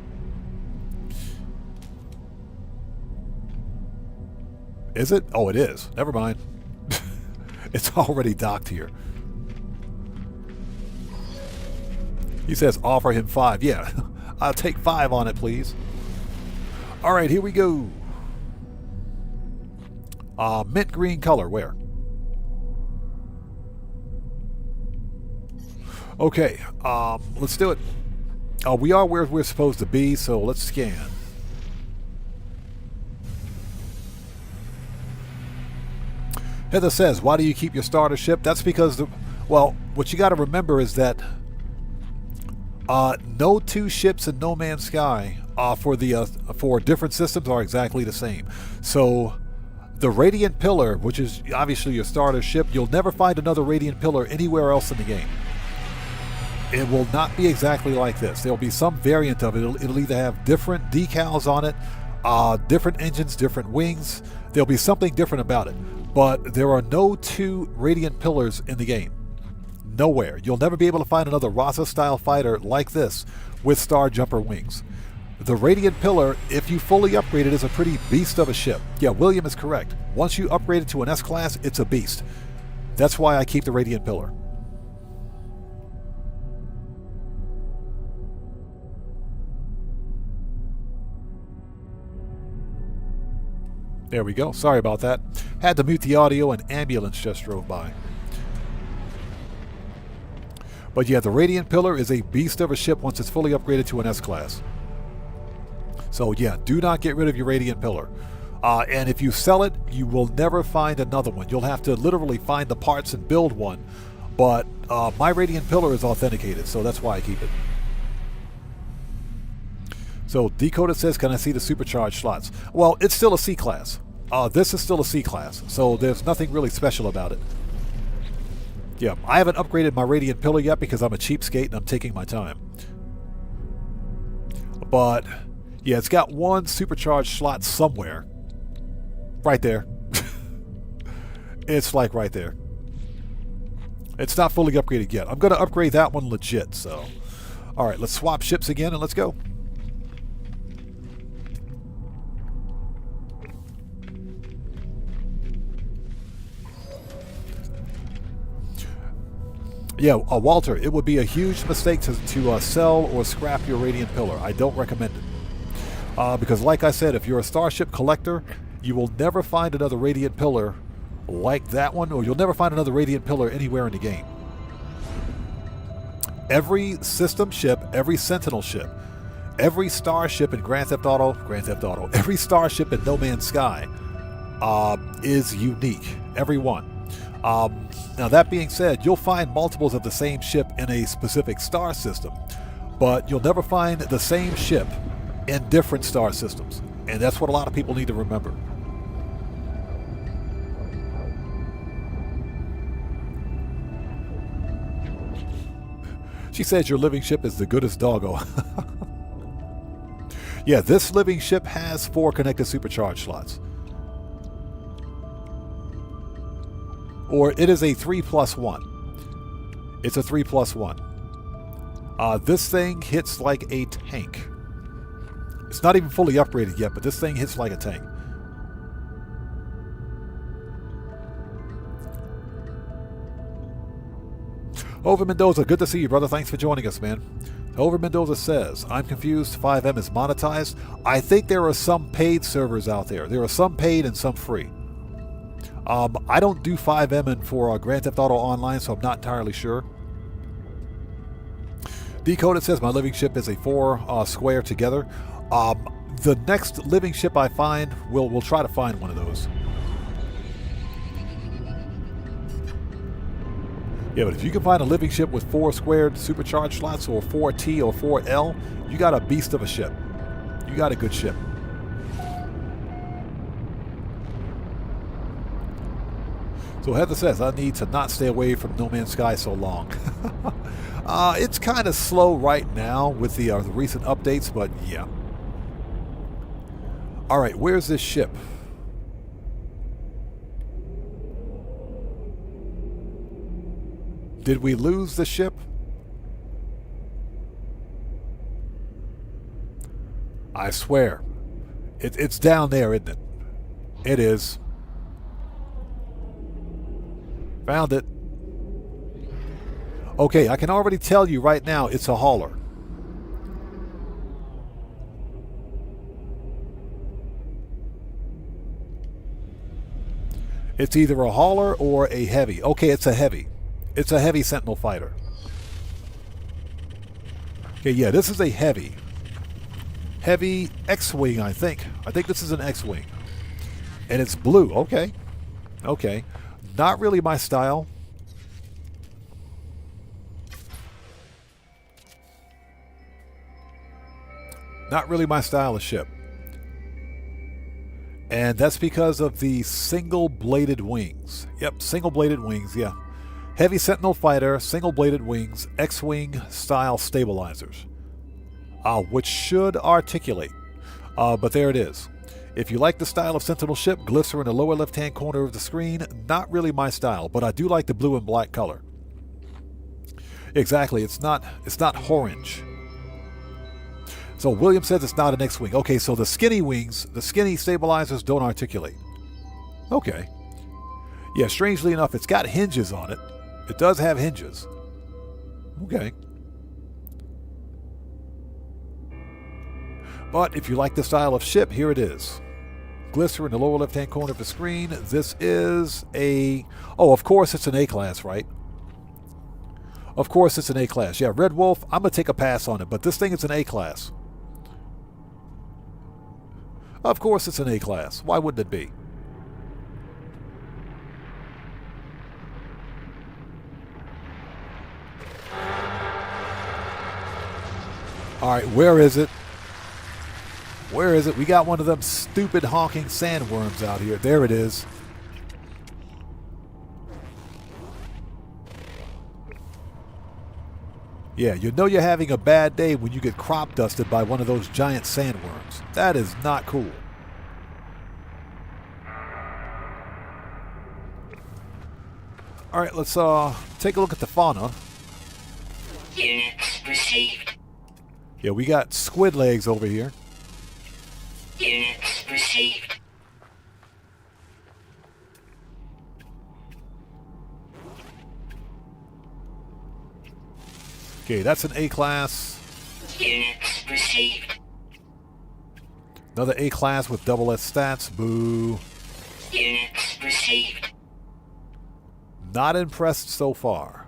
Is it? Oh, it is. Never mind. It's already docked here. He says offer him 5. Yeah, I'll take 5 on it, please. All right, here we go. Mint green color, where? Okay, let's do it. We are where we're supposed to be, so let's scan. Heather says, why do you keep your starter ship? That's because, well, what you got to remember is that no 2 ships in No Man's Sky for different systems are exactly the same. So the Radiant Pillar, which is obviously your starter ship, you'll never find another Radiant Pillar anywhere else in the game. It will not be exactly like this. There'll be some variant of it. It'll either have different decals on it, different engines, different wings. There'll be something different about it. But there are no 2 Radiant Pillars in the game. Nowhere. You'll never be able to find another Rasa-style fighter like this with Star Jumper wings. The Radiant Pillar, if you fully upgrade it, is a pretty beast of a ship. Yeah, William is correct. Once you upgrade it to an S-Class, it's a beast. That's why I keep the Radiant Pillar. There we go. Sorry about that. Had to mute the audio, and ambulance just drove by. But yeah, the Radiant Pillar is a beast of a ship once it's fully upgraded to an S-Class. So yeah, do not get rid of your Radiant Pillar. And if you sell it, you will never find another one. You'll have to literally find the parts and build one. But my Radiant Pillar is authenticated, so that's why I keep it. So Decoded says, can I see the supercharged slots? Well, it's still a C-Class. This is still a C-Class, so there's nothing really special about it. Yeah, I haven't upgraded my Radiant Pillar yet because I'm a cheapskate and I'm taking my time. But, yeah, it's got one supercharged slot somewhere. Right there. It's like right there. It's not fully upgraded yet. I'm going to upgrade that one legit, so. Alright, let's swap ships again and let's go. Yeah, Walter, it would be a huge mistake to sell or scrap your Radiant Pillar. I don't recommend it. Because like I said, if you're a Starship collector, you will never find another Radiant Pillar like that one, or you'll never find another Radiant Pillar anywhere in the game. Every system ship, every Sentinel ship, every Starship in Grand Theft Auto, every Starship in No Man's Sky is unique. Every one. Now that being said, you'll find multiples of the same ship in a specific star system, but you'll never find the same ship in different star systems, and that's what a lot of people need to remember. She says your living ship is the goodest doggo. Yeah, this living ship has 4 connected supercharged slots. Or it is a 3+1. It's a 3+1. This thing hits like a tank. It's not even fully upgraded yet, but this thing hits like a tank. Over Mendoza, good to see you, brother. Thanks for joining us, man. Over Mendoza says, I'm confused. 5M is monetized. I think there are some paid servers out there. There are some paid and some free. I don't do 5M for Grand Theft Auto Online, so I'm not entirely sure. Decoded says my living ship is a 4 square together. The next living ship I find, we'll try to find one of those. Yeah, but if you can find a living ship with 4 squared supercharged slots or 4T or 4L, you got a beast of a ship. You got a good ship. So Heather says, I need to not stay away from No Man's Sky so long. It's kind of slow right now with the recent updates, but yeah. All right, where's this ship? Did we lose the ship? I swear. It's down there, isn't it? It is. Found it. Okay, I can already tell you right now it's a hauler. It's either a hauler or a heavy. Okay, it's a heavy. It's a heavy Sentinel fighter. Okay, yeah, this is a heavy. Heavy X-Wing, I think. I think this is an X-Wing. And it's blue. Okay. Okay. Not really my style. Not really my style of ship. And that's because of the single-bladed wings. Yep, single-bladed wings, yeah. Heavy Sentinel fighter, single-bladed wings, X-Wing style stabilizers. Which should articulate. But there it is. If you like the style of Sentinel ship, glyphs are in the lower left-hand corner of the screen. Not really my style, but I do like the blue and black color. Exactly, it's not orange. So William says it's not an X-Wing. Okay, so the skinny wings, the skinny stabilizers don't articulate. Okay. Yeah, strangely enough, it's got hinges on it. It does have hinges. Okay. But if you like the style of ship, here it is. Glyphs are in the lower left-hand corner of the screen. This is a... Oh, of course it's an A-class, right? Of course it's an A-class. Yeah, Red Wolf, I'm going to take a pass on it, but this thing is an A-class. Of course it's an A-class. Why wouldn't it be? All right, where is it? Where is it? We got one of them stupid honking sandworms out here. There it is. Yeah, you know you're having a bad day when you get crop dusted by one of those giant sandworms. That is not cool. All right, let's take a look at the fauna. Units received. Yeah, we got squid legs over here. Units received. Okay, that's an A-class. Units received. Another A-class with double S stats. Boo. Units received. Not impressed so far.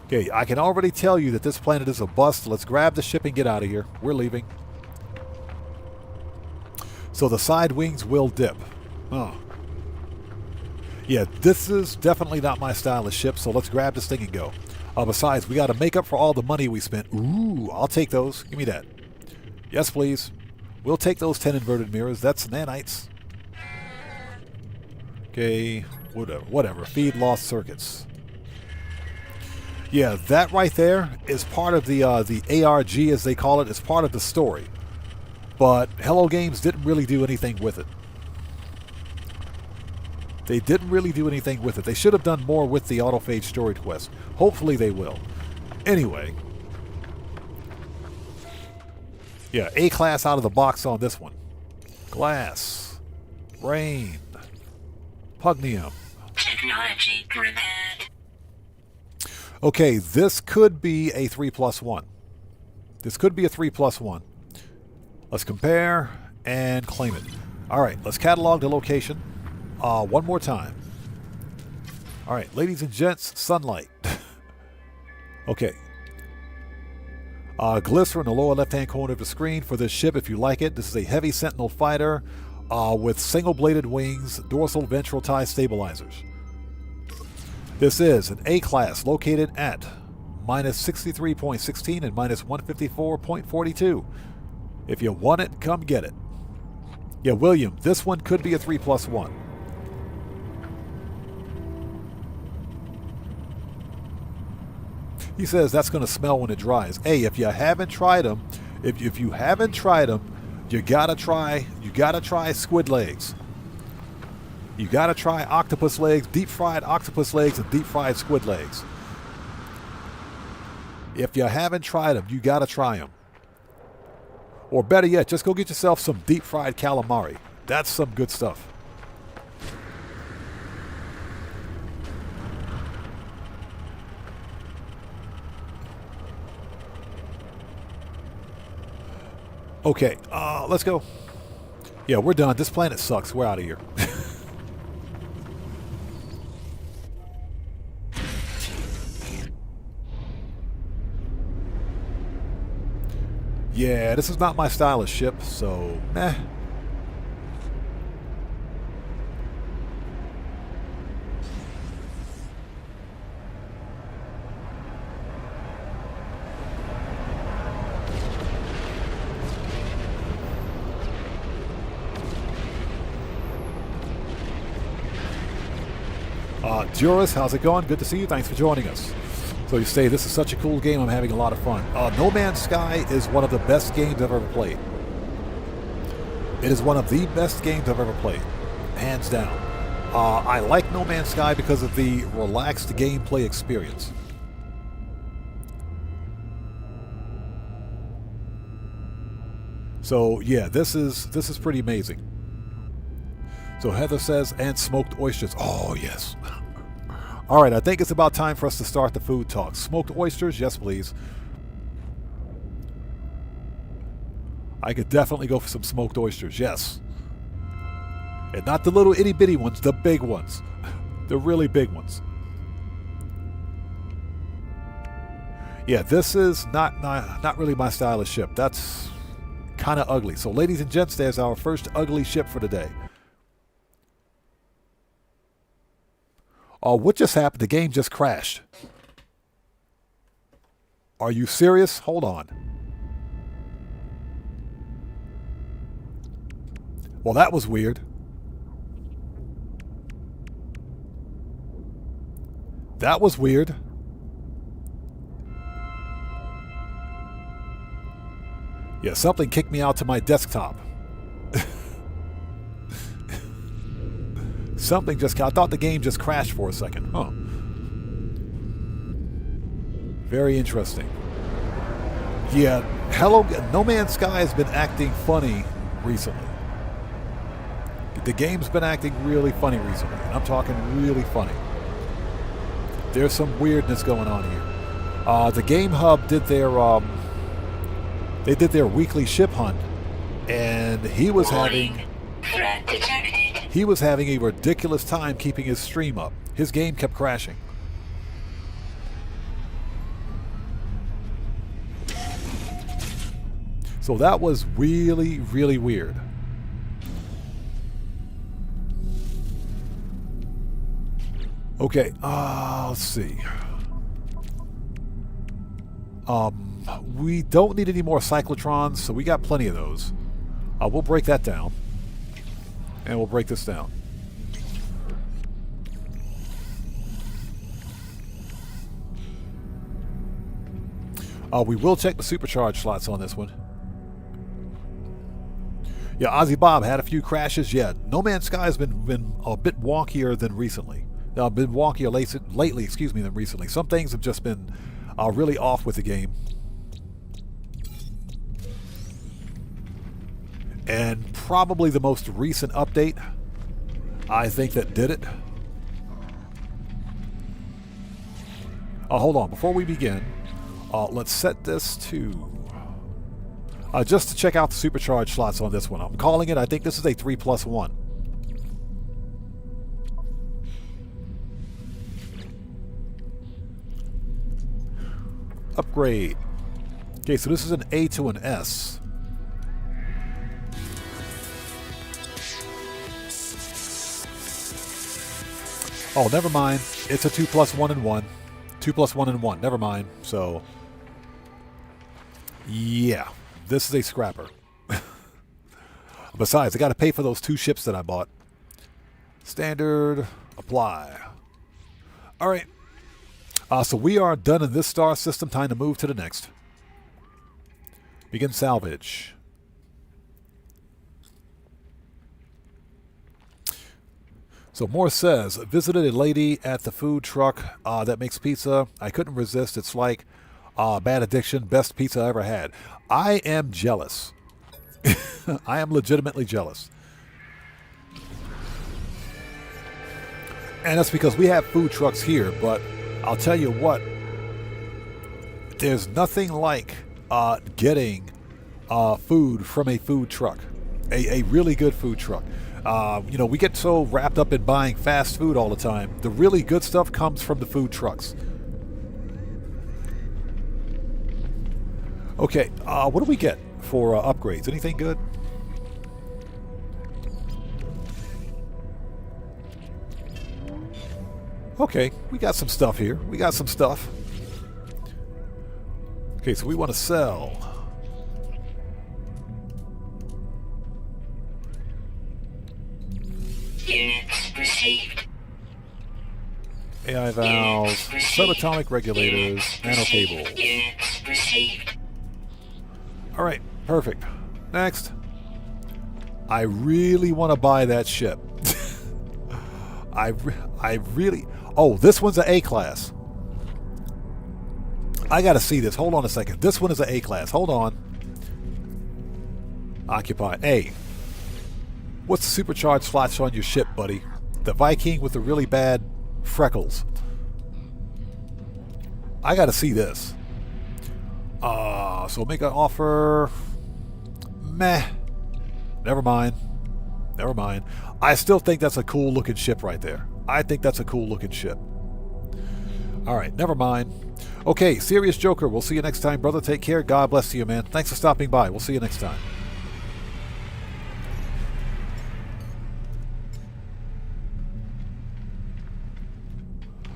Okay, I can already tell you that this planet is a bust. Let's grab the ship and get out of here. We're leaving. So the side wings will dip. Oh. Yeah, this is definitely not my style of ship, so let's grab this thing and go. Besides, we got to make up for all the money we spent. Ooh, I'll take those. Give me that. Yes, please. We'll take those 10 inverted mirrors. That's nanites. Okay, whatever. Feed lost circuits. Yeah, that right there is part of the ARG, as they call it. It's part of the story. But Hello Games didn't really do anything with it. They didn't really do anything with it. They should have done more with the autophage story quest. Hopefully they will. Anyway. Yeah, A-class out of the box on this one. Glass. Rain. Pugnium. Technology repaired. Okay, this could be a 3+1. This could be a 3+1. Let's compare and claim it. All right, let's catalog the location one more time. All right, ladies and gents, sunlight. Okay. Glyphs are in the lower left-hand corner of the screen for this ship if you like it. This is a heavy Sentinel fighter with single-bladed wings, dorsal ventral tie stabilizers. This is an A class located at minus 63.16 and minus 154.42. If you want it, come get it. Yeah, William, this one could be a 3+1. He says that's going to smell when it dries. Hey, if you haven't tried them, if you haven't tried them, you gotta try squid legs. You gotta try octopus legs, deep fried octopus legs, and deep fried squid legs. If you haven't tried them, you gotta try them. Or better yet, just go get yourself some deep fried calamari. That's some good stuff. Okay, let's go. Yeah, we're done. This planet sucks. We're out of here. Yeah, this is not my style of ship, so meh. Juris, how's it going? Good to see you. Thanks for joining us. So you say, this is such a cool game. I'm having a lot of fun. No Man's Sky is one of the best games I've ever played. It is one of the best games I've ever played. Hands down. I like No Man's Sky because of the relaxed gameplay experience. So yeah, this is pretty amazing. So Heather says, and smoked oysters. Oh yes. All right, I think it's about time for us to start the food talk. Smoked oysters, yes please. I could definitely go for some smoked oysters, yes. And not the little itty bitty ones, the big ones. The really big ones. Yeah, this is not really my style of ship. That's kind of ugly. So ladies and gents, there's our first ugly ship for today. What just happened? The game just crashed. Are you serious? Hold on. Well, that was weird. That was weird. Yeah, something kicked me out to my desktop. Something just... I thought the game just crashed for a second. Huh. Very interesting. Yeah, No Man's Sky has been acting funny recently. The game's been acting really funny recently. And I'm talking really funny. There's some weirdness going on here. The Game Hub did their... they did their weekly ship hunt. And he was having... Threat detected. He was having a ridiculous time keeping his stream up. His game kept crashing. So that was really, really weird. Okay, let's see. We don't need any more cyclotrons, so we got plenty of those. We'll break that down. And we'll break this down. We will check the supercharge slots on this one. Yeah, Ozzy Bob had a few crashes. Yeah, No Man's Sky has been a bit wonkier than recently. Been wonkier lately, than recently. Some things have just been really off with the game. And probably the most recent update, I think, that did it. Hold on, before we begin, let's set this to... just to check out the supercharge slots on this one. I'm calling it, I think this is a 3+1. Upgrade. Okay, so this is an A to an S. Oh, never mind. It's a 2 plus 1 and 1. 2 plus 1 and 1. Never mind. So, yeah. This is a scrapper. Besides, I got to pay for those 2 ships that I bought. Standard. Apply. All right. So we are done in this star system. Time to move to the next. Begin salvage. So Morse says, visited a lady at the food truck that makes pizza. I couldn't resist. It's like bad addiction. Best pizza I ever had. I am jealous. I am legitimately jealous. And that's because we have food trucks here, but I'll tell you what, there's nothing like getting food from a food truck, a really good food truck. You know, we get so wrapped up in buying fast food all the time. The really good stuff comes from the food trucks. Okay, what do we get for upgrades? Anything good? Okay, we got some stuff here. We got some stuff. Okay, so we want to sell. Units received. AI valves, subatomic regulators, nano cables. Units received. All right, perfect. Next. I really want to buy that ship. I really... Oh, this one's an A class. I got to see this. Hold on a second. This one is an A class. Hold on. Occupy. A. What's the supercharged slots on your ship, buddy? The Viking with the really bad freckles. I got to see this. So make an offer. Meh. Never mind. Never mind. I still think that's a cool looking ship right there. I think that's a cool looking ship. All right, never mind. Okay, Serious Joker, we'll see you next time, brother. Take care. God bless you, man. Thanks for stopping by. We'll see you next time.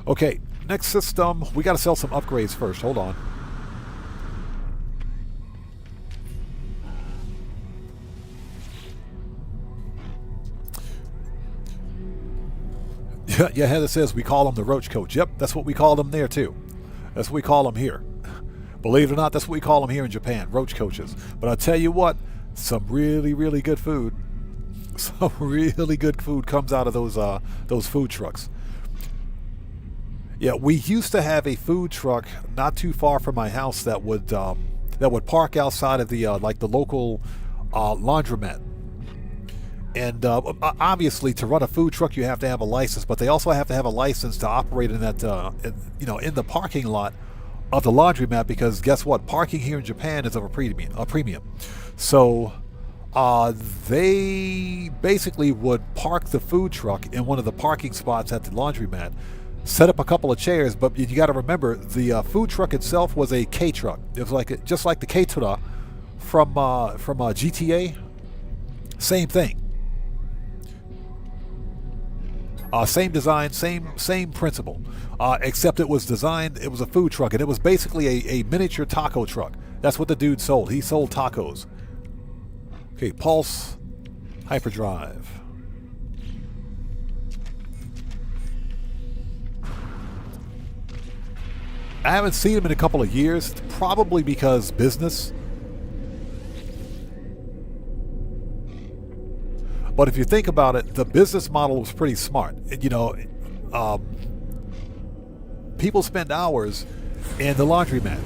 Okay, next system. We got to sell some upgrades first. Hold on. Yeah, Heather says we call them the Roach Coach. Yep, that's what we call them there too. That's what we call them here. Believe it or not, that's what we call them here in Japan, Roach Coaches. But I'll tell you what, some really, really good food. Some really good food comes out of those food trucks. Yeah, we used to have a food truck not too far from my house that would park outside of the like the local laundromat. And obviously, to run a food truck, you have to have a license, but they also have to have a license to operate in that, in the parking lot of the laundromat. Because guess what? Parking here in Japan is of a premium. So they basically would park the food truck in one of the parking spots at the laundromat, set up a couple of chairs. But you got to remember, the food truck itself was a K truck. It was just like the K-Tura from GTA. Same thing. Same design, same principle, except it was designed, it was a food truck, and it was basically a miniature taco truck. That's what the dude sold. He sold tacos. Okay, Pulse, Hyperdrive. I haven't seen him in a couple of years, probably because business. But if you think about it, the business model was pretty smart. You know, people spend hours in the laundromat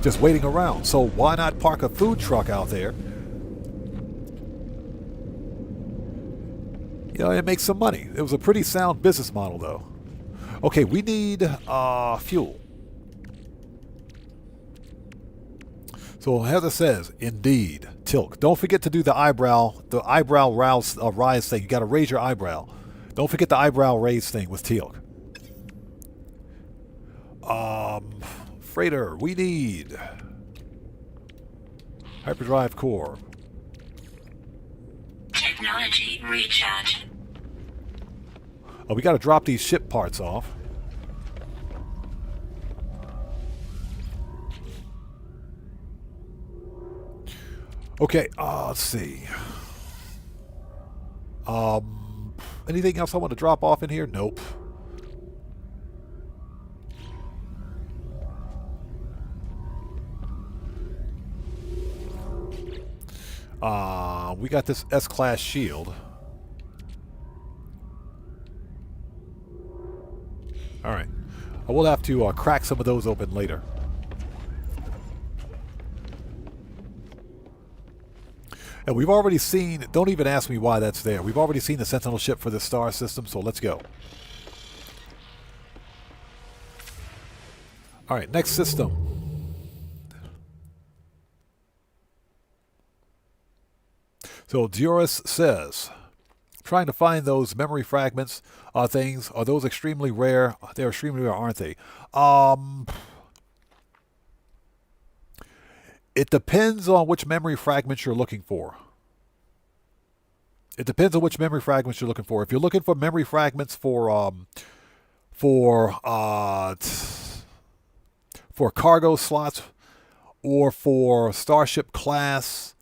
just waiting around. So why not park a food truck out there? You know, it makes some money. It was a pretty sound business model, though. Okay, we need fuel. So Heather says, indeed, Tilk. Don't forget to do the eyebrow rise thing. You got to raise your eyebrow. Don't forget the eyebrow raise thing with Tilk. Freighter, we need hyperdrive core. Technology recharge. We got to drop these ship parts off. Okay, let's see. Anything else I want to drop off in here? Nope. We got this S-Class shield. Alright. I will have to crack some of those open later. And we've already seen, don't even ask me why that's there. We've already seen the Sentinel ship for this star system, so let's go. Alright, next system. So Diorus says, trying to find those memory fragments things. Are those extremely rare? They're extremely rare, aren't they? It depends on which memory fragments you're looking for. It depends on which memory fragments you're looking for. If you're looking for memory fragments for cargo slots or for Starship class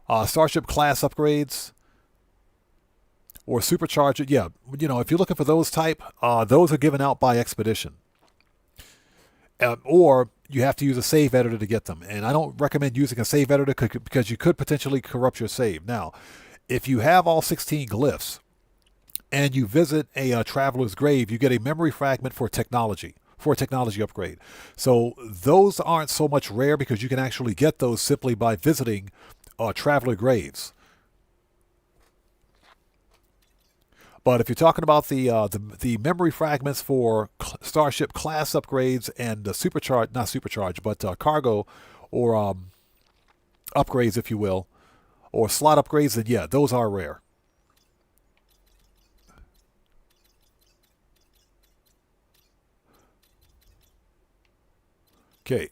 upgrades or supercharger, yeah, you know, if you're looking for those type, those are given out by Expedition. Or you have to use a save editor to get them. And I don't recommend using a save editor because you could potentially corrupt your save. Now, if you have all 16 glyphs and you visit a traveler's grave, you get a memory fragment for technology, for a technology upgrade. So those aren't so much rare because you can actually get those simply by visiting traveler graves. But if you're talking about the memory fragments for Starship class upgrades and not supercharge, but cargo or upgrades, if you will, or slot upgrades, then yeah, those are rare. Okay,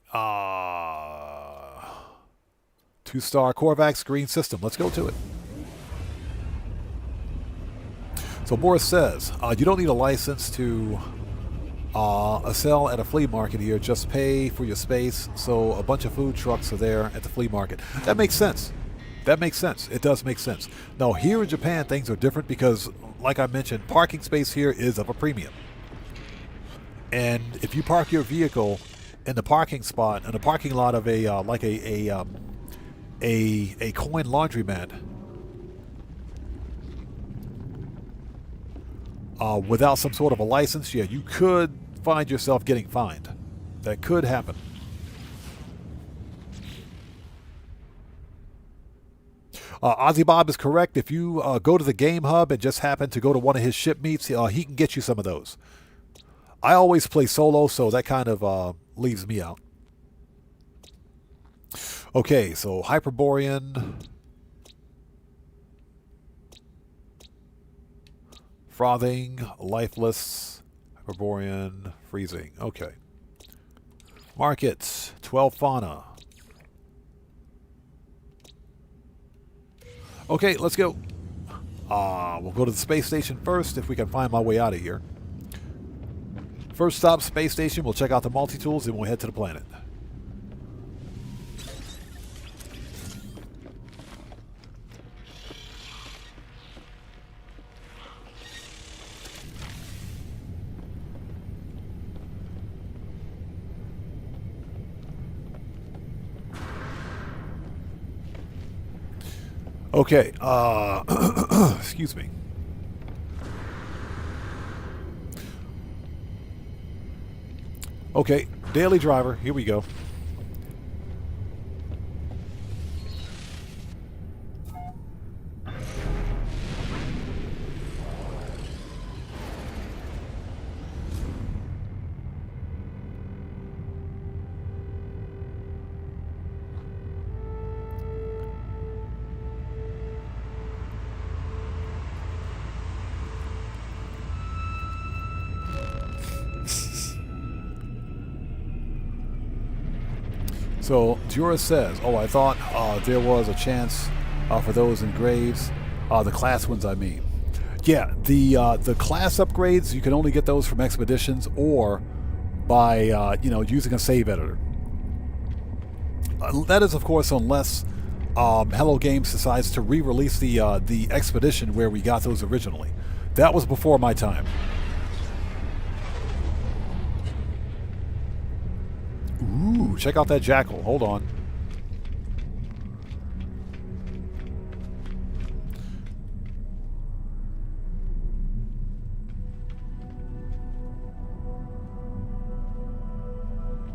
2-star Korvax green system. Let's go to it. So Boris says, you don't need a license to sell at a flea market here. Just pay for your space. So a bunch of food trucks are there at the flea market. That makes sense. That makes sense. It does make sense. Now, here in Japan, things are different because, like I mentioned, parking space here is of a premium. And if you park your vehicle in the parking spot, in the parking lot of a coin laundromat, without some sort of a license, yeah, you could find yourself getting fined. That could happen. Ozzy Bob is correct. If you go to the game hub and just happen to go to one of his ship meets, he can get you some of those. I always play solo, so that kind of leaves me out. Okay, so Hyperborean, Frothing, Lifeless, Hyperborean, Freezing. Okay. Markets, 12 fauna. Okay, let's go. We'll go to the space station first if we can find my way out of here. First stop, space station. We'll check out the multi-tools and we'll head to the planet. Okay, excuse me. Okay, daily driver, here we go. So, Jura says, oh, I thought there was a chance for those in graves, the class ones, I mean. Yeah, the class upgrades, you can only get those from expeditions or by using a save editor. That is, of course, unless Hello Games decides to re-release the expedition where we got those originally. That was before my time. Ooh, check out that jackal. Hold on.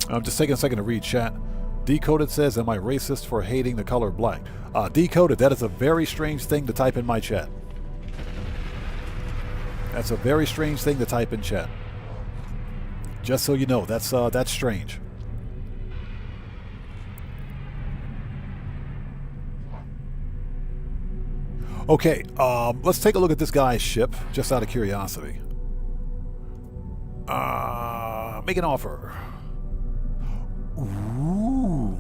I'm just taking a second to read chat. Decoded says, am I racist for hating the color black? Decoded, that is a very strange thing to type in my chat. That's a very strange thing to type in chat. Just so you know, that's strange. Okay, let's take a look at this guy's ship, just out of curiosity. Make an offer. Ooh.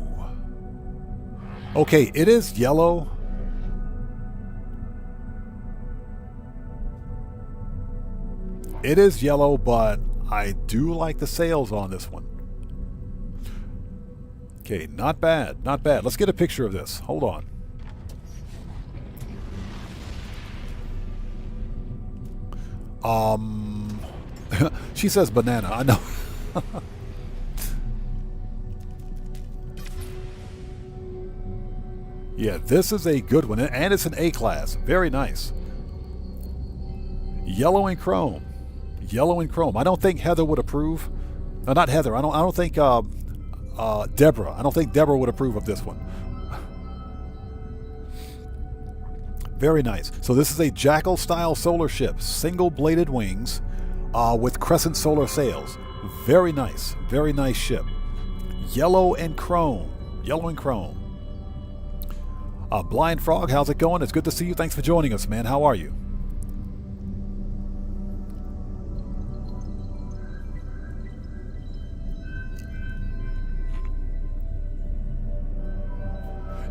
Okay, it is yellow. It is yellow, but I do like the sails on this one. Okay, not bad, not bad. Let's get a picture of this. Hold on. She says banana. I know. Yeah, this is a good one, and it's an A class. Very nice. Yellow and chrome. Yellow and chrome. I don't think Heather would approve. Not Heather. I don't think Deborah. I don't think Deborah would approve of this one. Very nice. So this is a Jackal-style solar ship, single-bladed wings, with crescent solar sails. Very nice ship. Yellow and chrome. Yellow and chrome. Blind Frog, how's it going? It's good to see you. Thanks for joining us, man. How are you?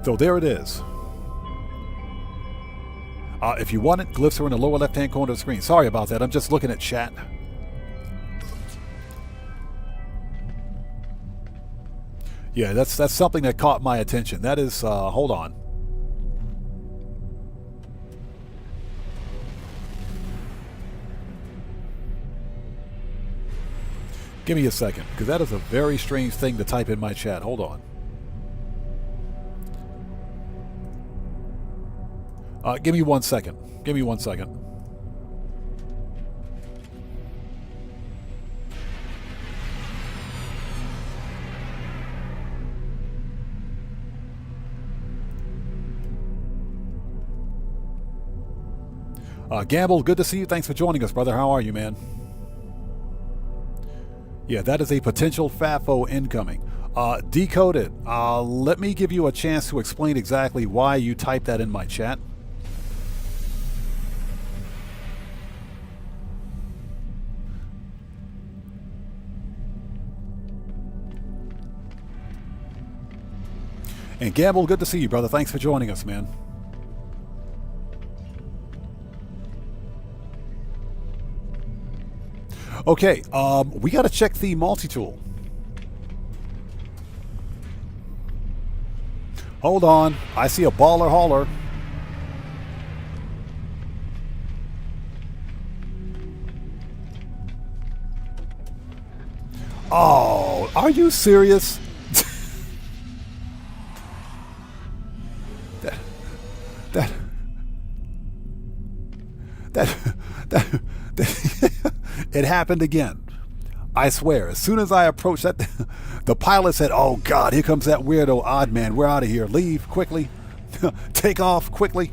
So there it is. If you want it, glyphs are in the lower left-hand corner of the screen. Sorry about that. I'm just looking at chat. Yeah, that's something that caught my attention. That is, hold on. Give me a second, because that is a very strange thing to type in my chat. Hold on. Give me 1 second. Give me 1 second. Gamble, good to see you. Thanks for joining us, brother. How are you, man? Yeah, that is a potential FAFO incoming. Decoded. Let me give you a chance to explain exactly why you typed that in my chat. And Gamble, good to see you, brother. Thanks for joining us, man. Okay, we got to check the multi-tool. Hold on. I see a baller hauler. Oh, are you serious? It happened again. I swear, as soon as I approached that, the pilot said, oh God, here comes that weirdo odd man. We're out of here. Leave quickly. Take off quickly.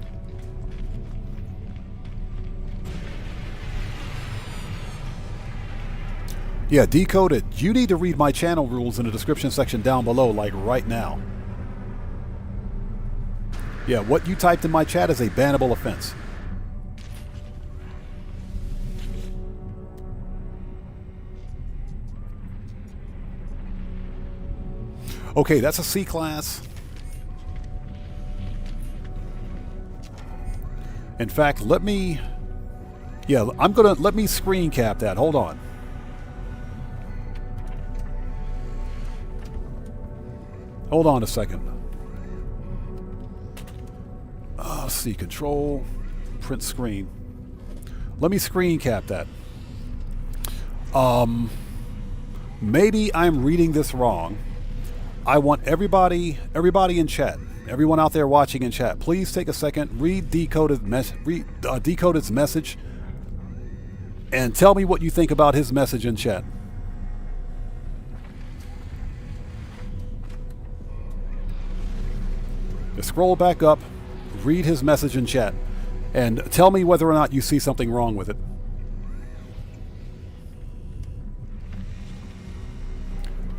Yeah, Decoded. You need to read my channel rules in the description section down below, like right now. Yeah, what you typed in my chat is a bannable offense. Okay, that's a C class. In fact, let me Yeah, I'm gonna let me screen cap that. Hold on. Hold on a second. Let's see, control, print screen. Let me screen cap that. Maybe I'm reading this wrong. I want everybody in chat, everyone out there watching in chat, please take a second, read Decoded's message, and tell me what you think about his message in chat. Just scroll back up, read his message in chat, and tell me whether or not you see something wrong with it.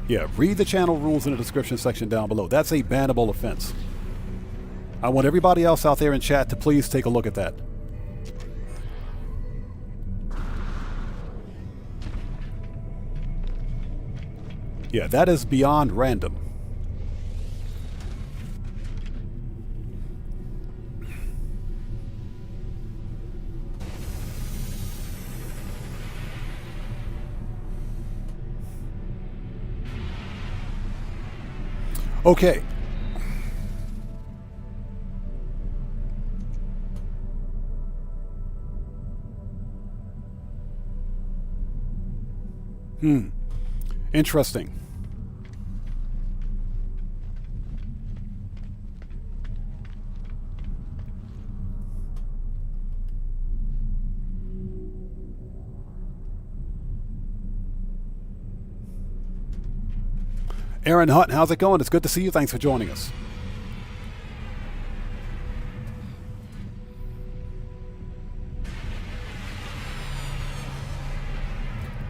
Yeah, read the channel rules in the description section down below. That's a bannable offense. I want everybody else out there in chat to please take a look at that. Yeah, that is beyond random. Okay. Interesting. Aaron Hunt, how's it going? It's good to see you. Thanks for joining us.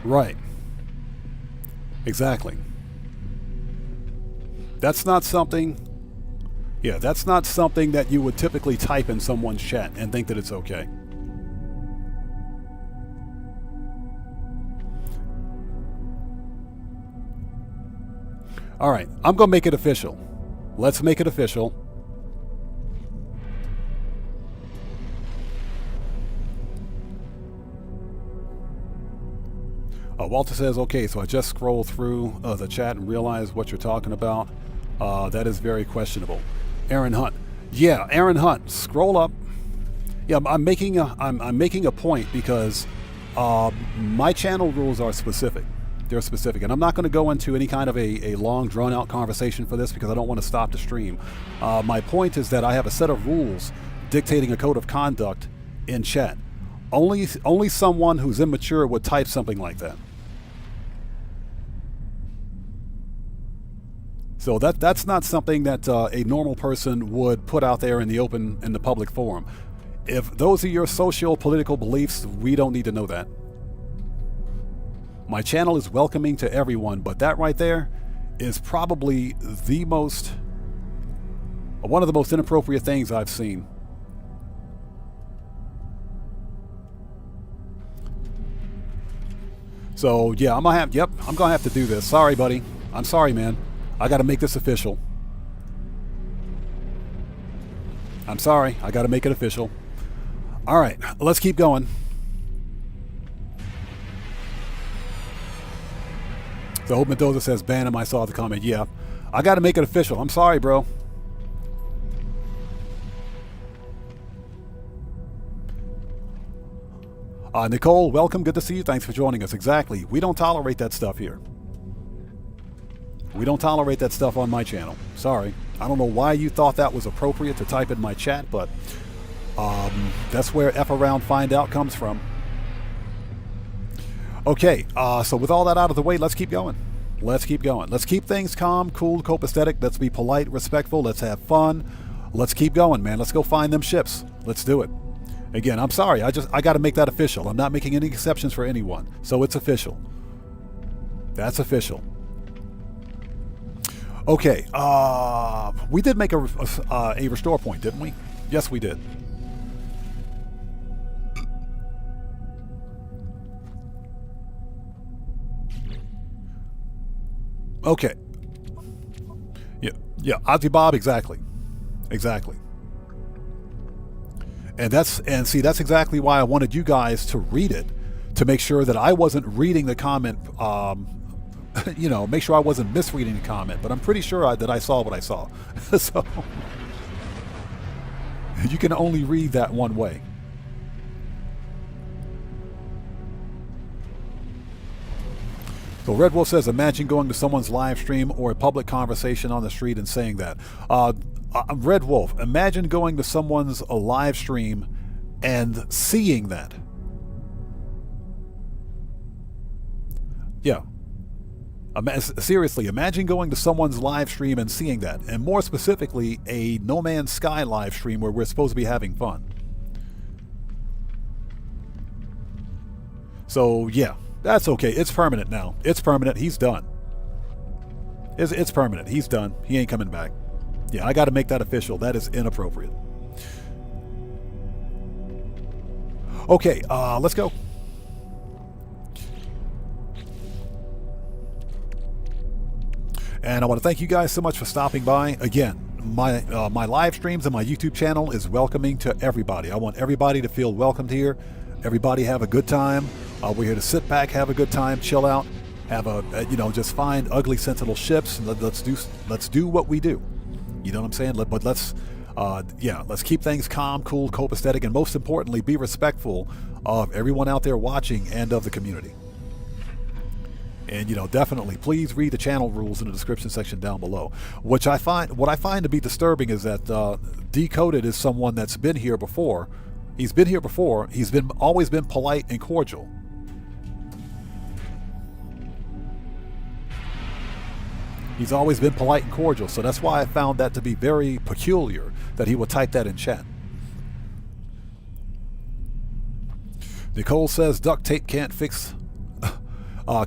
Right. Exactly. That's not something... Yeah, that's not something that you would typically type in someone's chat and think that it's okay. All right, I'm going to make it official. Let's make it official. Walter says, okay, so I just scrolled through the chat and realized what you're talking about. That is very questionable. Aaron Hunt. Yeah, Aaron Hunt, scroll up. Yeah, I'm making a point because my channel rules are specific. They're specific, and I'm not going to go into any kind of a long, drawn-out conversation for this because I don't want to stop the stream. My point is that I have a set of rules dictating a code of conduct in chat. Only someone who's immature would type something like that. So that's not something that a normal person would put out there in the public forum. If those are your socio-political beliefs, we don't need to know that. My channel is welcoming to everyone, but that right there is probably one of the most inappropriate things I've seen. So yeah, I'm gonna have to do this. Sorry, buddy. I'm sorry, man. I gotta make this official. I'm sorry, I gotta make it official. All right, let's keep going. So Hope Mendoza says, ban him. I saw the comment. Yeah, I got to make it official. I'm sorry, bro. Nicole, welcome. Good to see you. Thanks for joining us. Exactly. We don't tolerate that stuff here. We don't tolerate that stuff on my channel. Sorry. I don't know why you thought that was appropriate to type in my chat, but that's where F around find out comes from. Okay, so with all that out of the way, let's keep going. Let's keep going. Let's keep things calm, cool, copacetic. Let's be polite, respectful. Let's have fun. Let's keep going, man. Let's go find them ships. Let's do it. Again, I'm sorry. I got to make that official. I'm not making any exceptions for anyone. So it's official. That's official. Okay, we did make a restore point, didn't we? Yes, we did. Okay. Yeah, Ozzy Bob, exactly. Exactly. And see, that's exactly why I wanted you guys to read it, to make sure that I wasn't reading the comment, you know, make sure I wasn't misreading the comment. But I'm pretty sure that I saw what I saw. So you can only read that one way. So Red Wolf says, imagine going to someone's live stream or a public conversation on the street and saying that. Red Wolf, imagine going to someone's live stream and seeing that. Yeah. Seriously, imagine going to someone's live stream and seeing that. And more specifically, a No Man's Sky live stream where we're supposed to be having fun. So, yeah. That's okay. It's permanent now. It's permanent. He's done. It's permanent. He's done. He ain't coming back. Yeah, I got to make that official. That is inappropriate. Okay, let's go. And I want to thank you guys so much for stopping by. Again, my live streams and my YouTube channel is welcoming to everybody. I want everybody to feel welcomed here. Everybody have a good time. We're here to sit back, have a good time, chill out, have a you know, just find ugly Sentinel ships. And let's do what we do. You know what I'm saying? But let's keep things calm, cool, copacetic, and most importantly, be respectful of everyone out there watching and of the community. And, you know, definitely, please read the channel rules in the description section down below. What I find to be disturbing is that Decoded is someone that's been here before. He's been here before. He's always been polite and cordial. He's always been polite and cordial, so that's why I found that to be very peculiar that he would type that in chat. Nicole says duct tape can't fix.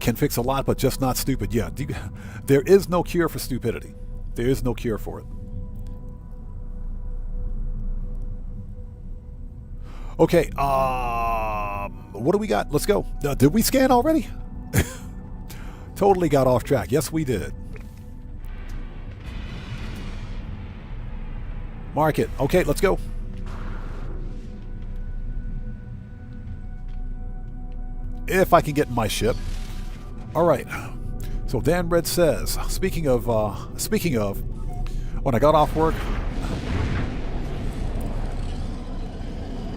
Can fix a lot, but just not stupid. Yeah, there is no cure for stupidity. There is no cure for it. Okay, what do we got? Let's go. Did we scan already? Totally got off track. Yes, we did. Market. Okay, let's go. If I can get in my ship. All right. So Dan Red says, speaking of, when I got off work,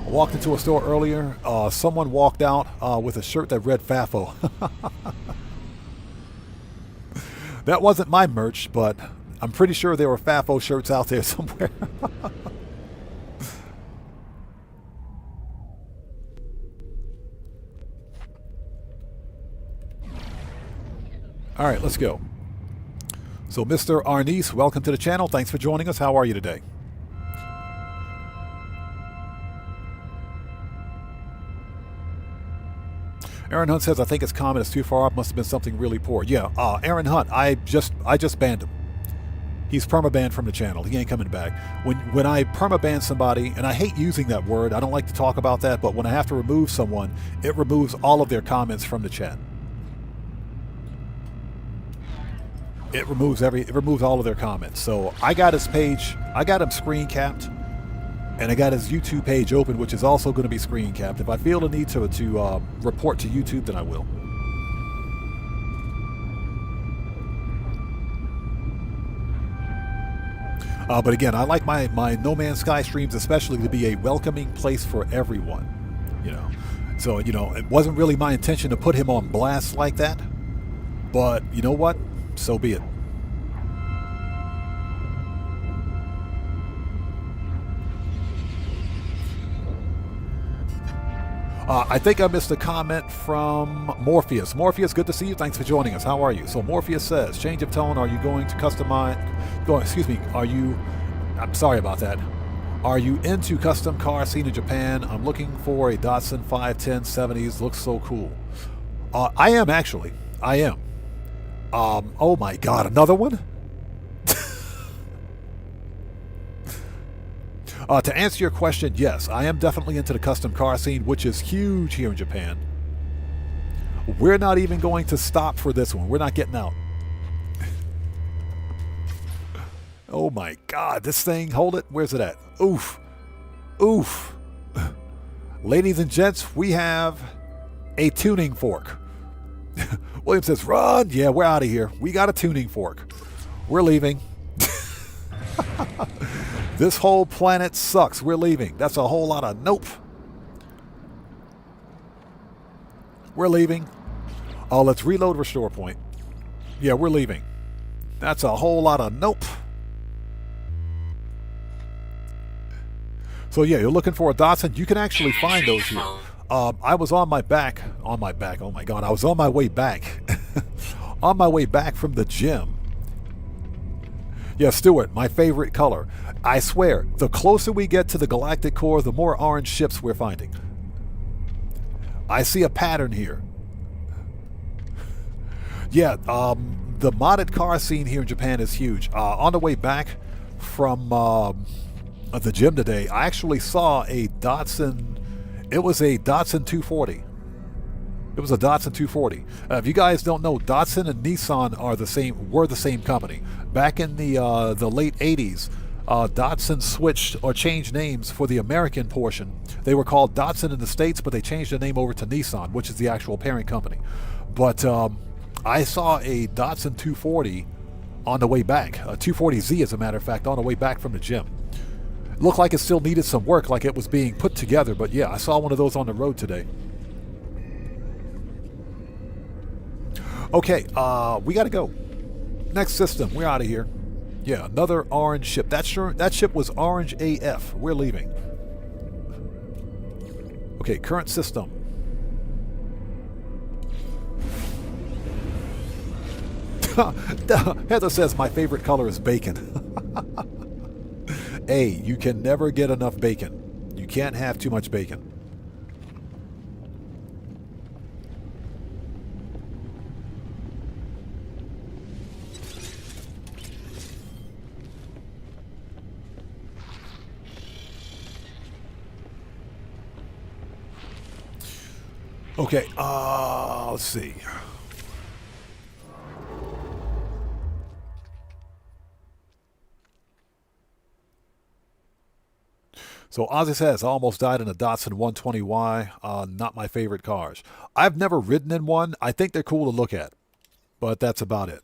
I walked into a store earlier. Someone walked out with a shirt that read FAFO. That wasn't my merch, but I'm pretty sure there were FAFO shirts out there somewhere. All right, let's go. So, Mr. Arnice, welcome to the channel. Thanks for joining us. How are you today? Aaron Hunt says, I think his comment is too far up. Must have been something really poor. Yeah, Aaron Hunt, I just banned him. He's permabanned from the channel. He ain't coming back. When I permaban somebody, and I hate using that word, I don't like to talk about that, but when I have to remove someone, it removes all of their comments from the chat. It removes all of their comments. So I got his page, I got him screen capped, and I got his YouTube page open, which is also going to be screen capped. If I feel the need to report to YouTube, then I will. But again, I like my No Man's Sky streams especially to be a welcoming place for everyone. You know, so you know, it wasn't really my intention to put him on blast like that. But you know what? So be it. I think I missed a comment from Morpheus. Morpheus, good to see you. Thanks for joining us. How are you? So Morpheus says, change of tone. Are you going to customize? I'm sorry about that. Are you into custom car scene in Japan? I'm looking for a Datsun 510 70s. Looks so cool. I am actually. I am. Oh my God, another one? To answer your question, yes, I am definitely into the custom car scene, which is huge here in Japan. We're not even going to stop for this one. We're not getting out. Oh my God, this thing, hold it. Where's it at? Oof. Oof. Ladies and gents, we have a tuning fork. William says, run! Yeah, we're out of here. We got a tuning fork. We're leaving. This whole planet sucks. We're leaving. That's a whole lot of nope. We're leaving. Oh, let's reload restore point. Yeah, we're leaving. That's a whole lot of nope. So yeah, you're looking for a Datsun. You can actually find those here. I was on my back. Oh my God, I was on my way back. On my way back from the gym. Yeah, Stuart, my favorite color. I swear, the closer we get to the galactic core, the more orange ships we're finding. I see a pattern here. Yeah, the modded car scene here in Japan is huge. On the way back from the gym today, I actually saw a Datsun. It was a Datsun 240. It was a Datsun 240. If you guys don't know, Datsun and Nissan are were the same company. Back in the late 80s, Datsun switched or changed names for the American portion. They were called Datsun in the States, but they changed their name over to Nissan, which is the actual parent company. But I saw a Datsun 240 on the way back, a 240Z as a matter of fact, on the way back from the gym. It looked like it still needed some work, like it was being put together, but yeah, I saw one of those on the road today. Okay, we gotta go. Next system, we're out of here. Yeah, another orange ship. That ship was orange AF. We're leaving. Okay, current system. Heather says my favorite color is bacon. Hey, you can never get enough bacon. You can't have too much bacon. Okay, let's see. So Ozzy says, I almost died in a Datsun 120Y. Not my favorite cars. I've never ridden in one. I think they're cool to look at, but that's about it.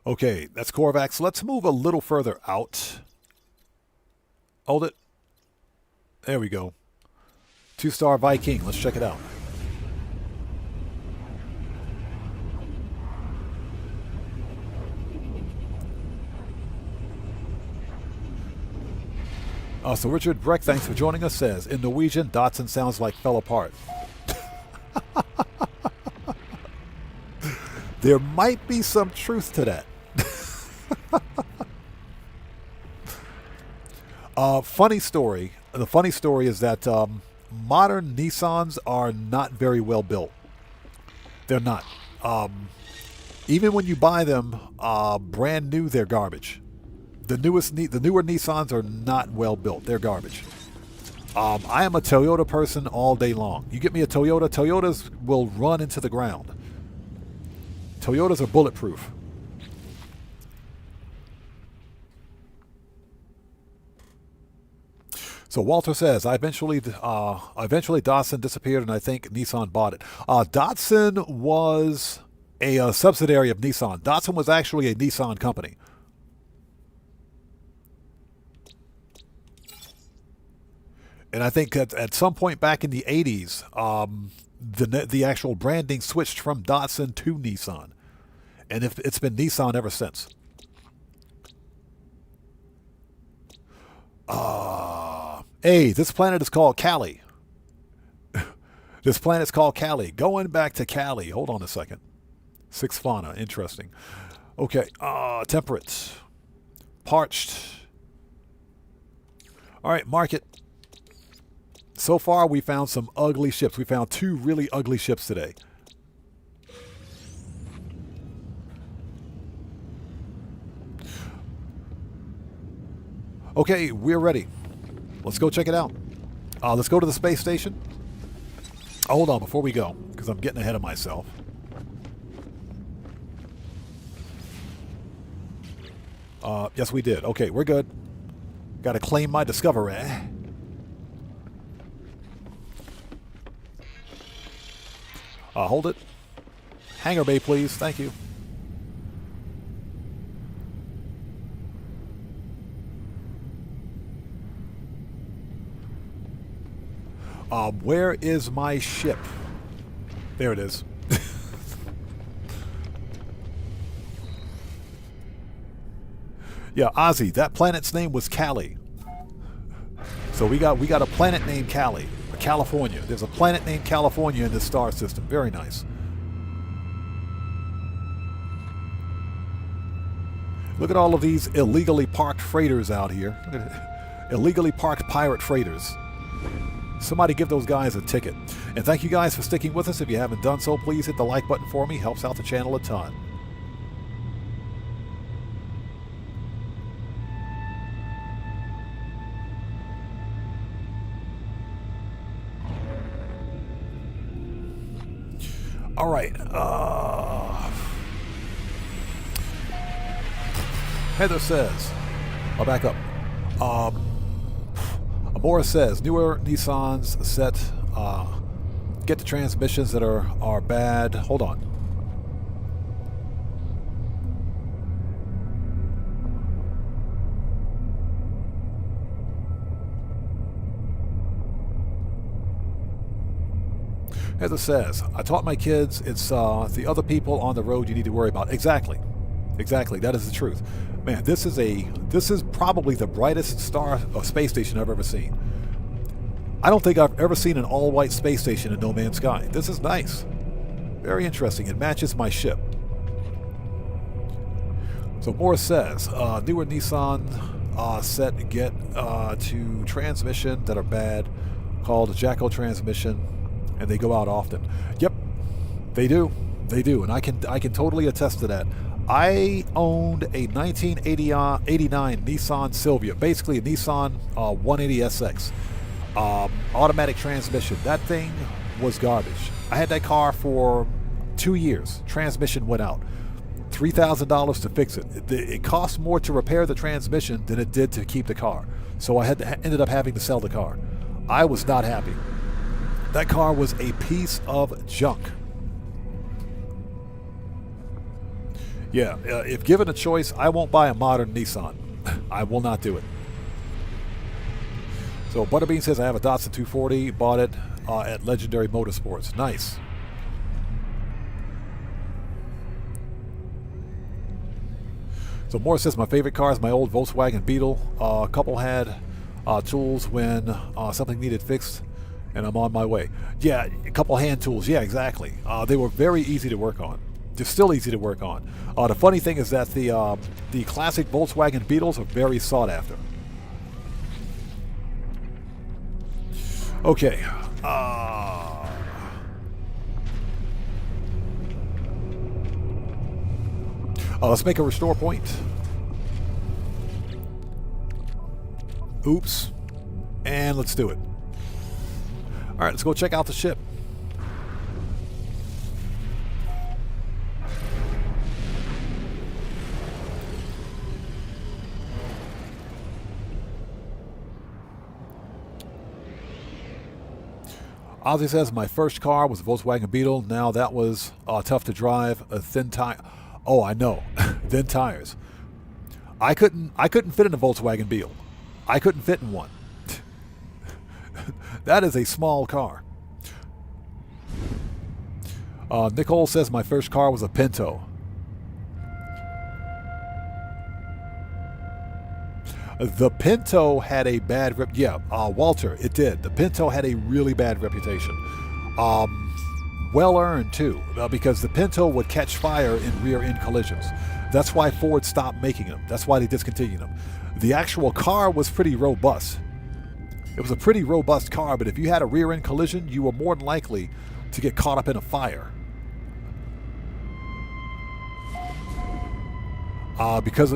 Okay, that's Corvax. Let's move a little further out. Hold it. There we go. 2-star Viking. Let's check it out. So Richard Breck, thanks for joining us, says, in Norwegian, Datsun sounds like fell apart. There might be some truth to that. Funny story. The funny story is that modern Nissans are not very well built. They're not. Even when you buy them brand new, they're garbage. The newer Nissans are not well built. They're garbage. I am a Toyota person all day long. You get me a Toyota, Toyotas will run into the ground. Toyotas are bulletproof. So Walter says, eventually Datsun disappeared, and I think Nissan bought it. Datsun was a subsidiary of Nissan. Datsun was actually a Nissan company. And I think at some point back in the 80s, the actual branding switched from Datsun to Nissan. And it's been Nissan ever since. Hey, this planet is called Cali. This planet's called Cali. Going back to Cali. Hold on a second. 6 fauna. Interesting. Okay. Temperate. Parched. All right, market. So far, we found some ugly ships. We found 2 really ugly ships today. Okay, we're ready. Let's go check it out. Let's go to the space station. Hold on, before we go, because I'm getting ahead of myself. Yes, we did. Okay, we're good. Got to claim my discovery. Hold it. Hangar bay, please. Thank you. Where is my ship? There it is. Yeah, Ozzy, that planet's name was Cali. So we got a planet named Cali, or California. There's a planet named California in this star system. Very nice. Look at all of these illegally parked freighters out here. Look at it. Illegally parked pirate freighters. Somebody give those guys a ticket. And thank you guys for sticking with us. If you haven't done so, please hit the like button for me. Helps out the channel a ton. All right. Heather says, I'll back up. Amora says, newer Nissans set, get the transmissions that are bad. Hold on. Heather says, I taught my kids it's the other people on the road you need to worry about. Exactly. Exactly. That is the truth. Man, this is probably the brightest space station I've ever seen. I don't think I've ever seen an all-white space station in No Man's Sky. This is nice. Very interesting. It matches my ship. So Morris says, newer Nissan set get to transmission that are bad, called a Jacko transmission, and they go out often. Yep, they do. They do, and I can totally attest to that. I owned a 1989 Nissan Silvia, basically a Nissan 180SX, automatic transmission. That thing was garbage. I had that car for 2 years. Transmission went out. $3,000 to fix it. It cost more to repair the transmission than it did to keep the car. So I ended up having to sell the car. I was not happy. That car was a piece of junk. Yeah, if given a choice, I won't buy a modern Nissan. I will not do it. So Butterbean says, I have a Datsun 240, bought it at Legendary Motorsports. Nice. So Morris says, my favorite car is my old Volkswagen Beetle. A couple had tools when something needed fixed, and I'm on my way. Yeah, a couple hand tools. Yeah, exactly. They were very easy to work on. They're still easy to work on. The funny thing is that the classic Volkswagen Beetles are very sought after. Okay. Let's make a restore point. Oops. And let's do it. All right, let's go check out the ship. Ozzy says, my first car was a Volkswagen Beetle. Now that was tough to drive. A thin tire. Oh, I know. Thin tires. I couldn't fit in a Volkswagen Beetle. I couldn't fit in one. That is a small car. Nicole says, my first car was a Pinto. The Pinto had a bad rep. Yeah, Walter, it did. The Pinto had a really bad reputation. Well earned too, because the Pinto would catch fire in rear end collisions. That's why Ford stopped making them. That's why they discontinued them. The actual car was pretty robust. It was a pretty robust car, but if you had a rear end collision, you were more than likely to get caught up in a fire.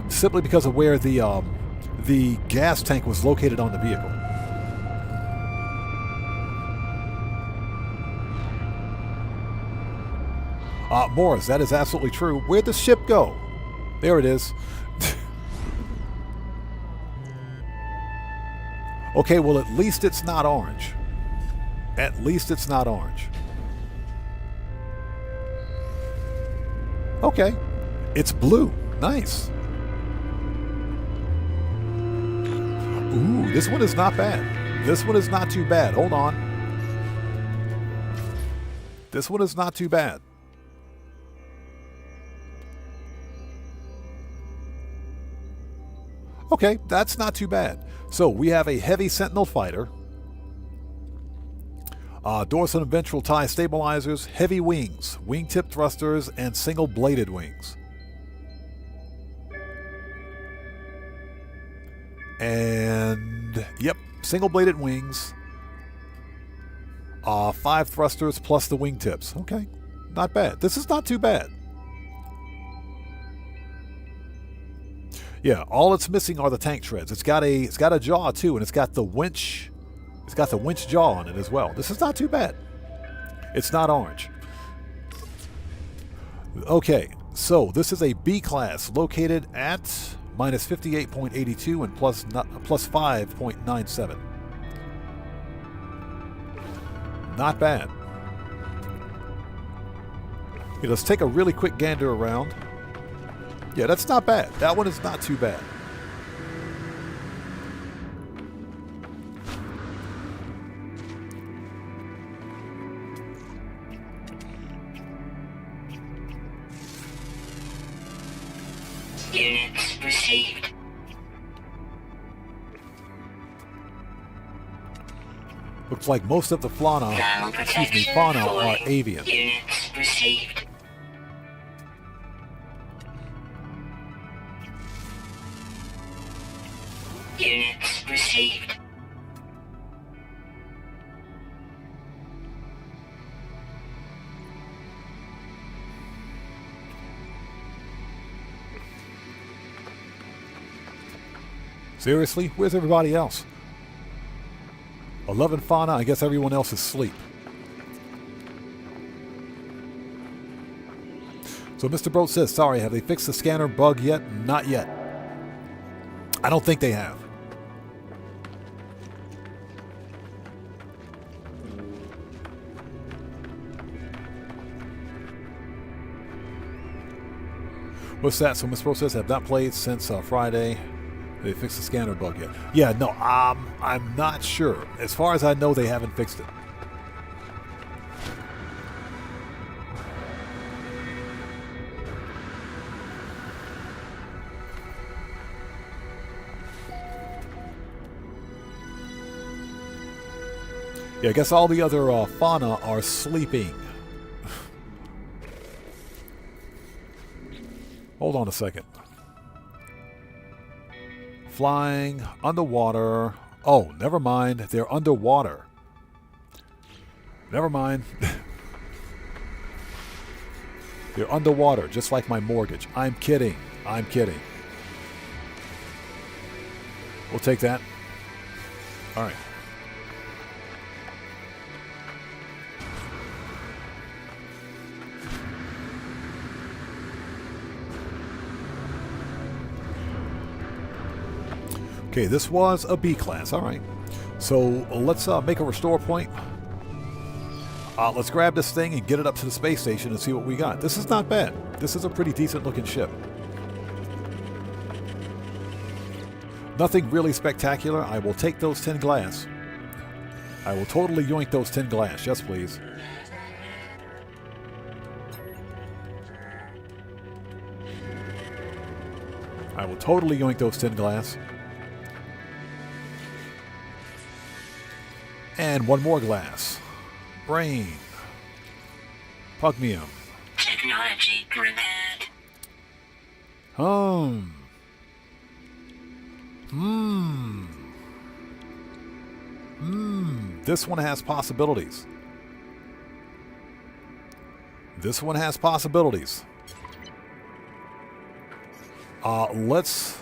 Simply because of where the gas tank was located on the vehicle. Morris, that is absolutely true. Where'd the ship go? There it is. Okay, well, at least it's not orange. At least it's not orange. Okay. It's blue. Nice. Ooh, this one is not bad. This one is not too bad. Hold on. This one is not too bad. Okay, that's not too bad. So we have a heavy Sentinel fighter, dorsal and ventral tie stabilizers, heavy wings, wingtip thrusters, and single-bladed wings. And, yep, single-bladed wings, 5 thrusters plus the wingtips. Okay, not bad. This is not too bad. Yeah, all it's missing are the tank treads. It's got a jaw too, and it's got the winch. It's got the winch jaw on it as well. This is not too bad. It's not orange. Okay, so this is a B class located at minus 58.82 and plus 5.97. Not bad. Okay, let's take a really quick gander around. Yeah, that's not bad. That one is not too bad. Units received. Looks like most of the fauna, fauna are avian. Units received. Units received. Seriously? Where's everybody else? 11 fauna, I guess everyone else is asleep. So Mr. Broat says, sorry, have they fixed the scanner bug yet? Not yet. I don't think they have. What's that? So Mr. Broat says, have not played since Friday. They fixed the scanner bug yet? Yeah, no, I'm not sure. As far as I know, they haven't fixed it. Yeah, I guess all the other fauna are sleeping. Hold on a second. Flying, underwater. Oh, never mind. They're underwater. Never mind. They're underwater, just like my mortgage. I'm kidding. I'm kidding. We'll take that. All right. Okay, this was a B class. All right. So let's make a restore point. Let's grab this thing and get it up to the space station and see what we got. This is not bad. This is a pretty decent looking ship. Nothing really spectacular. I will take those 10 glass. I will totally yoink those 10 glass. Yes, please. I will totally yoink those 10 glass. And one more glass. Brain. Pugmium. Technology prepared. This one has possibilities. This one has possibilities. Let's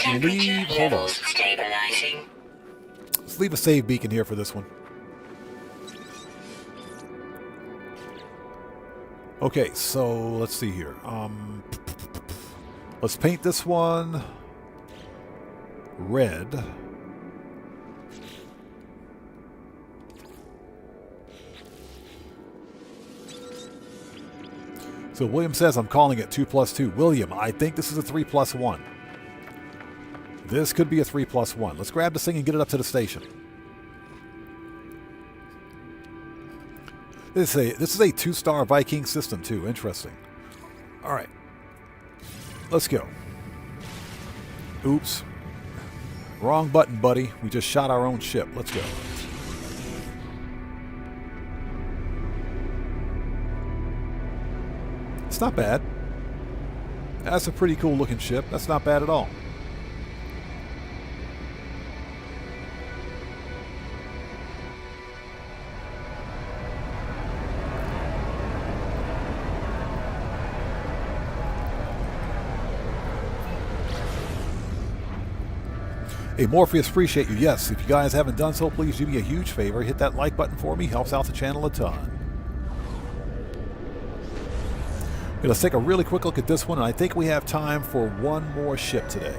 leave. Hold on. Stabilizing. Let's leave a save beacon here for this one. Okay, so let's see here. Let's paint this one. red. So William says I'm calling it 2+2. William, I think this is a 3+1. This could be a 3+1. Let's grab this thing and get it up to the station. This is a 2-star Viking system too. Interesting. All right. Let's go. Oops. Wrong button, buddy. We just shot our own ship. Let's go. It's not bad. That's a pretty cool looking ship. That's not bad at all. Hey, Morpheus, appreciate you. Yes, if you guys haven't done so, please do me a huge favor. Hit that like button for me. Helps out the channel a ton. Okay, let's take a really quick look at this one, and I think we have time for one more ship today.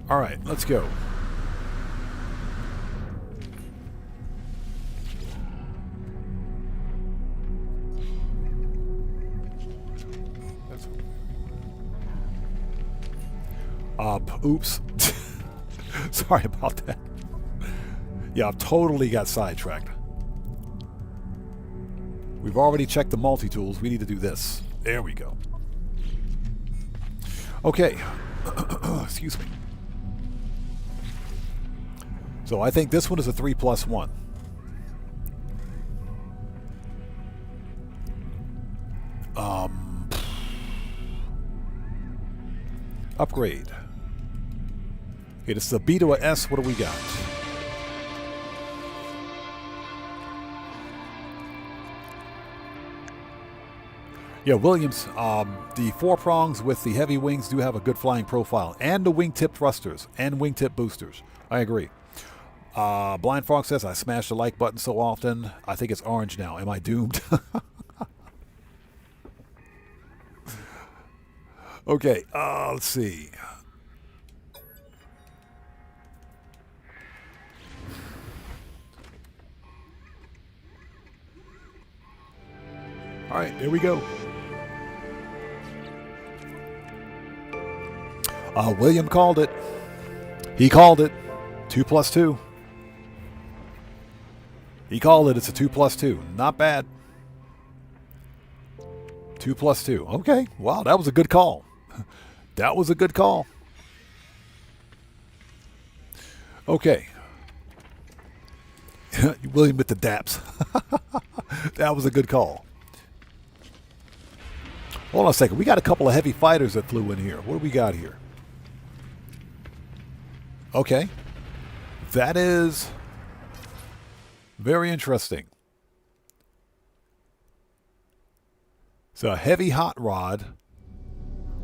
All right, let's go. Oops. Sorry about that. Yeah, I've totally got sidetracked. We've already checked the multi-tools. We need to do this. There we go. Okay. Excuse me. So I think this one is a 3+1. Upgrade. Okay, this is a B to a S. What do we got? Yeah, Williams, the 4 prongs with the heavy wings do have a good flying profile, and the wingtip thrusters and wingtip boosters. I agree. Blind Frog says, I smash the like button so often, I think it's orange now. Am I doomed? Okay, let's see. All right, there we go. William called it. He called it. 2+2. He called it. It's a 2+2. Not bad. 2+2. Okay. Wow, that was a good call. That was a good call. Okay. William with the daps. That was a good call. Hold on a second. We got a couple of heavy fighters that flew in here. What do we got here? Okay. That is very interesting. It's a heavy hot rod,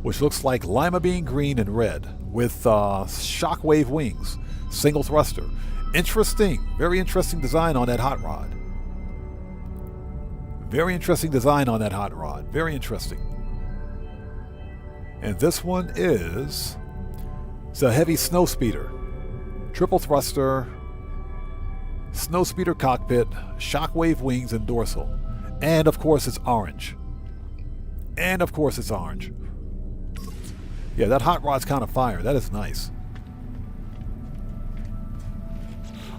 which looks like lima bean green and red, with shockwave wings, single thruster. Interesting. Very interesting design on that hot rod. Very interesting design on that hot rod. Very interesting. And this one is, it's a heavy snow speeder. Triple thruster, snow speeder cockpit, shockwave wings, and dorsal. And of course it's orange. And of course it's orange. Yeah, that hot rod's kind of fire. That is nice.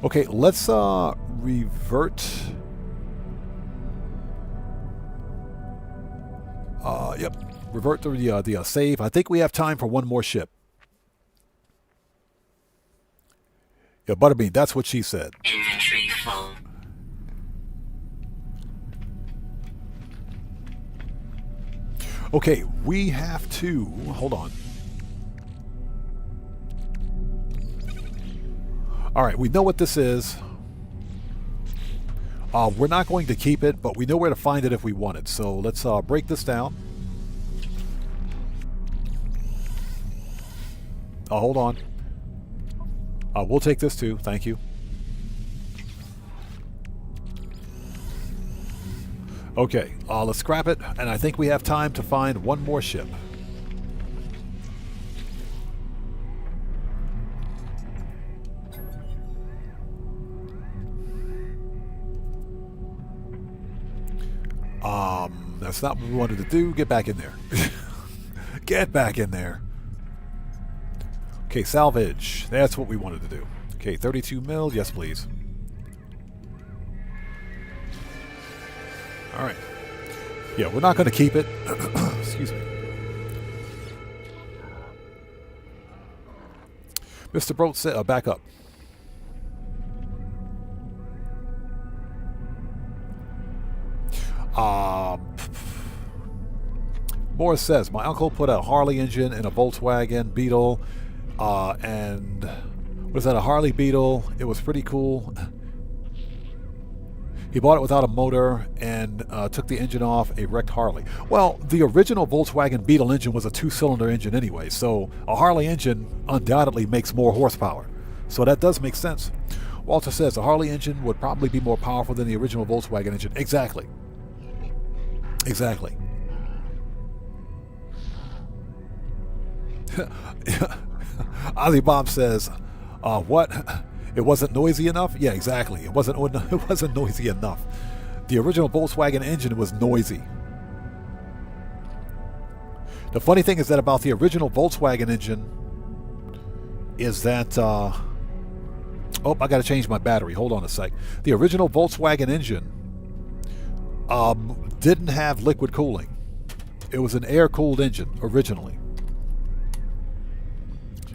Okay, let's revert. Yep, revert to the save. I think we have time for one more ship. Yeah, Butterbean, that's what she said. Inventory full. Okay, we have to, hold on. All right, we know what this is. We're not going to keep it, but we know where to find it if we want it. So let's break this down. Hold on. We'll take this too. Thank you. Okay, let's scrap it, and I think we have time to find one more ship. That's not what we wanted to do. Get back in there. Get back in there. Okay, salvage. That's what we wanted to do. Okay, 32 mil. Yes, please. All right. Yeah, we're not going to keep it. Excuse me. Mr. Broat said, back up. Morris says, my uncle put a Harley engine in a Volkswagen Beetle, and what is that, a Harley Beetle? It was pretty cool. He bought it without a motor and took the engine off a wrecked Harley. Well, the original Volkswagen Beetle engine was a 2-cylinder engine anyway, so a Harley engine undoubtedly makes more horsepower. So that does make sense. Walter says, a Harley engine would probably be more powerful than the original Volkswagen engine. Exactly. Exactly. Ozzy Bob says, what? It wasn't noisy enough? Yeah, exactly. It wasn't noisy enough. The original Volkswagen engine was noisy. The funny thing is that about the original Volkswagen engine is that I got to change my battery. Hold on a sec. The original Volkswagen engine didn't have liquid cooling. It was an air-cooled engine originally.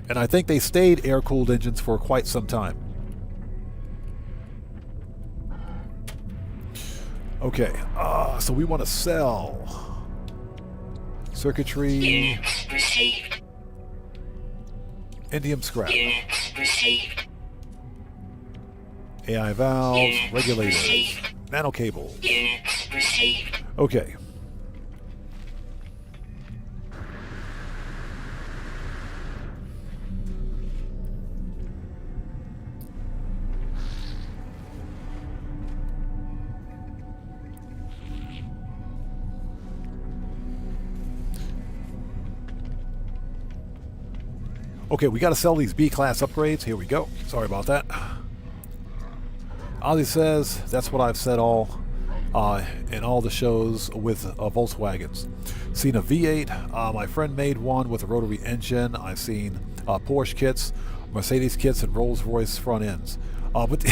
And I think they stayed air-cooled engines for quite some time. Okay, so we want to sell circuitry. Units received. Indium scrap. Units received. AI valves, Units regulators, received. nano cable. Units received. Okay. Okay, we got to sell these B-class upgrades. Here we go. Sorry about that. Ozzy says, that's what I've said in all the shows with Volkswagens. Seen a V8. My friend made one with a rotary engine. I've seen Porsche kits, Mercedes kits, and Rolls-Royce front ends. But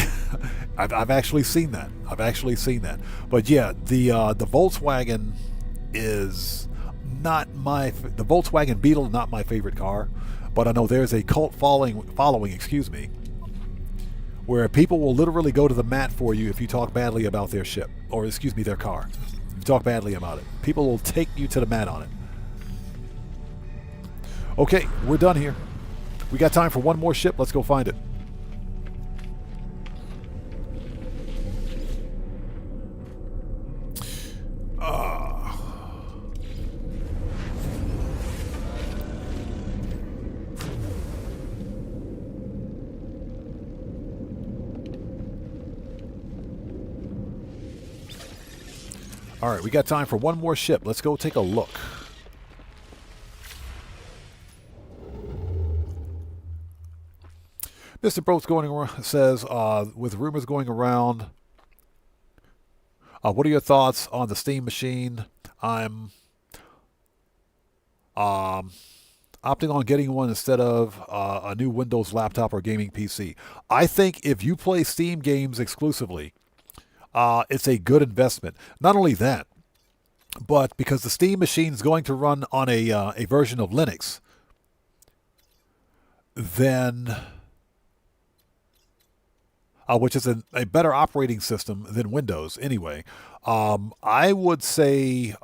I've actually seen that. But yeah, the Volkswagen is not the Volkswagen Beetle, not my favorite car. But I know there's a cult following, where people will literally go to the mat for you if you talk badly about their ship, or their car. If you talk badly about it, people will take you to the mat on it. Okay, we're done here. We got time for one more ship. Let's go find it. All right, we got time for one more ship. Let's go take a look. Mr. Broat's going around, says, with rumors going around, what are your thoughts on the Steam machine? I'm opting on getting one instead of a new Windows laptop or gaming PC. I think if you play Steam games exclusively, it's a good investment. Not only that, but because the Steam machine is going to run on a version of Linux, then which is a better operating system than Windows anyway. I would say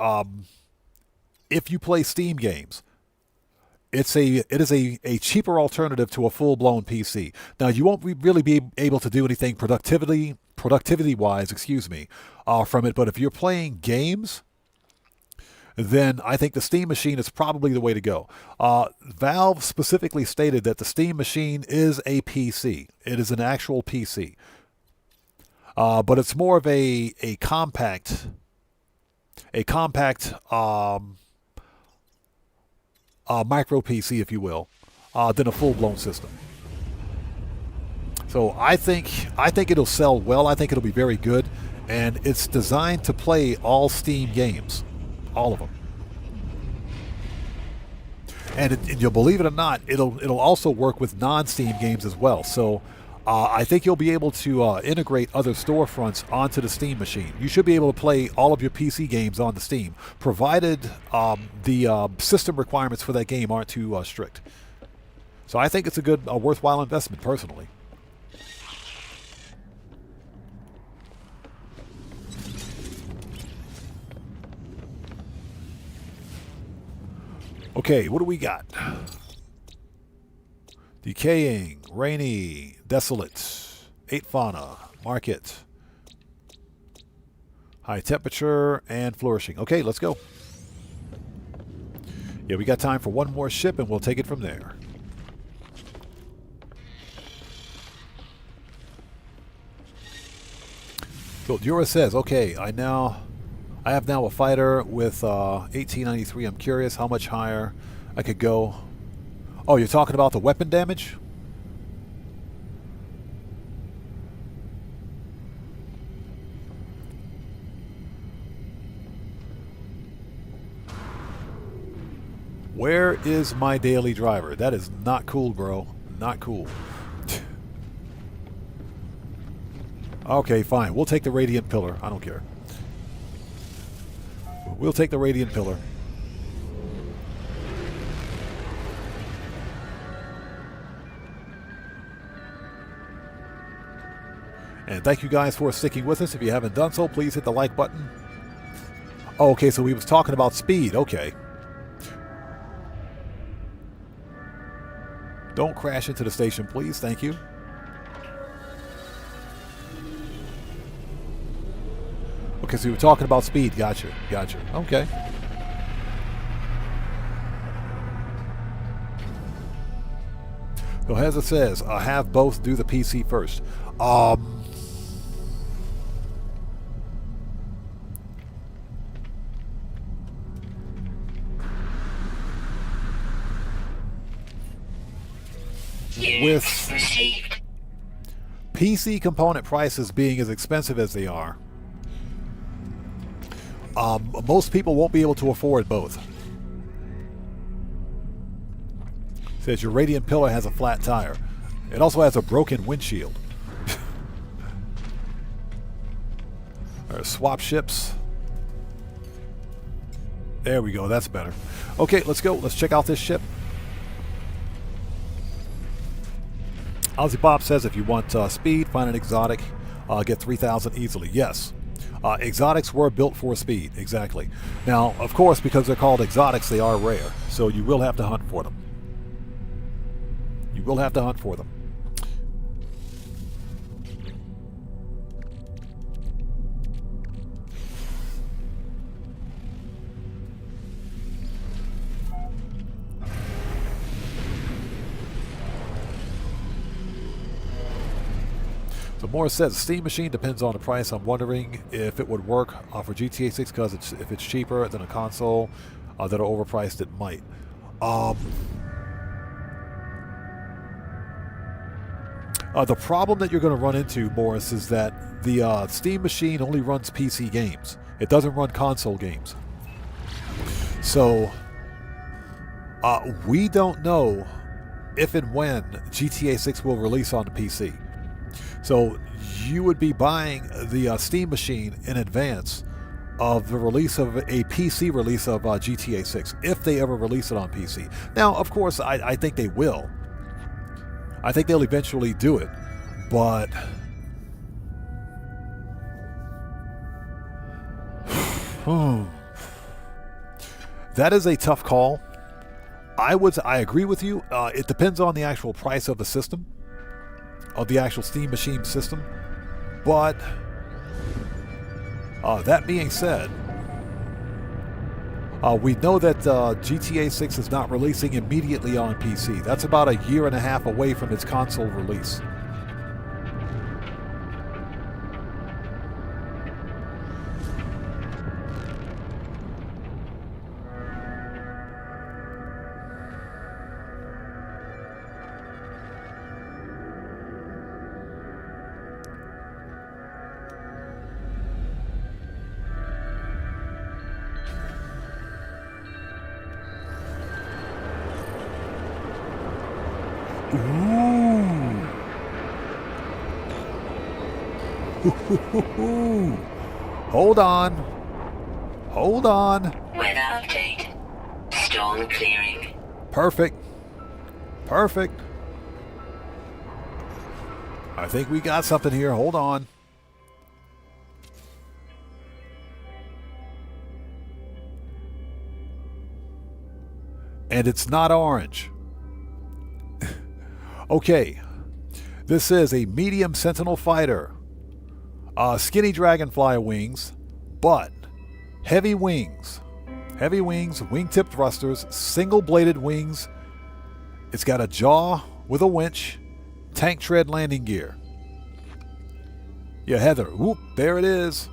if you play Steam games, it is a cheaper alternative to a full-blown PC. Now, you won't really be able to do anything productivity-wise, from it, but if you're playing games, then I think the Steam Machine is probably the way to go. Valve specifically stated that the Steam Machine is a PC. It is an actual PC. But it's more of a compact micro PC, if you will, than a full-blown system. So I think it'll sell well. I think it'll be very good, and it's designed to play all Steam games, all of them. And you'll believe it or not, it'll also work with non-Steam games as well. So I think you'll be able to integrate other storefronts onto the Steam Machine. You should be able to play all of your PC games on the Steam, provided the system requirements for that game aren't too strict. So I think it's a worthwhile investment, personally. Okay, what do we got? Decaying, rainy, desolate, 8 fauna, market, high temperature, and flourishing. Okay, let's go. Yeah, we got time for one more ship, and we'll take it from there. So Dura says, okay, I have now a fighter with 1893. I'm curious how much higher I could go. Oh, you're talking about the weapon damage? Where is my daily driver? That is not cool, bro. Not cool. Okay, fine. We'll take the Radiant Pillar. I don't care. We'll take the Radiant Pillar. And thank you guys for sticking with us. If you haven't done so, please hit the like button. Oh, okay, so we was talking about speed. Okay. Don't crash into the station, please. Thank you. Okay, so we were talking about speed. Gotcha. Gotcha. Okay. So as it says, have both do the PC first. With PC component prices being as expensive as they are, most people won't be able to afford both. It says your Radiant Pillar has a flat tire. It also has a broken windshield. Swap ships. There we go. That's better. Okay, let's go. Let's check out this ship. Ozzy Bob says if you want speed, find an exotic, get 3,000 easily. Yes. Exotics were built for speed, exactly. Now, of course, because they're called exotics, they are rare, so you will have to hunt for them. You will have to hunt for them. So Morris says, Steam Machine depends on the price. I'm wondering if it would work for GTA 6 because if it's cheaper than a console that are overpriced, it might. The problem that you're going to run into, Morris, is that the Steam Machine only runs PC games. It doesn't run console games. So we don't know if and when GTA 6 will release on the PC. So you would be buying the Steam Machine in advance of the release of a PC release of GTA 6, if they ever release it on PC. Now, of course, I think they will. I think they'll eventually do it, but that is a tough call. I agree with you. It depends on the actual price of the system, of the actual Steam Machine system. But that being said, We know that GTA 6 is not releasing immediately on PC. That's about a year and a half away from its console release. Ooh. Hold on. Hold on. Weather update. Storm clearing. Perfect. Perfect. I think we got something here. Hold on. And it's not orange. Okay. This is a medium Sentinel fighter. Skinny dragonfly wings, but heavy wings. Heavy wings, wingtip thrusters, single-bladed wings. It's got a jaw with a winch, tank tread landing gear. Yeah, Heather. Whoop, there it is.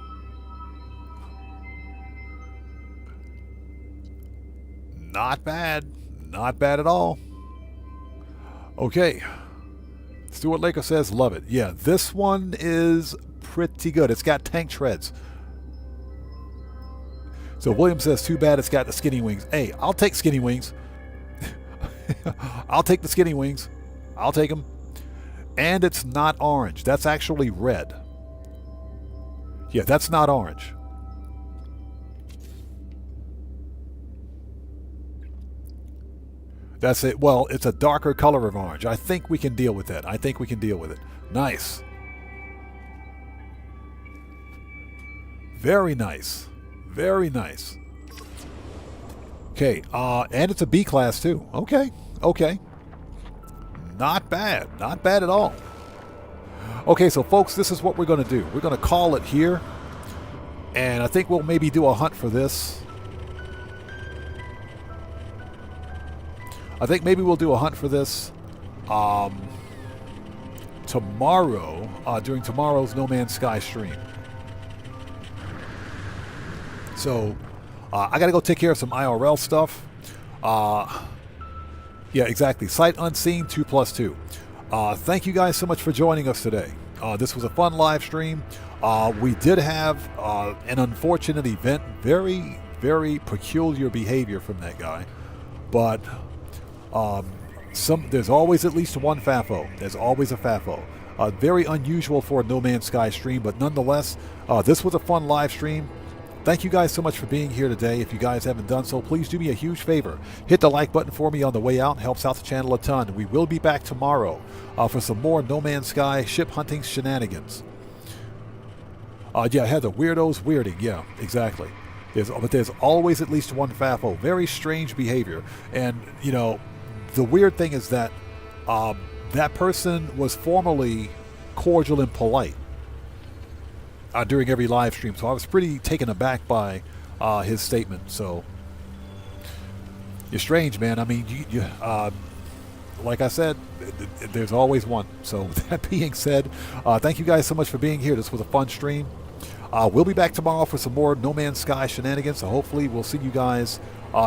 Not bad. Not bad at all. Okay. Stuart Laker says, love it. Yeah, this one is pretty good. It's got tank treads. So William says, too bad it's got the skinny wings. Hey, I'll take skinny wings. I'll take the skinny wings. I'll take them. And it's not orange. That's actually red. Yeah, that's not orange. That's it. Well, it's a darker color of orange. I think we can deal with that. I think we can deal with it. Nice. Very nice. Very nice. Okay, and it's a B class too. Okay, okay. Not bad. Not bad at all. Okay, so folks, this is what we're going to do. We're going to call it here. And I think we'll maybe do a hunt for this. I think maybe we'll do a hunt for this tomorrow, during tomorrow's No Man's Sky stream. So, I got to go take care of some IRL stuff. Yeah, exactly. Sight unseen, 2+2. Thank you guys so much for joining us today. This was a fun live stream. We did have an unfortunate event. Very, very peculiar behavior from that guy. But there's always at least one FAFO. There's always a FAFO. Very unusual for a No Man's Sky stream, but nonetheless, this was a fun live stream. Thank you guys so much for being here today. If you guys haven't done so, please do me a huge favor. Hit the like button for me on the way out. It helps out the channel a ton. We will be back tomorrow for some more No Man's Sky ship hunting shenanigans. Yeah, Heather, weirdos weirding. Yeah, exactly. But there's always at least one FAFO. Very strange behavior. And, you know, the weird thing is that that person was formerly cordial and polite during every live stream. So I was pretty taken aback by his statement. So you're strange, man. I mean, like I said, there's always one. So with that being said, thank you guys so much for being here. This was a fun stream. We'll be back tomorrow for some more No Man's Sky shenanigans. So hopefully we'll see you guys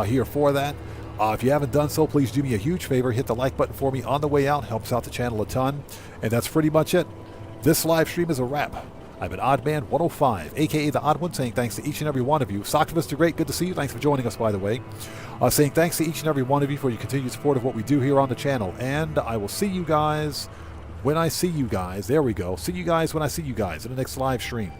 here for that. If you haven't done so, please do me a huge favor. Hit the like button for me on the way out. Helps out the channel a ton. And that's pretty much it. This live stream is a wrap. I'm an Oddman 105, a.k.a. The Odd One, saying thanks to each and every one of you. Socktivus the Great, good to see you. Thanks for joining us, by the way. Saying thanks to each and every one of you for your continued support of what we do here on the channel. And I will see you guys when I see you guys. There we go. See you guys when I see you guys in the next live stream.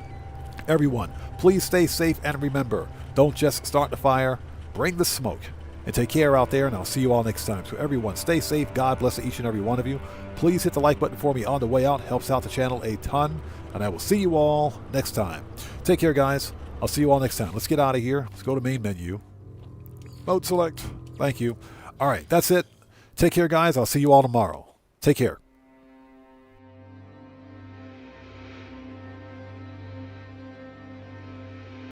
Everyone, please stay safe and remember, don't just start the fire, bring the smoke. And take care out there, and I'll see you all next time. So everyone, stay safe. God bless each and every one of you. Please hit the like button for me on the way out. Helps out the channel a ton. And I will see you all next time. Take care, guys. I'll see you all next time. Let's get out of here. Let's go to main menu. Mode select. Thank you. All right, that's it. Take care, guys. I'll see you all tomorrow. Take care.